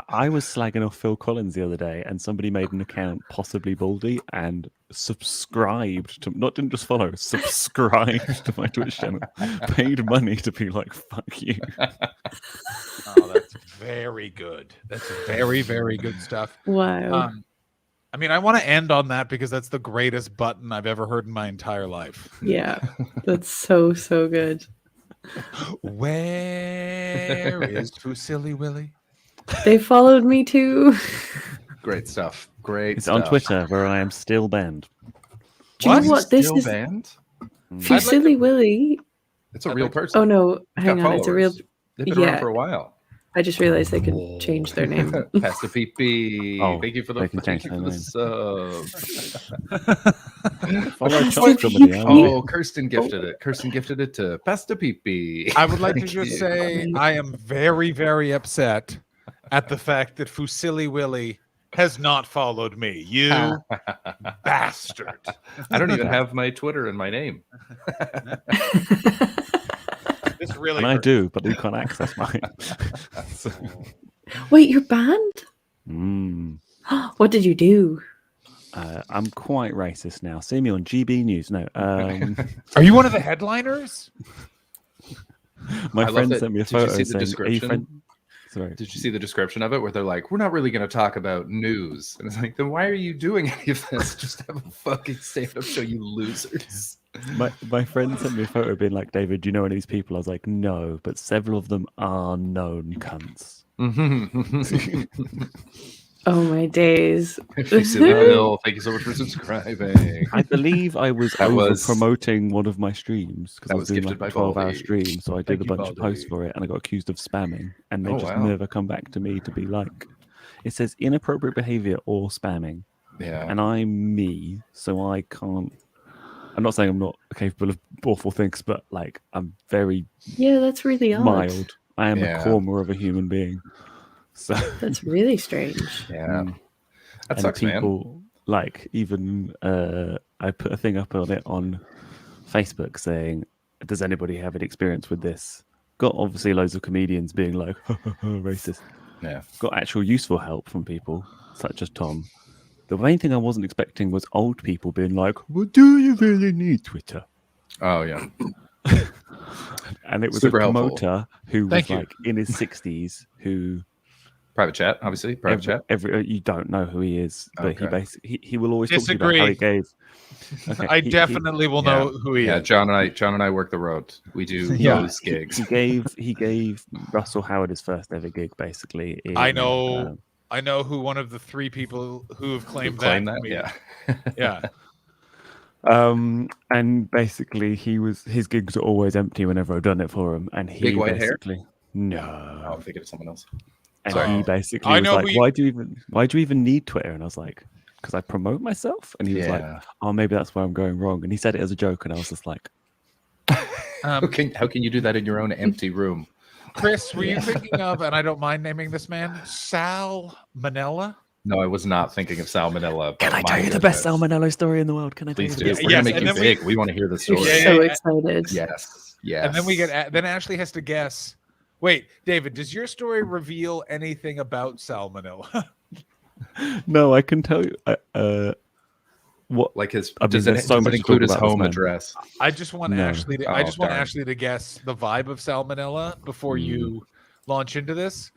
I was slagging off Phil Collins the other day, and somebody made an account, possibly Baldy, and subscribed to, not didn't just follow, subscribed to my Twitch channel, paid money to be like, fuck you. oh, that's very good. That's very, very good stuff. Wow. I mean, I want to end on that because that's the greatest button I've ever heard in my entire life. Yeah. That's so good. Where is Fusilli Willie? They followed me too. great stuff. Great It's stuff. on Twitter, where I am still banned. Do you know what? This Still is banned? Fusilli Willie. It's a real person. Oh no, He's hang got on. It's a real. followers. They've been around yeah. for a while. I just realized they could change their name. Pastor PP. Oh, thank you for they the can thank change you for their the sub. Follow Did Chops you- somebody. Oh, Kirsten gifted it. Kirsten gifted it to Pastor PP. I would like to Thank just you. say I am very, very upset at the fact that Fusilli Willie has not followed me. You bastard. I don't even have my Twitter in my name. This really And I hurts. do, but you can't access mine. So- Wait, you're banned? Mm. What did you do? I'm quite racist now. See me on GB News. No, Are you one of the headliners? my I love friend that- sent me a did you photo see the saying, "Are you description? friend?" Sorry. Did you see the description of it where they're like, we're not really going to talk about news? And it's like, then why are you doing any of this? Just have a fucking stand-up show, you losers. My friend sent me a photo being like, "David, do you know any of these people?" I was like, "No, but several of them are known cunts." Oh my days. Bill, thank you so much for subscribing. I believe I was That over was- promoting one of my streams because that I was was doing gifted like a by 12-hour Baldy. stream, so I did Thank a you, bunch of posts Baldy. for it, and I got accused of spamming, and they Oh, just wow. never come back to me to be like, it says inappropriate behavior or spamming, Yeah. and I'm me, so I can't. I'm not saying I'm not capable of awful things, but like I'm very Yeah, that's really odd. mild. I am Yeah. a corner of a human being, so. That's really strange. Yeah. That And sucks, man. people like even I put a thing up on it on Facebook saying, does anybody have any experience with this? Got obviously loads of comedians being like racist. Yeah. Got actual useful help from people such as Tom. The main thing I wasn't expecting was old people being like, well, do you really need Twitter? Oh, yeah. And it was Super a helpful. promoter who was Thank you. like in his 60s who Private chat, obviously. Private chat. You don't know who he is, but Okay. he will always talk to you about how he gave. Okay, I definitely will know who he is. John and I work the road. We do those gigs. He gave Russell Howard his first ever gig, basically. I know who one of the 3 people who have claimed that. Yeah. And basically his gigs are always empty whenever I've done it for him. And he Big white hair? No. Oh, I'm thinking of someone else. And he basically was like, why do you even need Twitter? And I was like, because I promote myself. And he was like, oh, maybe that's where I'm going wrong. And he said it as a joke, and I was just like, how can you do that in your own empty room? Chris, were you thinking of, and I don't mind naming this man, Sal Manella? No, I was not thinking of Sal Manella. Can I tell you the best Sal Manella story in the world? Can I Please tell you? do. We're gonna make you big. We want to hear the story. So excited. Yes. And then Ashley has to guess. Wait, David, does your story reveal anything about Sal Manella? No, I can tell you. What? Like his? Does it include his home address? I just want Ashley. Ashley to guess the vibe of Sal Manella before you launch into this.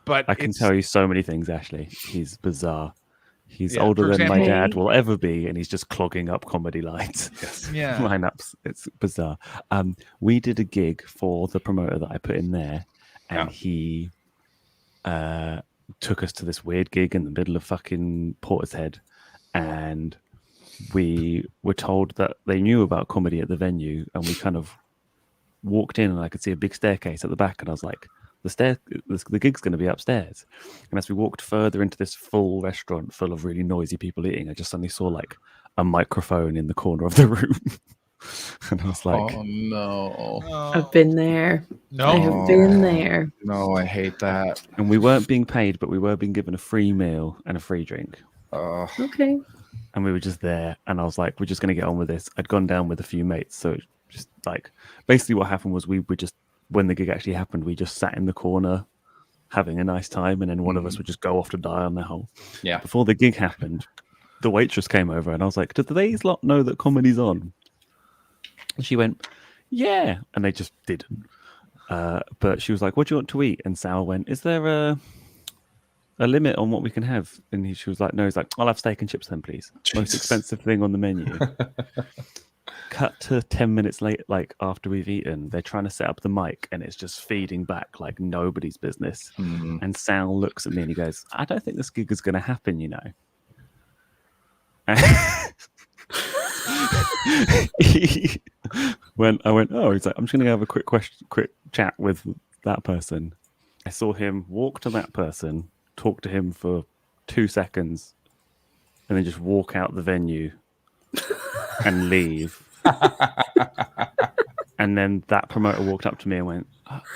But I can tell you so many things, Ashley. He's bizarre. He's older than my dad will ever be, and he's just clogging up comedy lights. Lineups. It's bizarre. We did a gig for the promoter that I put in there, and he took us to this weird gig in the middle of fucking Portishead, and we were told that they knew about comedy at the venue, and we kind of walked in, and I could see a big staircase at the back, and I was like, the gig's going to be upstairs. And as we walked further into this full restaurant full of really noisy people eating, I just suddenly saw like a microphone in the corner of the room. And I was like, oh no. I've been there. No. I have been there. No, I hate that. And we weren't being paid, but we were being given a free meal and a free drink. Okay. And we were just there, and I was like, we're just going to get on with this. I'd gone down with a few mates, so just like, basically what happened was we were just, when the gig actually happened, we just sat in the corner having a nice time, and then one of us would just go off to die on their hole. Yeah. Before the gig happened, the waitress came over, and I was like, "Did these lot know that comedy's on?" And she went, "Yeah," and they just didn't. But she was like, "What do you want to eat?" And Sal went, "Is there a limit on what we can have?" And she was like, "No." He's like, "I'll have steak and chips then, please." Jesus. Most expensive thing on the menu. Cut to 10 minutes late, like after we've eaten, they're trying to set up the mic, and it's just feeding back like nobody's business. And Sal looks at me and he goes, "I don't think this gig is going to happen, you know." I went, "Oh," he's like, "I'm just going to have a quick chat with that person." I saw him walk to that person, talk to him for 2 seconds, and then just walk out the venue and leave. And then that promoter walked up to me and went,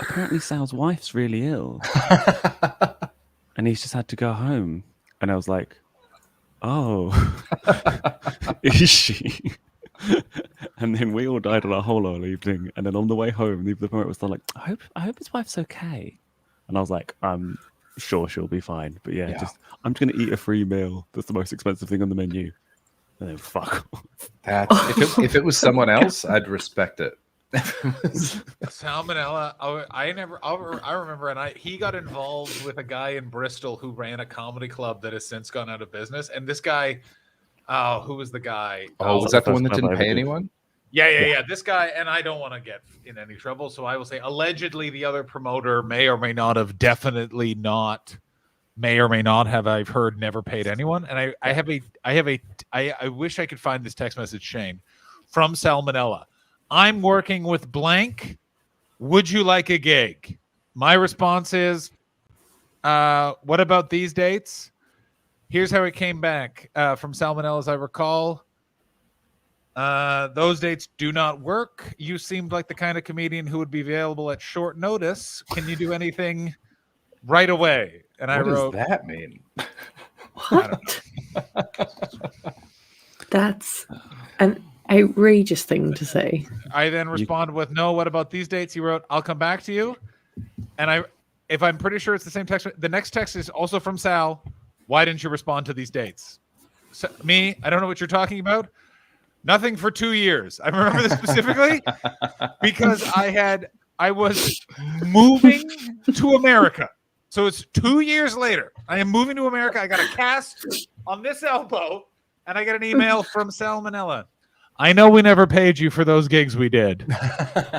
"Apparently Sal's wife's really ill and he's just had to go home." And I was like, "Oh, is she?" And then we all died on our whole evening. And then on the way home, the promoter was still like, I hope his wife's okay." And I was like, "I'm sure she'll be fine, but I'm just going to eat a free meal. That's the most expensive thing on the menu." And then fuck off. If it was someone else, I'd respect it. Sal Manella, I remember, and he got involved with a guy in Bristol who ran a comedy club that has since gone out of business. And this guy, who was the guy? Was that the one that didn't pay anyone? Yeah. This guy, and I don't want to get in any trouble, so I will say allegedly the other promoter may or may not have, definitely not, may or may not have, I've heard, never paid anyone. And I wish I could find this text message, Shane, from Sal Manella. "I'm working with blank. Would you like a gig?" My response is, "What about these dates?" Here's how it came back from Sal Manella, as I recall. "Those dates do not work. You seemed like the kind of comedian who would be available at short notice. Can you do anything right away?" And I wrote, "What does that mean?" What? That's an outrageous thing to say. I then responded with, "No, what about these dates?" He wrote, "I'll come back to you." And if I'm pretty sure it's the same text, the next text is also from Sal. "Why didn't you respond to these dates?" So, me, I don't know what you're talking about. Nothing for 2 years. I remember this specifically because I was moving to America. So it's 2 years later. I am moving to America. I got a cast on this elbow, and I get an email from Salmonella. I know we never paid you for those gigs we did,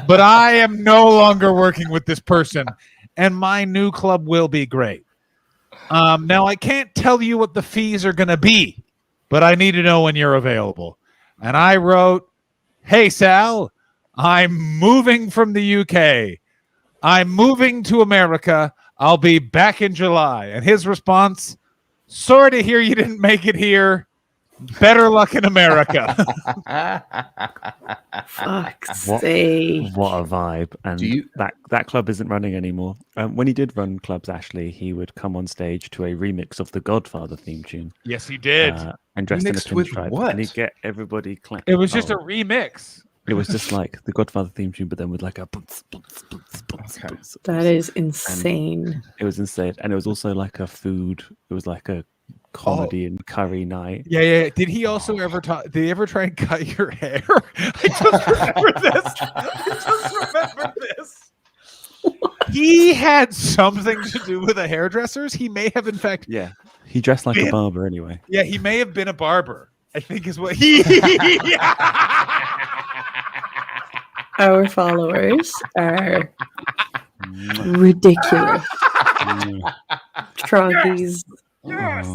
but I am no longer working with this person, and my new club will be great. Now, I can't tell you what the fees are going to be, but I need to know when you're available. And I wrote, hey, Sal, I'm moving from the UK. I'm moving to America. I'll be back in July. And his response, sorry to hear you didn't make it here. Better luck in America. Fuck's sake. What a vibe. And that club isn't running anymore. When he did run clubs, Ashley, he would come on stage to a remix of the Godfather theme tune. Yes, he did. And dressed in a Remixed with pinstripe. what? And he'd get everybody clapping. It was just a remix. It was just like the Godfather theme tune, but then with like a That is insane. It was insane. And it was also like a food. It was like a comedy and curry night. Yeah. Did he also ever did he ever try and cut your hair? I just remember this. He had something to do with the hairdressers. He may have, in fact. Yeah. He dressed like a barber anyway. Yeah, he may have been a barber, I think is what he. Our followers are ridiculous. Froggies. Yes.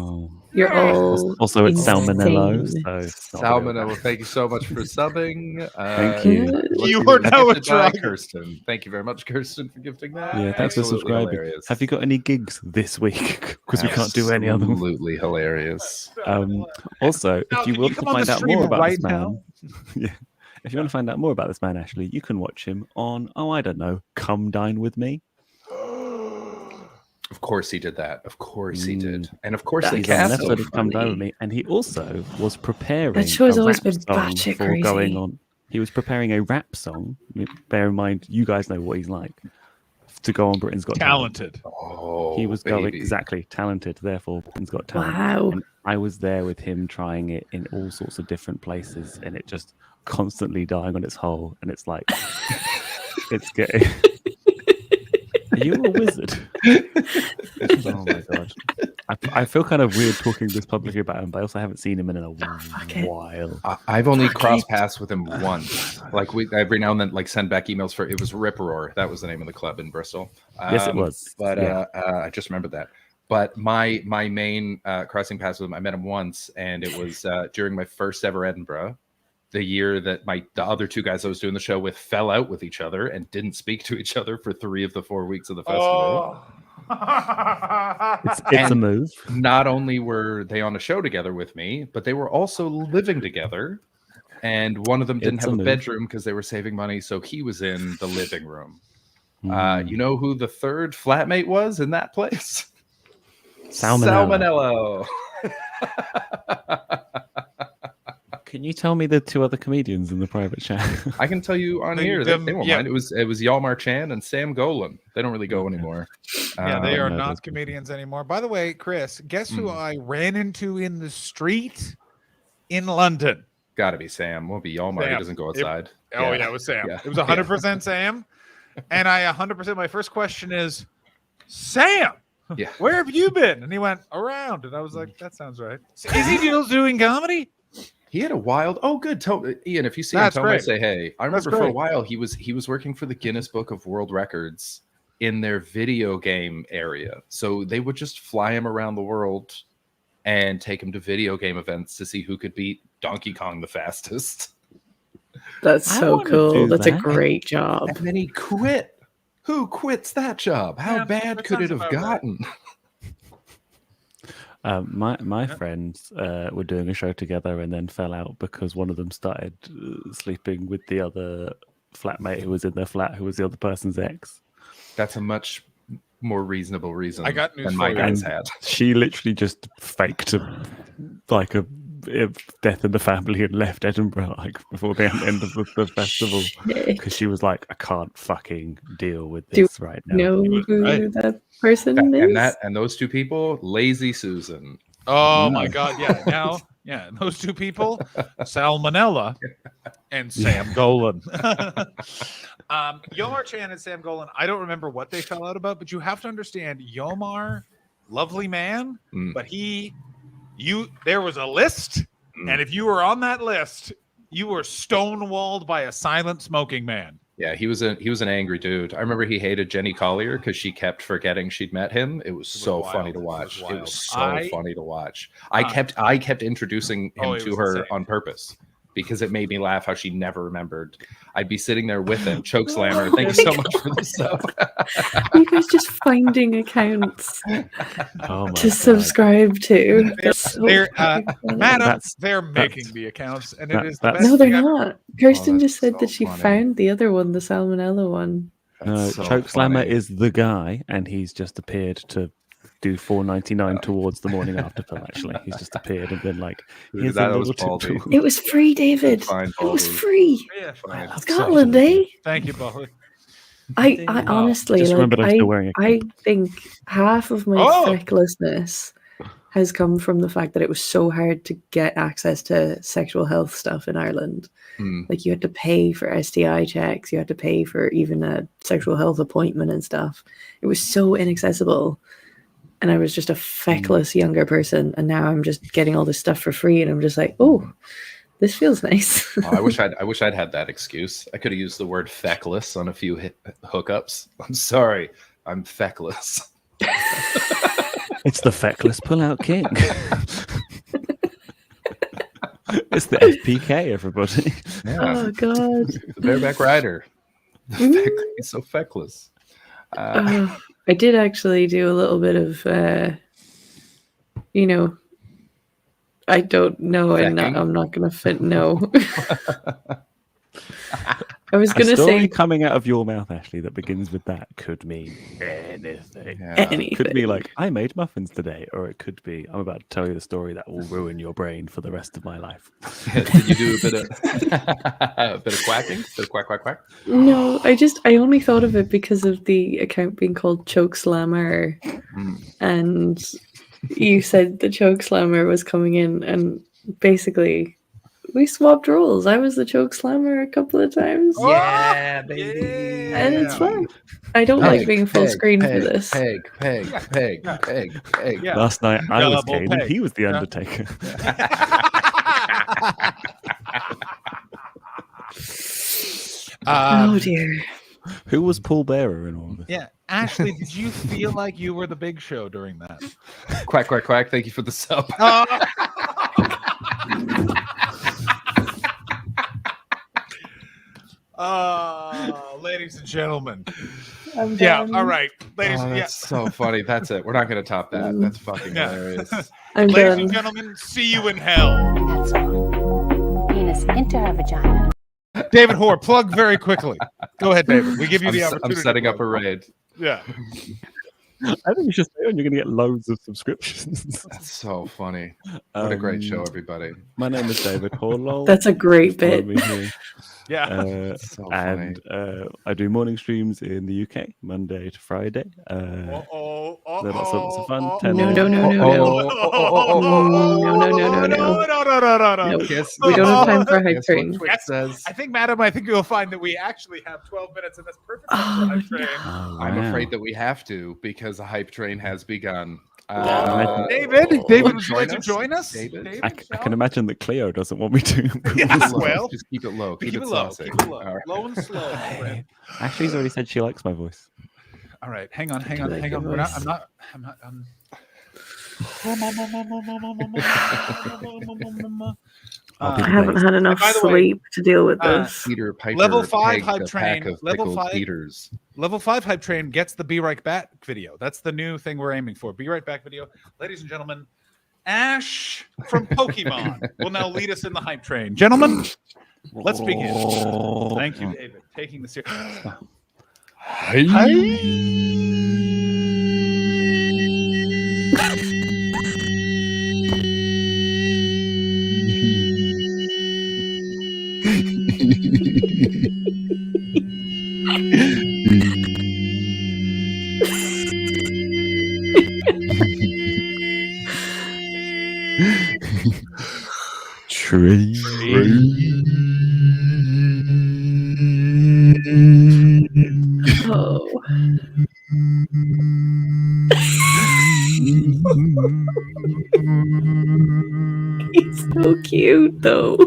You're all Also, it's insane. Salmonello. So it's not Salmonella, thank you so much for subbing. Thank you. You are now a gifted by drug. Kirsten. Thank you very much, Kirsten, for gifting that. Yeah, thanks for Absolutely subscribing. hilarious. Have you got any gigs this week? Because we can't do any of them. Absolutely hilarious. Also, Now, if you can want you to come on find the out stream more about right this man, now? yeah, if you want to find out more about this man, Ashley, you can watch him on, I don't know, Come Dine With Me. Of course he did that. Of course he did. And of course he He's on an cast episode of Come Dine With Me, and he also was preparing That show has a always rap been song batshit for crazy. going on. He was preparing a rap song. Bear in mind, you guys know what he's like. To go on Britain's Got Talent. Talented. Oh, He was going baby. exactly talented, therefore Britain's Got Talent. Wow. And I was there with him trying it in all sorts of different places, and it just constantly dying on its hole. And it's like, it's getting. Are you a wizard? Oh my god! I feel kind of weird talking this publicly about him, but I also haven't seen him in a while. I've only crossed paths with him once. Like we every now and then, like send back emails for. It was Rip Roar. That was the name of the club in Bristol. Yes, it was. But Yeah. I just remembered that. But my main crossing paths with him, I met him once, and it was during my first ever Edinburgh. The year that the other two guys I was doing the show with fell out with each other and didn't speak to each other for 3 of the 4 weeks of the festival. It's a move. Not only were they on a show together with me, but they were also living together. And one of them didn't It's a have a move. bedroom because they were saving money, so he was in the living room. Mm. You know who the third flatmate was in that place? Salmonella. Salmonello. Can you tell me the 2 other comedians in the private chat? I can tell you on here. They won't mind. It was Yalmar Chan and Sam Golan. They don't really go anymore. Yeah, they are no, not those people. comedians anymore. By the way, Chris, guess who I ran into in the street in London? Got to be Sam. Won't be Yalmar. He Sam. doesn't go outside. It was Sam. Yeah. It was 100% Sam. And I 100%, my first question is, Sam, Yeah. where have you been? And he went, around. And I was like, that sounds right. Is he still doing comedy? He had a wild. Oh, good. Ian, if you see him, That's tell him I great. say hey. I That's remember for a great. while he was working for the Guinness Book of World Records in their video game area. So they would just fly him around the world and take him to video game events to see who could beat Donkey Kong the fastest. That's I so wanna cool. do That's a that. great job. And then he quit. Who quits that job? How Yeah, bad that could it sounds have about right. gotten? My friends were doing a show together and then fell out because one of them started sleeping with the other flatmate who was in their flat, who was the other person's ex. That's a much more reasonable reason I got news than my for you. guys And had. she literally just faked a death in the family and left Edinburgh like before the end of the festival because she was like, I can't fucking deal with this right now. Know who right. that person is? And those two people, Lazy Susan. Oh my God. Yeah. Now, those two people, Salmonella and Sam Golan. Yomar Chan and Sam Golan, I don't remember what they fell out about, but you have to understand Yomar, lovely man, but there was a list, and if you were on that list, you were stonewalled by a silent smoking man. Yeah, he was an angry dude. I remember he hated Jenny Collier because she kept forgetting she'd met him. It was so funny to watch. It was so funny to watch. I kept introducing him to her insane. On purpose because it made me laugh how she never remembered. I'd be sitting there with him, Chokeslammer. Thank you so much for this stuff. You guys just finding accounts to subscribe to. They're making the accounts, and it is the best. No, they're not. Kirsten just said that she found the other one, the salmonella one. No, Chokeslammer is the guy, and he's just appeared to do $4.99 towards the morning after pill. Actually, he's just appeared and been like, "Here's a little tip." It was free, David. It was free. Yeah, fine. Scotland, eh? Thank you, Bolly. I honestly, just remember I'm still wearing I think half of my fecklessness has come from the fact that it was so hard to get access to sexual health stuff in Ireland. Like you had to pay for STI checks, you had to pay for even a sexual health appointment and stuff. It was so inaccessible. And I was just a feckless younger person, and now I'm just getting all this stuff for free, and I'm just like, oh, this feels nice. I wish I'd had that excuse. I could have used the word feckless on a few hookups. I'm sorry, I'm feckless. It's the feckless pullout king. It's the FPK, everybody. Yeah. Oh God, the bareback rider. He's so feckless. I did actually do a little bit of, I don't know, and I'm not going to fit. No, I was going to say coming out of your mouth, Ashley, that begins with that could mean anything. Yeah. Anything. Could be like, I made muffins today, or it could be, I'm about to tell you the story that will ruin your brain for the rest of my life. Did you do a bit of quacking? A bit of quack, quack, quack? No, I only thought of it because of the account being called Chokeslammer, and you said the Chokeslammer was coming in, and basically we swapped roles. I was the Chokeslammer a couple of times. Yeah, baby. And it's fun. I don't like being full screen for this. Peg. Yeah. Last night I was Kane and he was the Undertaker. Oh dear. Who was Paul Bearer in all of this? Yeah, Ashley, did you feel like you were the Big Show during that? Quack, quack, quack. Thank you for the sub. Ladies and gentlemen. I'm done. All right. Ladies that's so funny. That's it. We're not going to top that. That's fucking hilarious. I'm Ladies done. and gentlemen, see you in hell. That's all. Penis into her vagina. David Hoare, plug very quickly. Go ahead, David. We give you the opportunity. I'm setting up a raid. Yeah. I think you should stay on. You're going to get loads of subscriptions. That's so funny. What a great show, everybody. My name is David Horlow. That's a great bit. Yeah. So and I do morning streams in the UK, Monday to Friday. They're lots of fun. No. Yes, We don't have time for a hype train. Says. I think, madam, you'll find that we actually have 12 minutes, and that's perfect for a hype train. I'm afraid that we have to because a hype train has begun. David, would you like to join us? David? I can imagine that Cleo doesn't want me to. Yeah, well, just keep it low. Keep it low. saucy. Keep it low. All right. Low and slow. Ashley's already said she likes my voice. All right, hang on. like We're your not, voice. I'm not. I haven't had enough by the way, sleep to deal with this. Peter Piper Level 5 pegged hype a train. pack of Level pickled 5. Peters. Level 5 hype train gets the Be Right Back video. That's the new thing we're aiming for. Be Right Back video. Ladies and gentlemen, Ash from Pokemon will now lead us in the hype train. Gentlemen, let's begin. Thank you, David. Taking the serious. Train. Oh. He's so cute, though.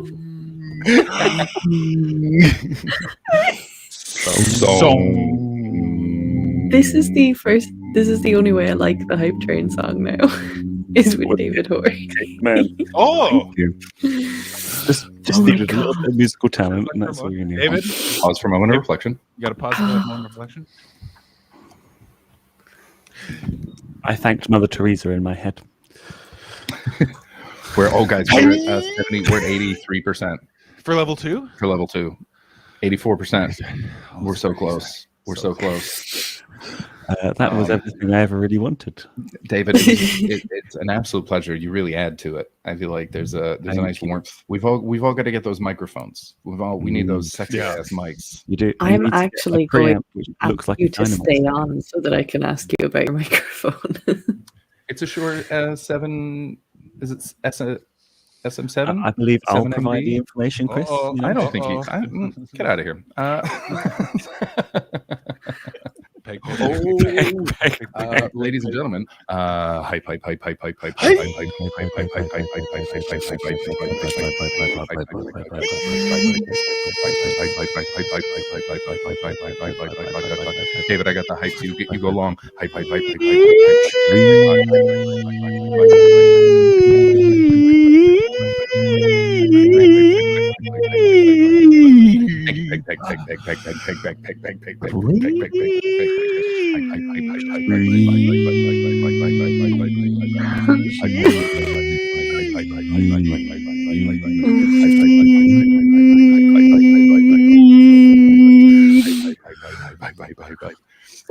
This is the only way I like the Hype Train song now. Is with David Hoare. Man, Oh, just needed a little bit of musical talent, and that's all you need. David, Pause for a moment of reflection. you got a positive moment of reflection? I thanked Mother Teresa in my head. Guys, we're at 70. We're at 83% For level 2? for level 2. 84%. We're so close. We're so close. That was everything I ever really wanted. David, it's an absolute pleasure. You really add to it. I feel like there's a nice warmth. We've all got to get those microphones. We need those sexy ass mics. You do. I'm actually going to to looks like you a to dynamo. stay on so that I can ask you about your microphone. It's a short 7. Is it SM7? I believe I'll 7MB? provide the information, Chris. Uh-oh. You know? I don't think get out of here. Ladies and gentlemen, hype. David, I got the hype too. You go long. Hype.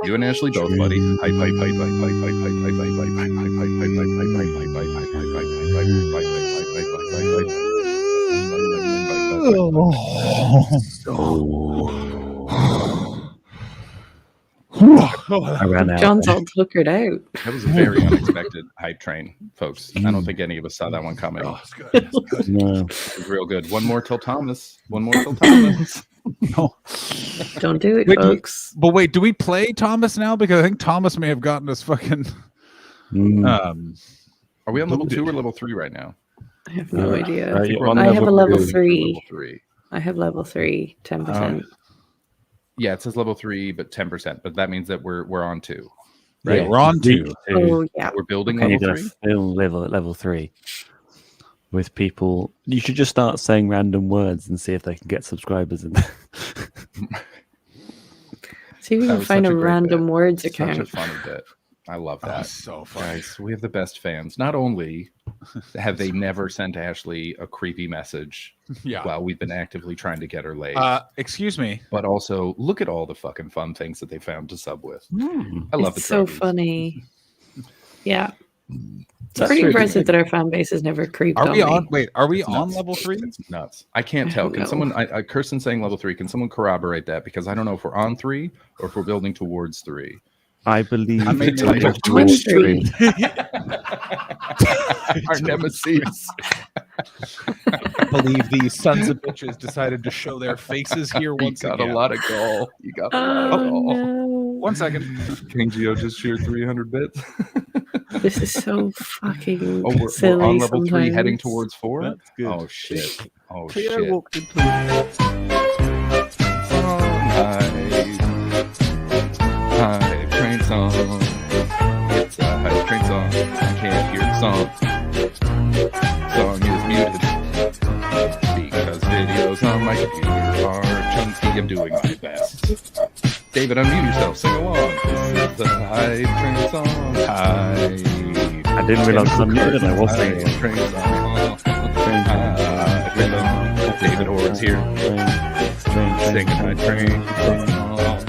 You and Ashley both, buddy. I ran out. John's all tuckered out. That was a very unexpected hype train, folks. I don't think any of us saw that one coming. Oh, it's good. No. It was real good. One more till Thomas. No. Don't do it, Wait, folks. But wait, do we play Thomas now? Because I think Thomas may have gotten us fucking. Are we on level 2 or level 3 right now? I have no idea. You're on I have a level 3. Level 3. I have level 3, 10%. Yeah, it says level 3, but 10%. But that means that we're on 2. Right? Yeah, we're on 2. Oh, yeah. We're building You're level gonna 3. fill level 3 with people. You should just start saying random words and see if they can get subscribers in there. See if we That can was find such a great random bit. words Such a account. funny bit. I love that. So funny. Guys, we have the best fans. Not only have they never sent Ashley a creepy message Yeah. while we've been actively trying to get her laid, Excuse me. but also look at all the fucking fun things that they found to sub with. I love It's the so trophies. funny. Yeah. It's That's pretty really impressive that our fan base has never creeped Are on we me. on? Wait, are we It's on nuts. level 3? It's nuts. I can't tell. Can know. someone? I Kirsten saying level 3. Can someone corroborate that? Because I don't know if we're on 3 or if we're building towards 3. I believe I made it's the level Twitch 3. Our nemesis. I believe these sons of bitches decided to show their faces here You once got again. a lot of gall. You got a lot of Oh, gall. no. 1 second. King Geo just shared 300 bits. This is so fucking Oh, we're silly on level 3 sometimes. heading towards 4? That's good. Oh, shit. Oh, See, I shit. walked into Hype train song. It's a hype train song. I can't hear the song. Song is muted because videos on my computer are chunky. I'm doing my best. David, unmute yourself. Sing along. This is the hype train song. Hype. I didn't realize I was muted and I was Hype saying train song. David Hoare's here. Singing hype train song.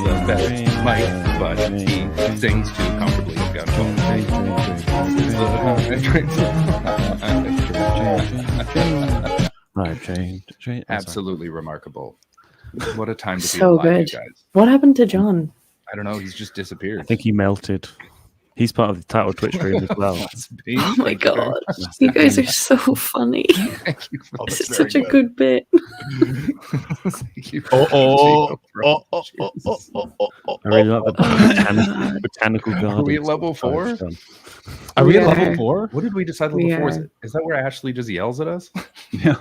The best mic, but he sings too comfortably. He's got Absolutely remarkable. What a time to be So alive, good. you guys. What happened to John? I don't know. He's just disappeared. I think he melted. He's part of the title Twitch stream as well. Oh my god. You guys are so funny. Thank you for This is such a good bit. I really like the botanical garden. Are we at level 4? Are we at are. level 4? What did we decide We level 4 is? are. Is that where Ashley just yells at us? Yeah.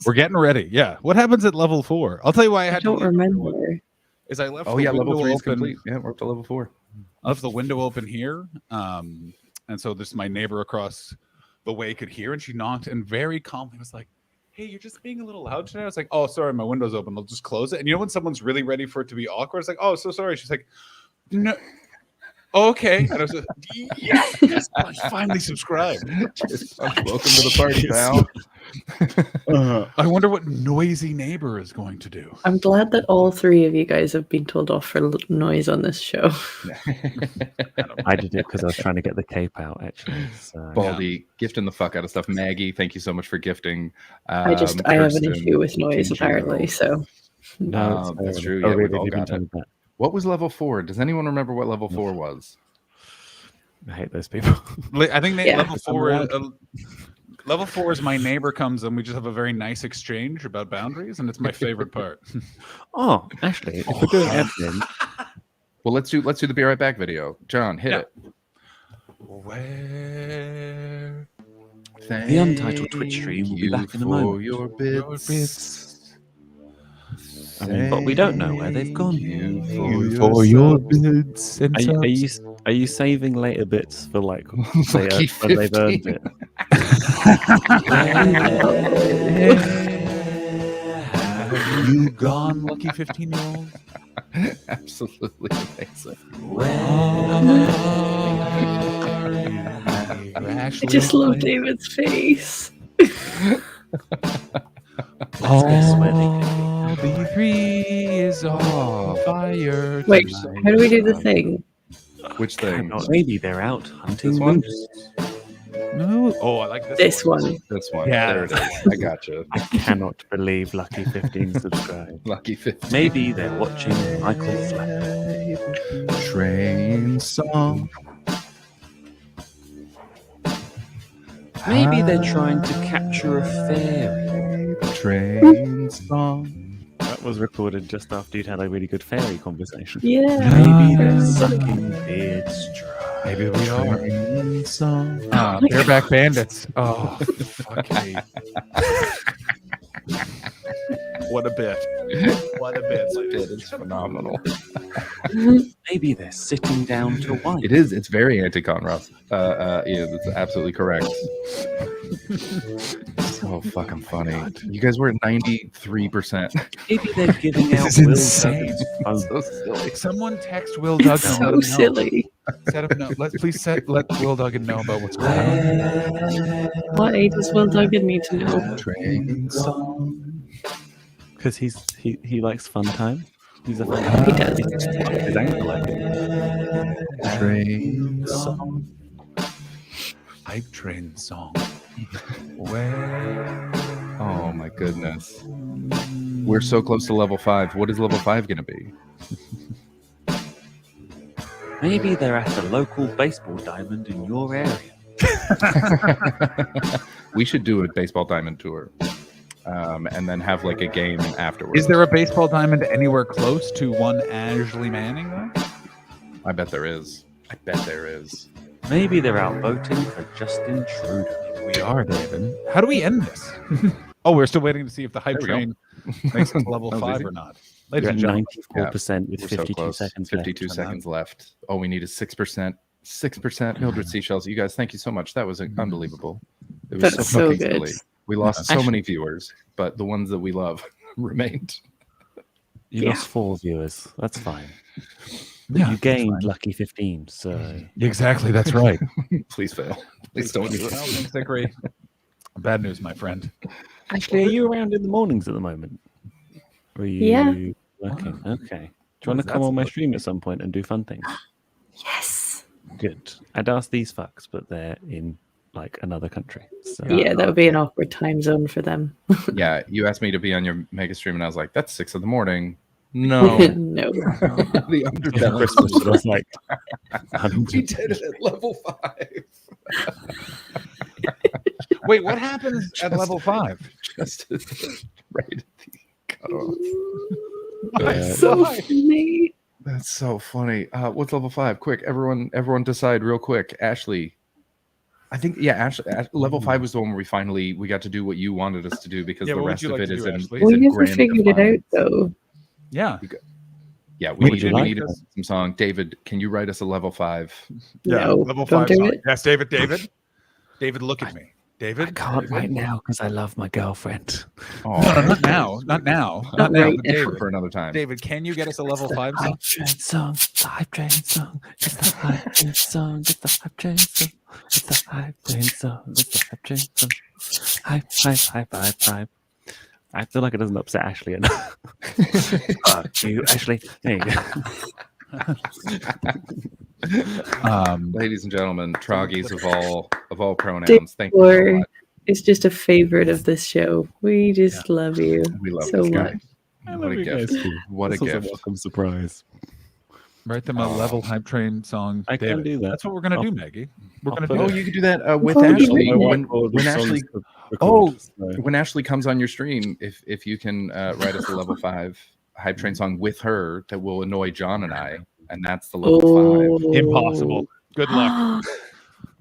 We're getting ready. Yeah. What happens at level 4? I'll tell you why I I had don't to leave remember. is I left Oh the yeah, window level 3 is open. complete. Yeah, we're up to level 4. I left the window open here. And so this my neighbor across the way could hear, and she knocked and very calmly was like, "Hey, you're just being a little loud today." I was like, "Oh, sorry, my window's open. I'll just close it." And you know when someone's really ready for it to be awkward, it's like, "Oh, so sorry." She's like, "No, okay." And I was like, "Yes, I finally subscribed." Welcome to the party, pal. I wonder what noisy neighbor is going to do. I'm glad that all 3 of you guys have been told off for noise on this show. I did it because I was trying to get the cape out, actually. So. Baldy, gifting the fuck out of stuff. Maggie, thank you so much for gifting. I have an Kirsten, issue with noise, Kinjiro. apparently. So No, That's true. Oh, Yeah, we've really? all You've been got it. told that? What was level 4? Does anyone remember what level 4 was? I hate those people. I think Yeah. level 4 is level 4 is my neighbor comes and we just have a very nice exchange about boundaries, and it's my favorite part. Oh, actually, if we're doing admin, Well, let's do the Be Right Back video. John, hit Yeah. it. Where the untitled Twitch stream will be back in a moment. Your bits. I mean, but we don't know where they've gone. for your bids and Are you saving later bits for like when Lucky they've earned 15. it? Have you gone, lucky 15-year-old? Absolutely amazing. I just love David's face. All B3 is on fire. Wait, tonight. how do we do the thing? Which thing? Maybe they're out hunting This one? moose. No. Oh, I like this. This one. This one. Yeah. There it is. I gotcha. I cannot believe Lucky 15 subscribed. Lucky 15. Maybe they're watching Michael Flack. Train song. Maybe they're trying to capture a fairy. Train song. That was recorded just after you'd had a really good fairy conversation. Yeah. Maybe they're sucking beards dry. Maybe we are. Train song. Bareback Bandits. Oh, fuck me. What a bit. What a bit. It's phenomenal. Maybe they're sitting down to wine. It is. It's very anti-con, Ross. Yeah, that's absolutely correct. So fucking funny. You guys were at 93%. Maybe they're giving out This is Will insane. Duggan's So silly. Someone text Will Duggan. It's and let him so know. silly. Set up, no, let Will Duggan know about what's going on. What age does Will Duggan need to know? Train song. because he likes fun time. He's a fun He does. His ankle like it. Train song. Hype train song. Where? Oh my goodness. We're so close to level 5. What is level 5 going to be? Maybe they're at a local baseball diamond in your area. We should do a baseball diamond tour. And then have like a game afterwards. Is there a baseball diamond anywhere close to one Ashley Manning, though? I bet there is. I bet there is. Maybe they're out voting for Justin Trudeau. We are, David. How do we end this? Oh, we're still waiting to see if the hype There we train makes it to level That was 5 easy. or not. Ladies You're and at gentlemen, 94% with We're so 52 close. seconds 52 left. seconds left. Oh, we need a 6%. 6% Mildred Seashells. You guys, thank you so much. That was unbelievable. It was That's so so fucking good. silly. We lost so Actually- many viewers, but the ones that we love remained. You Yeah. lost 4 viewers. That's fine. Yeah, You gained lucky 15, so exactly. That's right. Please fail. Please don't do it. Zachary. Bad news, my friend. actually, are you around in the mornings at the moment? Or are you Yeah. working? Okay. Do you want to come That's on my good. stream at some point and do fun things? Yes. Good. I'd ask these fucks, but they're in like another country. So Yeah, that would be an awkward time zone for them. Yeah, you asked me to be on your mega stream, and I was like, that's 6 a.m. No. No. The for underbelly. Christmas, it was like We did it at level 5. Wait, what happens at level 5? Just right at the I don't know. So funny. That's so funny. What's level 5? Quick, everyone decide real quick. Ashley. I think level 5 was the one where we got to do what you wanted us to do because the rest of it is in we never grand figured it out though. Yeah. We needed some song. David, can you write us a level 5? Yeah, No, level don't 5 do song. it. Yes, David. David, look at me. David, I can't right now because I love my girlfriend. Oh, no, not now. Not now. Not right but now. David, for another time. David, can you get us a level 5 song? Hype train song. The hype train song. It's the hype train song. It's the hype train song. It's the hype train song. It's the hype train song. Hype. I feel like it doesn't upset Ashley enough. Fuck you, Ashley. There you go. Ladies and gentlemen, Troggies of all pronouns. Thank you so much. It's just a favorite of this show. We just love you. We love so this guy. much. What a gift! What a This was gift! welcome surprise. Write them a level hype train song. I David. can do that. That's what we're gonna do, Maggie. We're I'll gonna put do Oh, it. you could do that with Well, Ashley. you When Ashley, Oh, when Ashley comes on your stream, if you can write us a level 5 hype train song with her that will annoy John and I, and that's the level 5. Impossible. Good luck.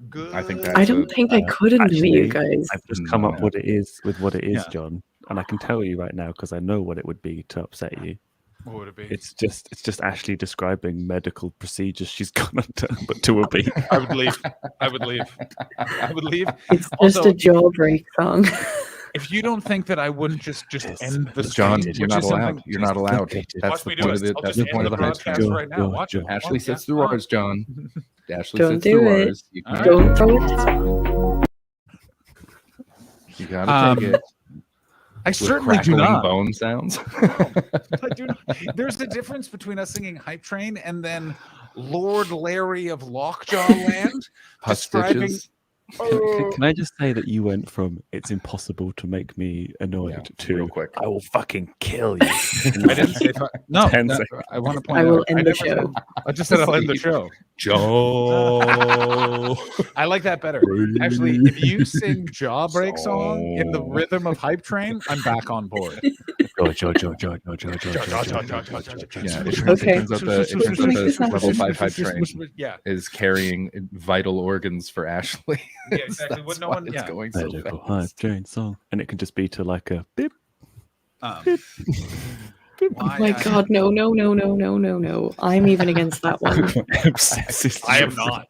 Good. I think I don't think I could annoy you actually, guys. I've just come up No. what it is, Yeah. John, and I can tell you right now because I know what it would be to upset you. What would it be? It's just Ashley describing medical procedures she's gone under, but to a beat. I would leave. I would leave. It's just Also, a jawbreak song. If you don't think that I wouldn't just Yes. end the John, stream, you're which not is something- allowed. You're not allowed. That's Watch the me do point it. of it. I'll That's just the point end of the the hype broadcast train. right now. Watch it. Ashley Watch sets it. the roars, John. Ashley Don't sets the do it. roars. You, All right. Don't throw it. you gotta take it. I With certainly do crackling not. bone sounds. I do not. There's a difference between us singing Hype Train and then Lord Larry of Lockjaw Land Pus describing. stitches. Can I just say that you went from "it's impossible to make me annoyed" to real quick. "I will fucking kill you"? I didn't say no. 10 no, seconds. I want to point I out. will end the never show. said- I just said I'll end the show. Joe. I like that better. Actually, if you sing Jawbreak song in the rhythm of Hype Train, I'm back on board. Yeah, it turns out the level 5 hype train Yeah, is carrying vital organs for Ashley. yeah, exactly. That's What no why one, it's yeah. going so Medical fast. hype train song, and it can just be to like a beep. Um, Oh my god, no. I'm even against that one. I am not.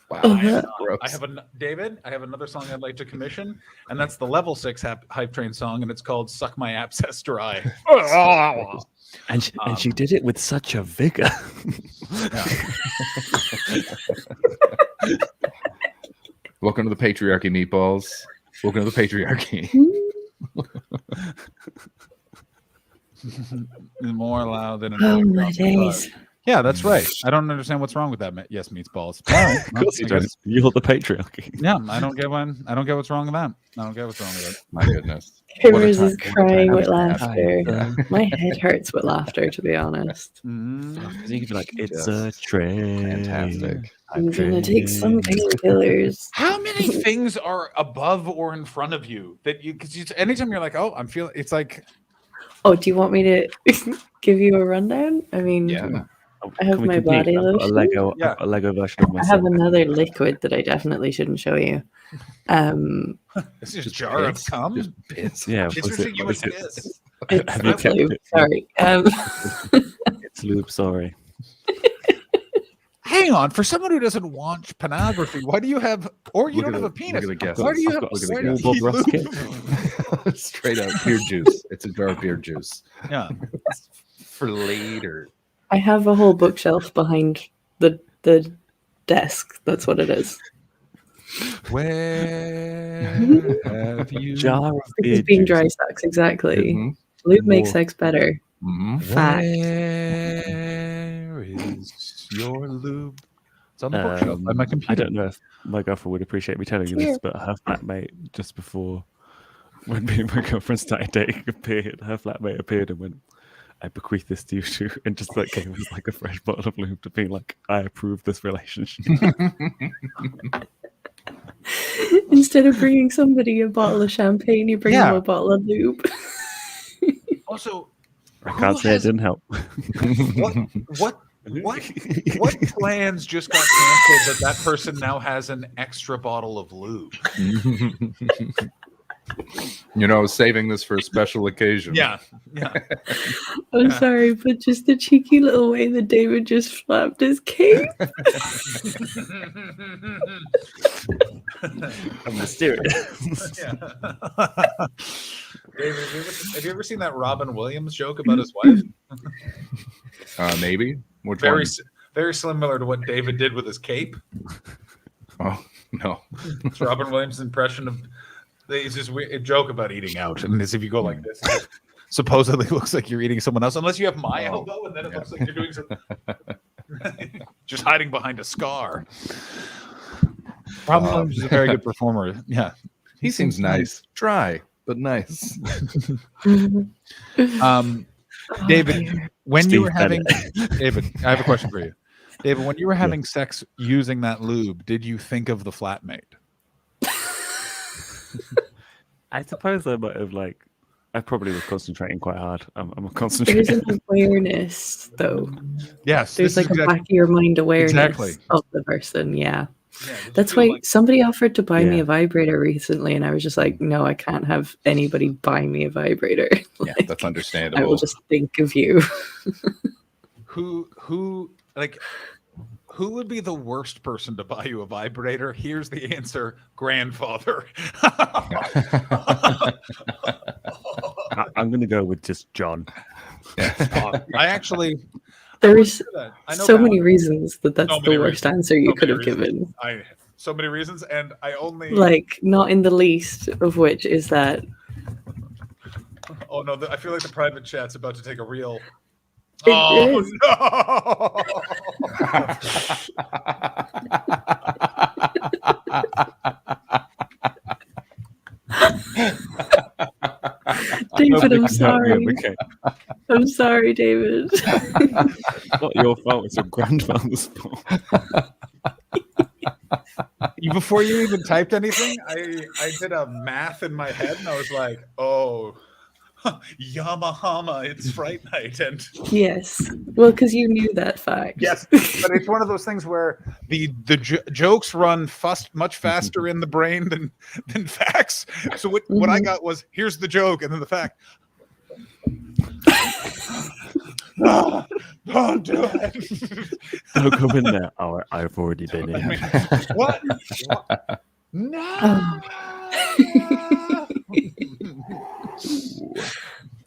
Wow. Uh-huh. Gross. David, I have another song I'd like to commission, and that's the level 6 hype train song, and it's called "Suck My Abscess Dry." And she did it with such a vigor. Welcome to the patriarchy, meatballs. Welcome to the patriarchy. More loud than an Oh old my drum. days. Yeah, that's right. I don't understand what's wrong with that. Yes, meatballs. All right. Of course you I don't. guess- You're the patriarchy. Yeah, I don't get what's wrong with that. I don't get what's wrong with it. My goodness. What a Rivers time, is what a crying time with to have. laughter. My head hurts with laughter, to be honest. Mm. You can be like, it's Just a train. Fantastic. I'm gonna take some painkillers. How many things are above or in front of you that you? Because anytime you're like, oh, I'm feeling. It's like, Oh, do you want me to give you a rundown? I mean, Yeah. I have Can we my compete? body I've got a lotion. Lego, Yeah. I've got a Lego version of I have myself. another liquid that I definitely shouldn't show you. this is a jar of piss. cum. Just piss. Yeah, It's was it, you was and it, piss. It's Have you kept lube. it? Sorry. it's lube, sorry. Hang on, for someone who doesn't watch pornography, why do you have? Or you Look don't at have a the- penis. look at the guess. Why do you I've have? got a why small do Bob you Ross lube? kit. Straight up beer juice. It's a jar of beer juice. Yeah. For later. I have a whole bookshelf behind the desk. That's what it is. Where have you? Jar of Because beer being juice. dry sex, exactly. Mhm. Lube makes More. sex better. Mhm. Fact. Where is your lube? It's on the bookshelf by my computer. I don't know if my girlfriend would appreciate me telling you this, but her flatmate, just before when me and my girlfriend started dating, her flatmate appeared and went, I bequeath this to you too, and just like gave us like a fresh bottle of lube to be like, I approve this relationship. Instead of bringing somebody a bottle of champagne, you bring Yeah. them a bottle of lube. Also, I can't say it didn't help. What plans just got canceled that person now has an extra bottle of lube? Saving this for a special occasion. Yeah. I'm sorry, but just the cheeky little way that David just flapped his cape. I'm mysterious. David, have you ever seen that Robin Williams joke about his wife? Maybe. Which very one? very similar to what David did with his cape. Oh no. It's Robin Williams' impression of. It's just a joke about eating out, and as if you go like this, it supposedly looks like you're eating someone else, unless you have my elbow, and then it looks like you're doing something. Just hiding behind a scar. Robin Williams is a very good performer. Yeah, he seems nice. Dry, but nice. David, when you were having David, I have a question for you. David, when you were having sex using that lube, did you think of the flatmate? I suppose I might have I probably was concentrating quite hard. I'm a concentrator. There's an awareness, though. Yes, there's a back of your mind awareness of the person. Yeah. That's why somebody offered to buy me a vibrator recently, and I was just like, no, I can't have anybody buy me a vibrator. Yeah, that's understandable. I will just think of you. Who would be the worst person to buy you a vibrator? Here's the answer: grandfather. I'm going to go with just John. There's so many reasons that's the worst answer you could have given. So many reasons, and I only not in the least of which is that. Oh no! I feel like the private chat's about to take a real. It is. David, I'm sorry. I'm sorry, David. It's not your fault. It's your grandfather's fault. Before you even typed anything, I did a math in my head, and I was like, oh. Yamahama, it's Fright Night, and yes, well, because you knew that fact. Yes, but it's one of those things where the jokes run much faster in the brain than facts. So what I got was, here's the joke, and then the fact. No, don't do it. Don't come in there. Oh, I've already been in. What? No.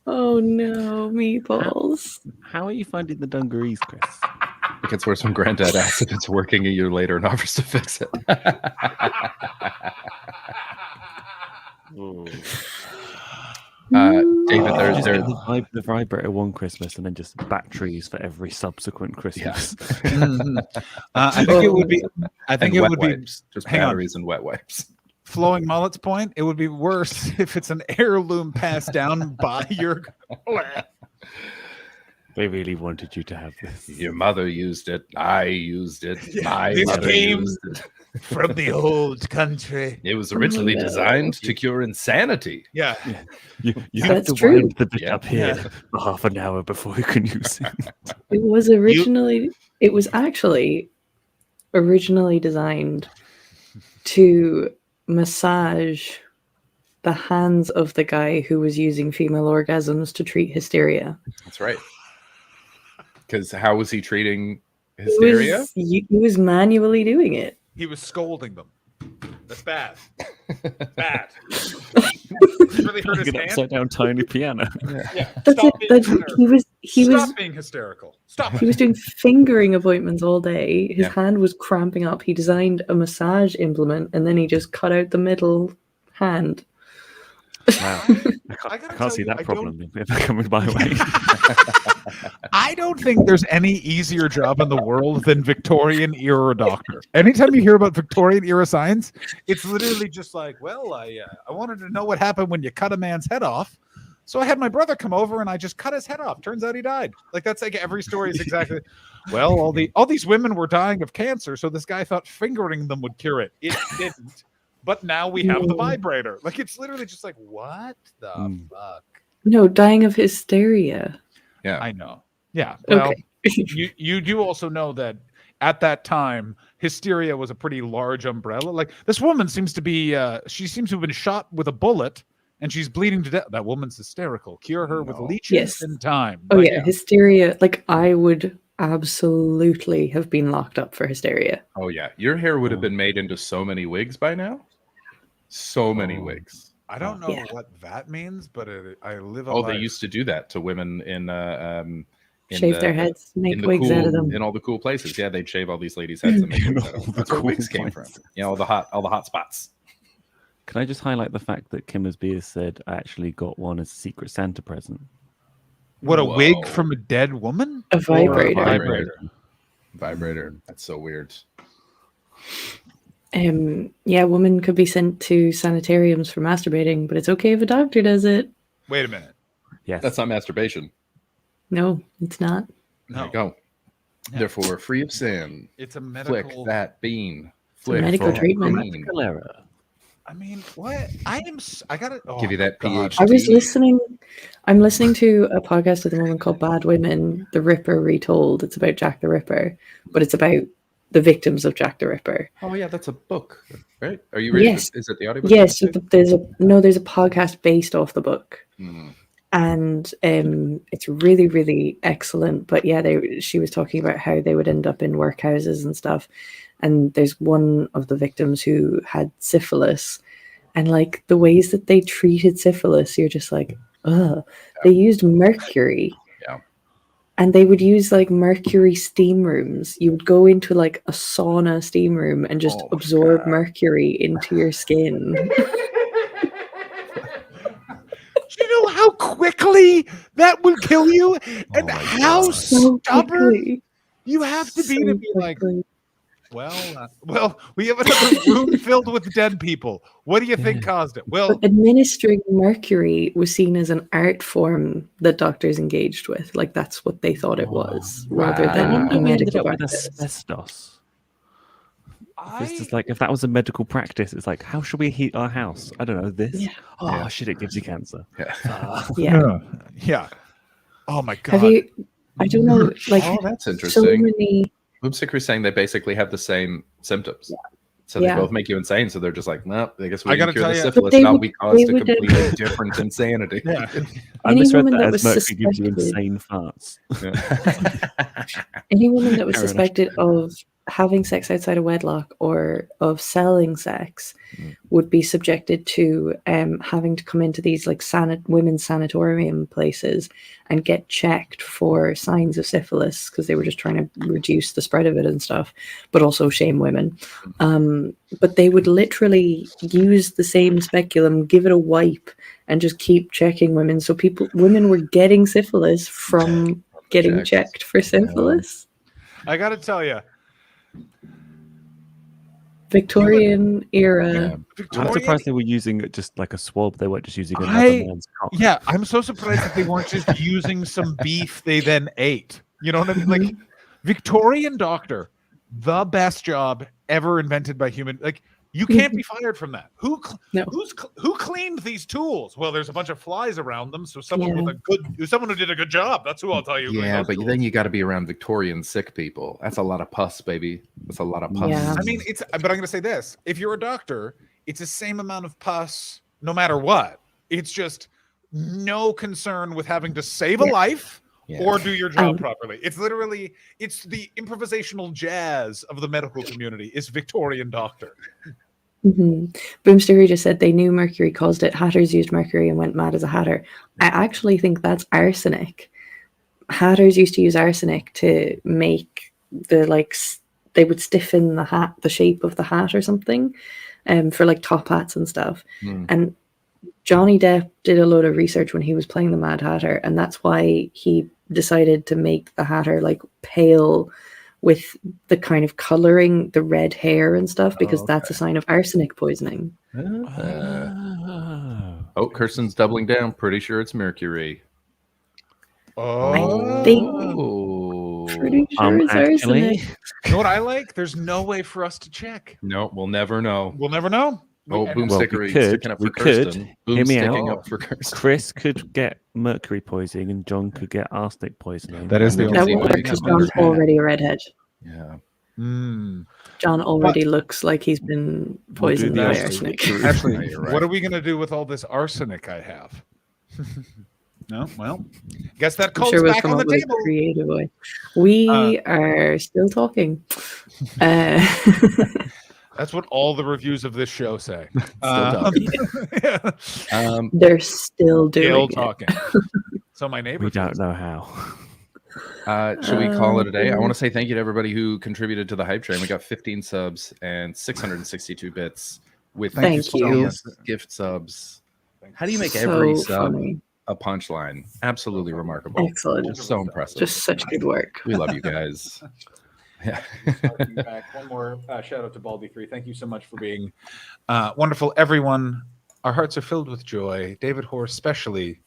Oh no, meatballs. How are you finding the dungarees, Chris? It gets worse when Granddad asks if it's working a year later and offers to fix it. David, there's the vibrator one Christmas and then just batteries for every subsequent Christmas. Yeah. I think it would be. I think it would be just batteries and wet wipes. Flowing Mullet's point, it would be worse if it's an heirloom passed down by your. They really wanted you to have this. Your mother used it. I used it. Yeah, my mother used it. From the old country. It was originally designed to cure insanity. Yeah. You have to wind the bit up here for half an hour before you can use it. It was actually originally designed to massage the hands of the guy who was using female orgasms to treat hysteria. That's right. Because how was he treating hysteria? He was manually doing it. He was scolding them. That's bad. Bad. Really hurt his hand. Upside down tiny piano. Yeah. He was being hysterical. Stop. He was doing fingering appointments all day. His hand was cramping up. He designed a massage implement and then he just cut out the middle hand. Wow. I can't see that problem if I come with my way. I don't think there's any easier job in the world than Victorian era doctor. Anytime you hear about Victorian era science, it's literally just like, well, I wanted to know what happened when you cut a man's head off. So I had my brother come over and I just cut his head off. Turns out he died. Like that's like every story is exactly. Well, all these women were dying of cancer, so this guy thought fingering them would cure it. It didn't. But now we have the vibrator. Like it's literally just like, what the fuck? No, dying of hysteria. Yeah. I know. Yeah. Well, Okay. you do also know that at that time, hysteria was a pretty large umbrella. Like this woman seems to be, she seems to have been shot with a bullet and she's bleeding to death. That woman's hysterical. Cure her with leeches Yes. in time. Oh Like, yeah, hysteria. Like I would absolutely have been locked up for hysteria. Oh yeah, your hair would have been made into so many wigs by now. So many wigs. I don't know Yeah. what that means, but I live a Oh, life. they used to do that to women in Shave their heads, make the wigs cool, out of them. in all the cool places. Yeah, they'd shave all these ladies' heads and make wigs out of them. That's where wigs came from. You know, all the hot spots. Can I just highlight the fact that Kim Beers said I actually got one as a Secret Santa present? What, a Whoa. wig from a dead woman? A vibrator. Vibrator. That's so weird. Yeah, women could be sent to sanitariums for masturbating, but it's okay if a doctor does it. Wait a minute. Yes. That's not masturbation. No, it's not. There No. you go. Yeah. Therefore, free of sin. It's a Flick medical that bean. a medical that treatment. bean. Medical error. I mean, what? I gotta Give you that PhD. I was listening. I'm listening to a podcast with a woman called Bad Women, The Ripper Retold. It's about Jack the Ripper, but it's about the victims of Jack the Ripper. Oh yeah, that's a book, right? Are you reading? Yes. Is it the audiobook? Yes, so there's a podcast based off the book. Hmm. And it's really, really excellent. But yeah, she was talking about how they would end up in workhouses and stuff. And there's one of the victims who had syphilis. And like the ways that they treated syphilis, you're just like, ugh. They used mercury. Yeah. And they would use like mercury steam rooms. You would go into like a sauna steam room and just Oh my absorb God. mercury into your skin. Do you know how quickly that will kill you? And my how God. So stubborn quickly. you have to be So to be like, quickly. well, we have another room filled with dead people. What do you think caused it? Well, But administering mercury was seen as an art form that doctors engaged with. Like that's what they thought it was, rather I than wonder a we ended medical up with practice. asbestos. It's I, just like if that was a medical practice, it's like how should we heat our house? I don't know this. Yeah. Oh Yeah. shit! It gives you cancer. Yeah. yeah. Oh my God. Have you? I don't know. Like Oh, that's so interesting. many. Boomsticker is saying they basically have the same symptoms. So Yeah. they both make you insane. So they're just like, no, I guess I we gotta can cure the tell ya- syphilis. But they Now would- we caused they a would, completely different insanity. Yeah. I Any misread woman that that as was mercury gives you suspected- insane farts. Any woman that was Fair enough. suspected of having sex outside of wedlock or of selling sex would be subjected to having to come into these like women's sanatorium places and get checked for signs of syphilis because they were just trying to reduce the spread of it and stuff, but also shame women. But they would literally use the same speculum, give it a wipe, and just keep checking women. So women were getting syphilis from getting Checks. checked for syphilis. I got to tell you, Victorian era. Yeah. I'm Victorian. surprised they were using it just like a swab. They weren't just using another I- man's cock. Yeah, I'm so surprised that they weren't just using some beef they then ate. You know what I mean? Like Victorian doctor, the best job ever invented by human. Like you can't be fired from that. Who cleaned these tools? Well, there's a bunch of flies around them, so someone who did a good job. That's who I'll tell you. Yeah, but then you got to be around Victorian sick people. That's a lot of pus, baby. That's a lot of pus. Yeah. I mean, but I'm going to say this: if you're a doctor, it's the same amount of pus, no matter what. It's just no concern with having to save a life or do your job properly. It's literally, it's the improvisational jazz of the medical community. Is Victorian doctor. Boomster just said they knew mercury caused it. Hatters used mercury and went mad as a hatter. I actually think that's arsenic. Hatters used to use arsenic to make they would stiffen the hat, the shape of the hat or something, for like top hats and stuff. And Johnny Depp did a load of research when he was playing the Mad Hatter, and that's why he decided to make the Hatter like pale with the kind of coloring, the red hair and stuff, because that's a sign of arsenic poisoning. Oh, Kirsten's doubling down. Pretty sure it's mercury. I think pretty sure it's Actually, arsenic. You know what I like? There's no way for us to check. No, we'll never know. We'll never know. Boomsticker sticking up for we could. Kirsten. Hear me Boomsticking out. up for Kirsten. Chris could get mercury poisoning, and John could get arsenic poisoning. That is the That only won't way work to because get John's better. already a redhead. Yeah. John already looks like he's been poisoned the by arsenic. arsenic. Actually, No, you're right. what are we going to do with all this arsenic I have? No, well, guess that I'm cult's sure we'll back come on the up with table. a creative way. We are still talking. That's what all the reviews of this show say. talking. Yeah. They're still doing Still it. talking. So my neighbor. We don't know how. Should we call it a day? I want to say thank you to everybody who contributed to the hype train. We got 15 subs and 662 bits with Thank you. gift subs. How do you make So every sub funny. a punchline? Absolutely remarkable. Excellent. So impressive. Just such good work. We love you guys. Yeah. One more shout out to Baldy3. Thank you so much for being wonderful, everyone. Our hearts are filled with joy. David Hoare, especially.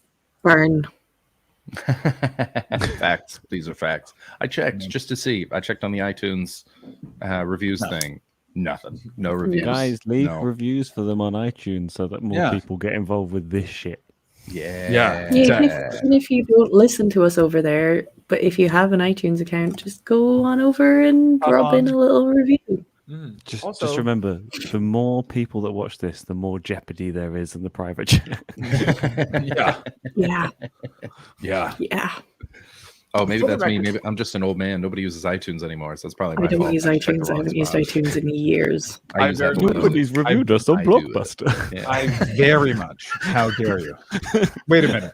Burn. Facts. These are facts. I checked just to see. I checked on the iTunes reviews thing. Nothing. No reviews. Guys, leave No. reviews for them on iTunes so that more people get involved with this shit. Yeah. Yeah. Yeah, even if you don't listen to us over there, but if you have an iTunes account, just go on over and drop in a little review. Just remember, the more people that watch this, the more jeopardy there is in the private chat. Yeah. Yeah. Yeah. Yeah. Oh, maybe that's me. Maybe I'm just an old man. Nobody uses iTunes anymore, so that's probably my I don't fault. use I checked the iTunes. I wrong haven't used spot. iTunes in years. I use that one. Nobody's reviewed us on I do it. Blockbuster. Yeah. I very much. How dare you? Wait a minute.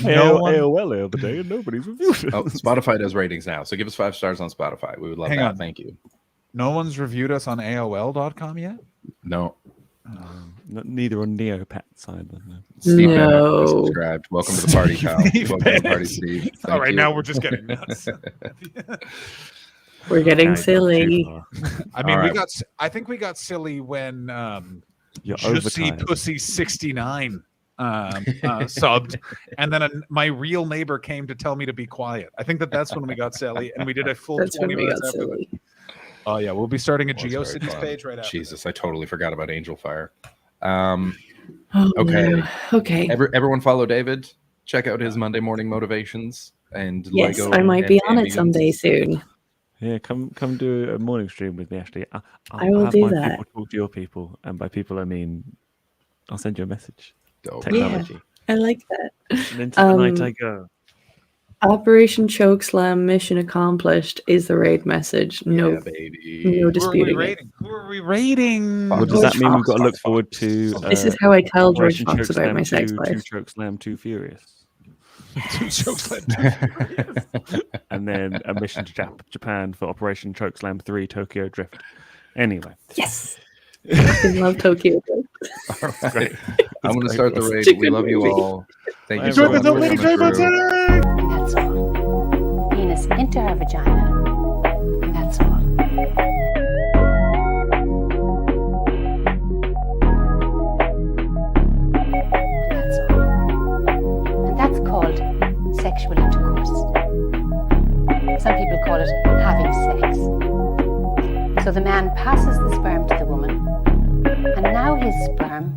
No one. AOL the other day, and nobody's reviewed it. Oh, Spotify does ratings now, so give us 5 stars on Spotify. We would love Hang that. on. Thank you. No one's reviewed us on AOL.com yet? No. Neither on Neopets either. No. Steve No. Bennett subscribed. Welcome to the party, pal. Steve Welcome to the party, Bennett. Steve. All Thank right, you. now we're just getting nuts. We're getting Guys, not too too far. I mean, All right. I think we got silly when You're Juicy overtired. Pussy 69 subbed, and then my real neighbor came to tell me to be quiet. I think that's when we got silly, and we did a full That's 20 when we got minutes after that. silly. Oh yeah, we'll be starting a That was very GeoCities fun. page right after. Jesus, I totally forgot about Angel Fire. Oh, Okay. no. Okay. Everyone follow David. Check out his Monday morning motivations and Yes, Lego. I might be and on it ambience. someday soon. Yeah, come do a morning stream with me, Ashley. I will have do my that. People talk to your people, and by people I mean I'll send you a message. Dope. Technology. I like that. And into the night I go. Operation Chokeslam mission accomplished is the raid message. No, Yeah, baby. no Who are we disputing it. rating? Who are we rating? Fuck. Well, does that mean we've got to look forward to? This is how I tell George Operation Fox about Chokeslam my sex 2, life. 2 Chokeslam 2 Furious, Chokeslam. and then a mission to Japan for Operation Chokeslam 3 Tokyo Drift. Anyway, Yes. I love Tokyo. All right. I'm going to It's start the great. raid. Such a We good love you movie. all. Thank you Enjoy so the much for Double coming through. And that's all. Penis into her vagina. And that's all. And that's all. And that's called sexual intercourse. Some people call it having sex. So the man passes the sperm to the woman, and now his sperm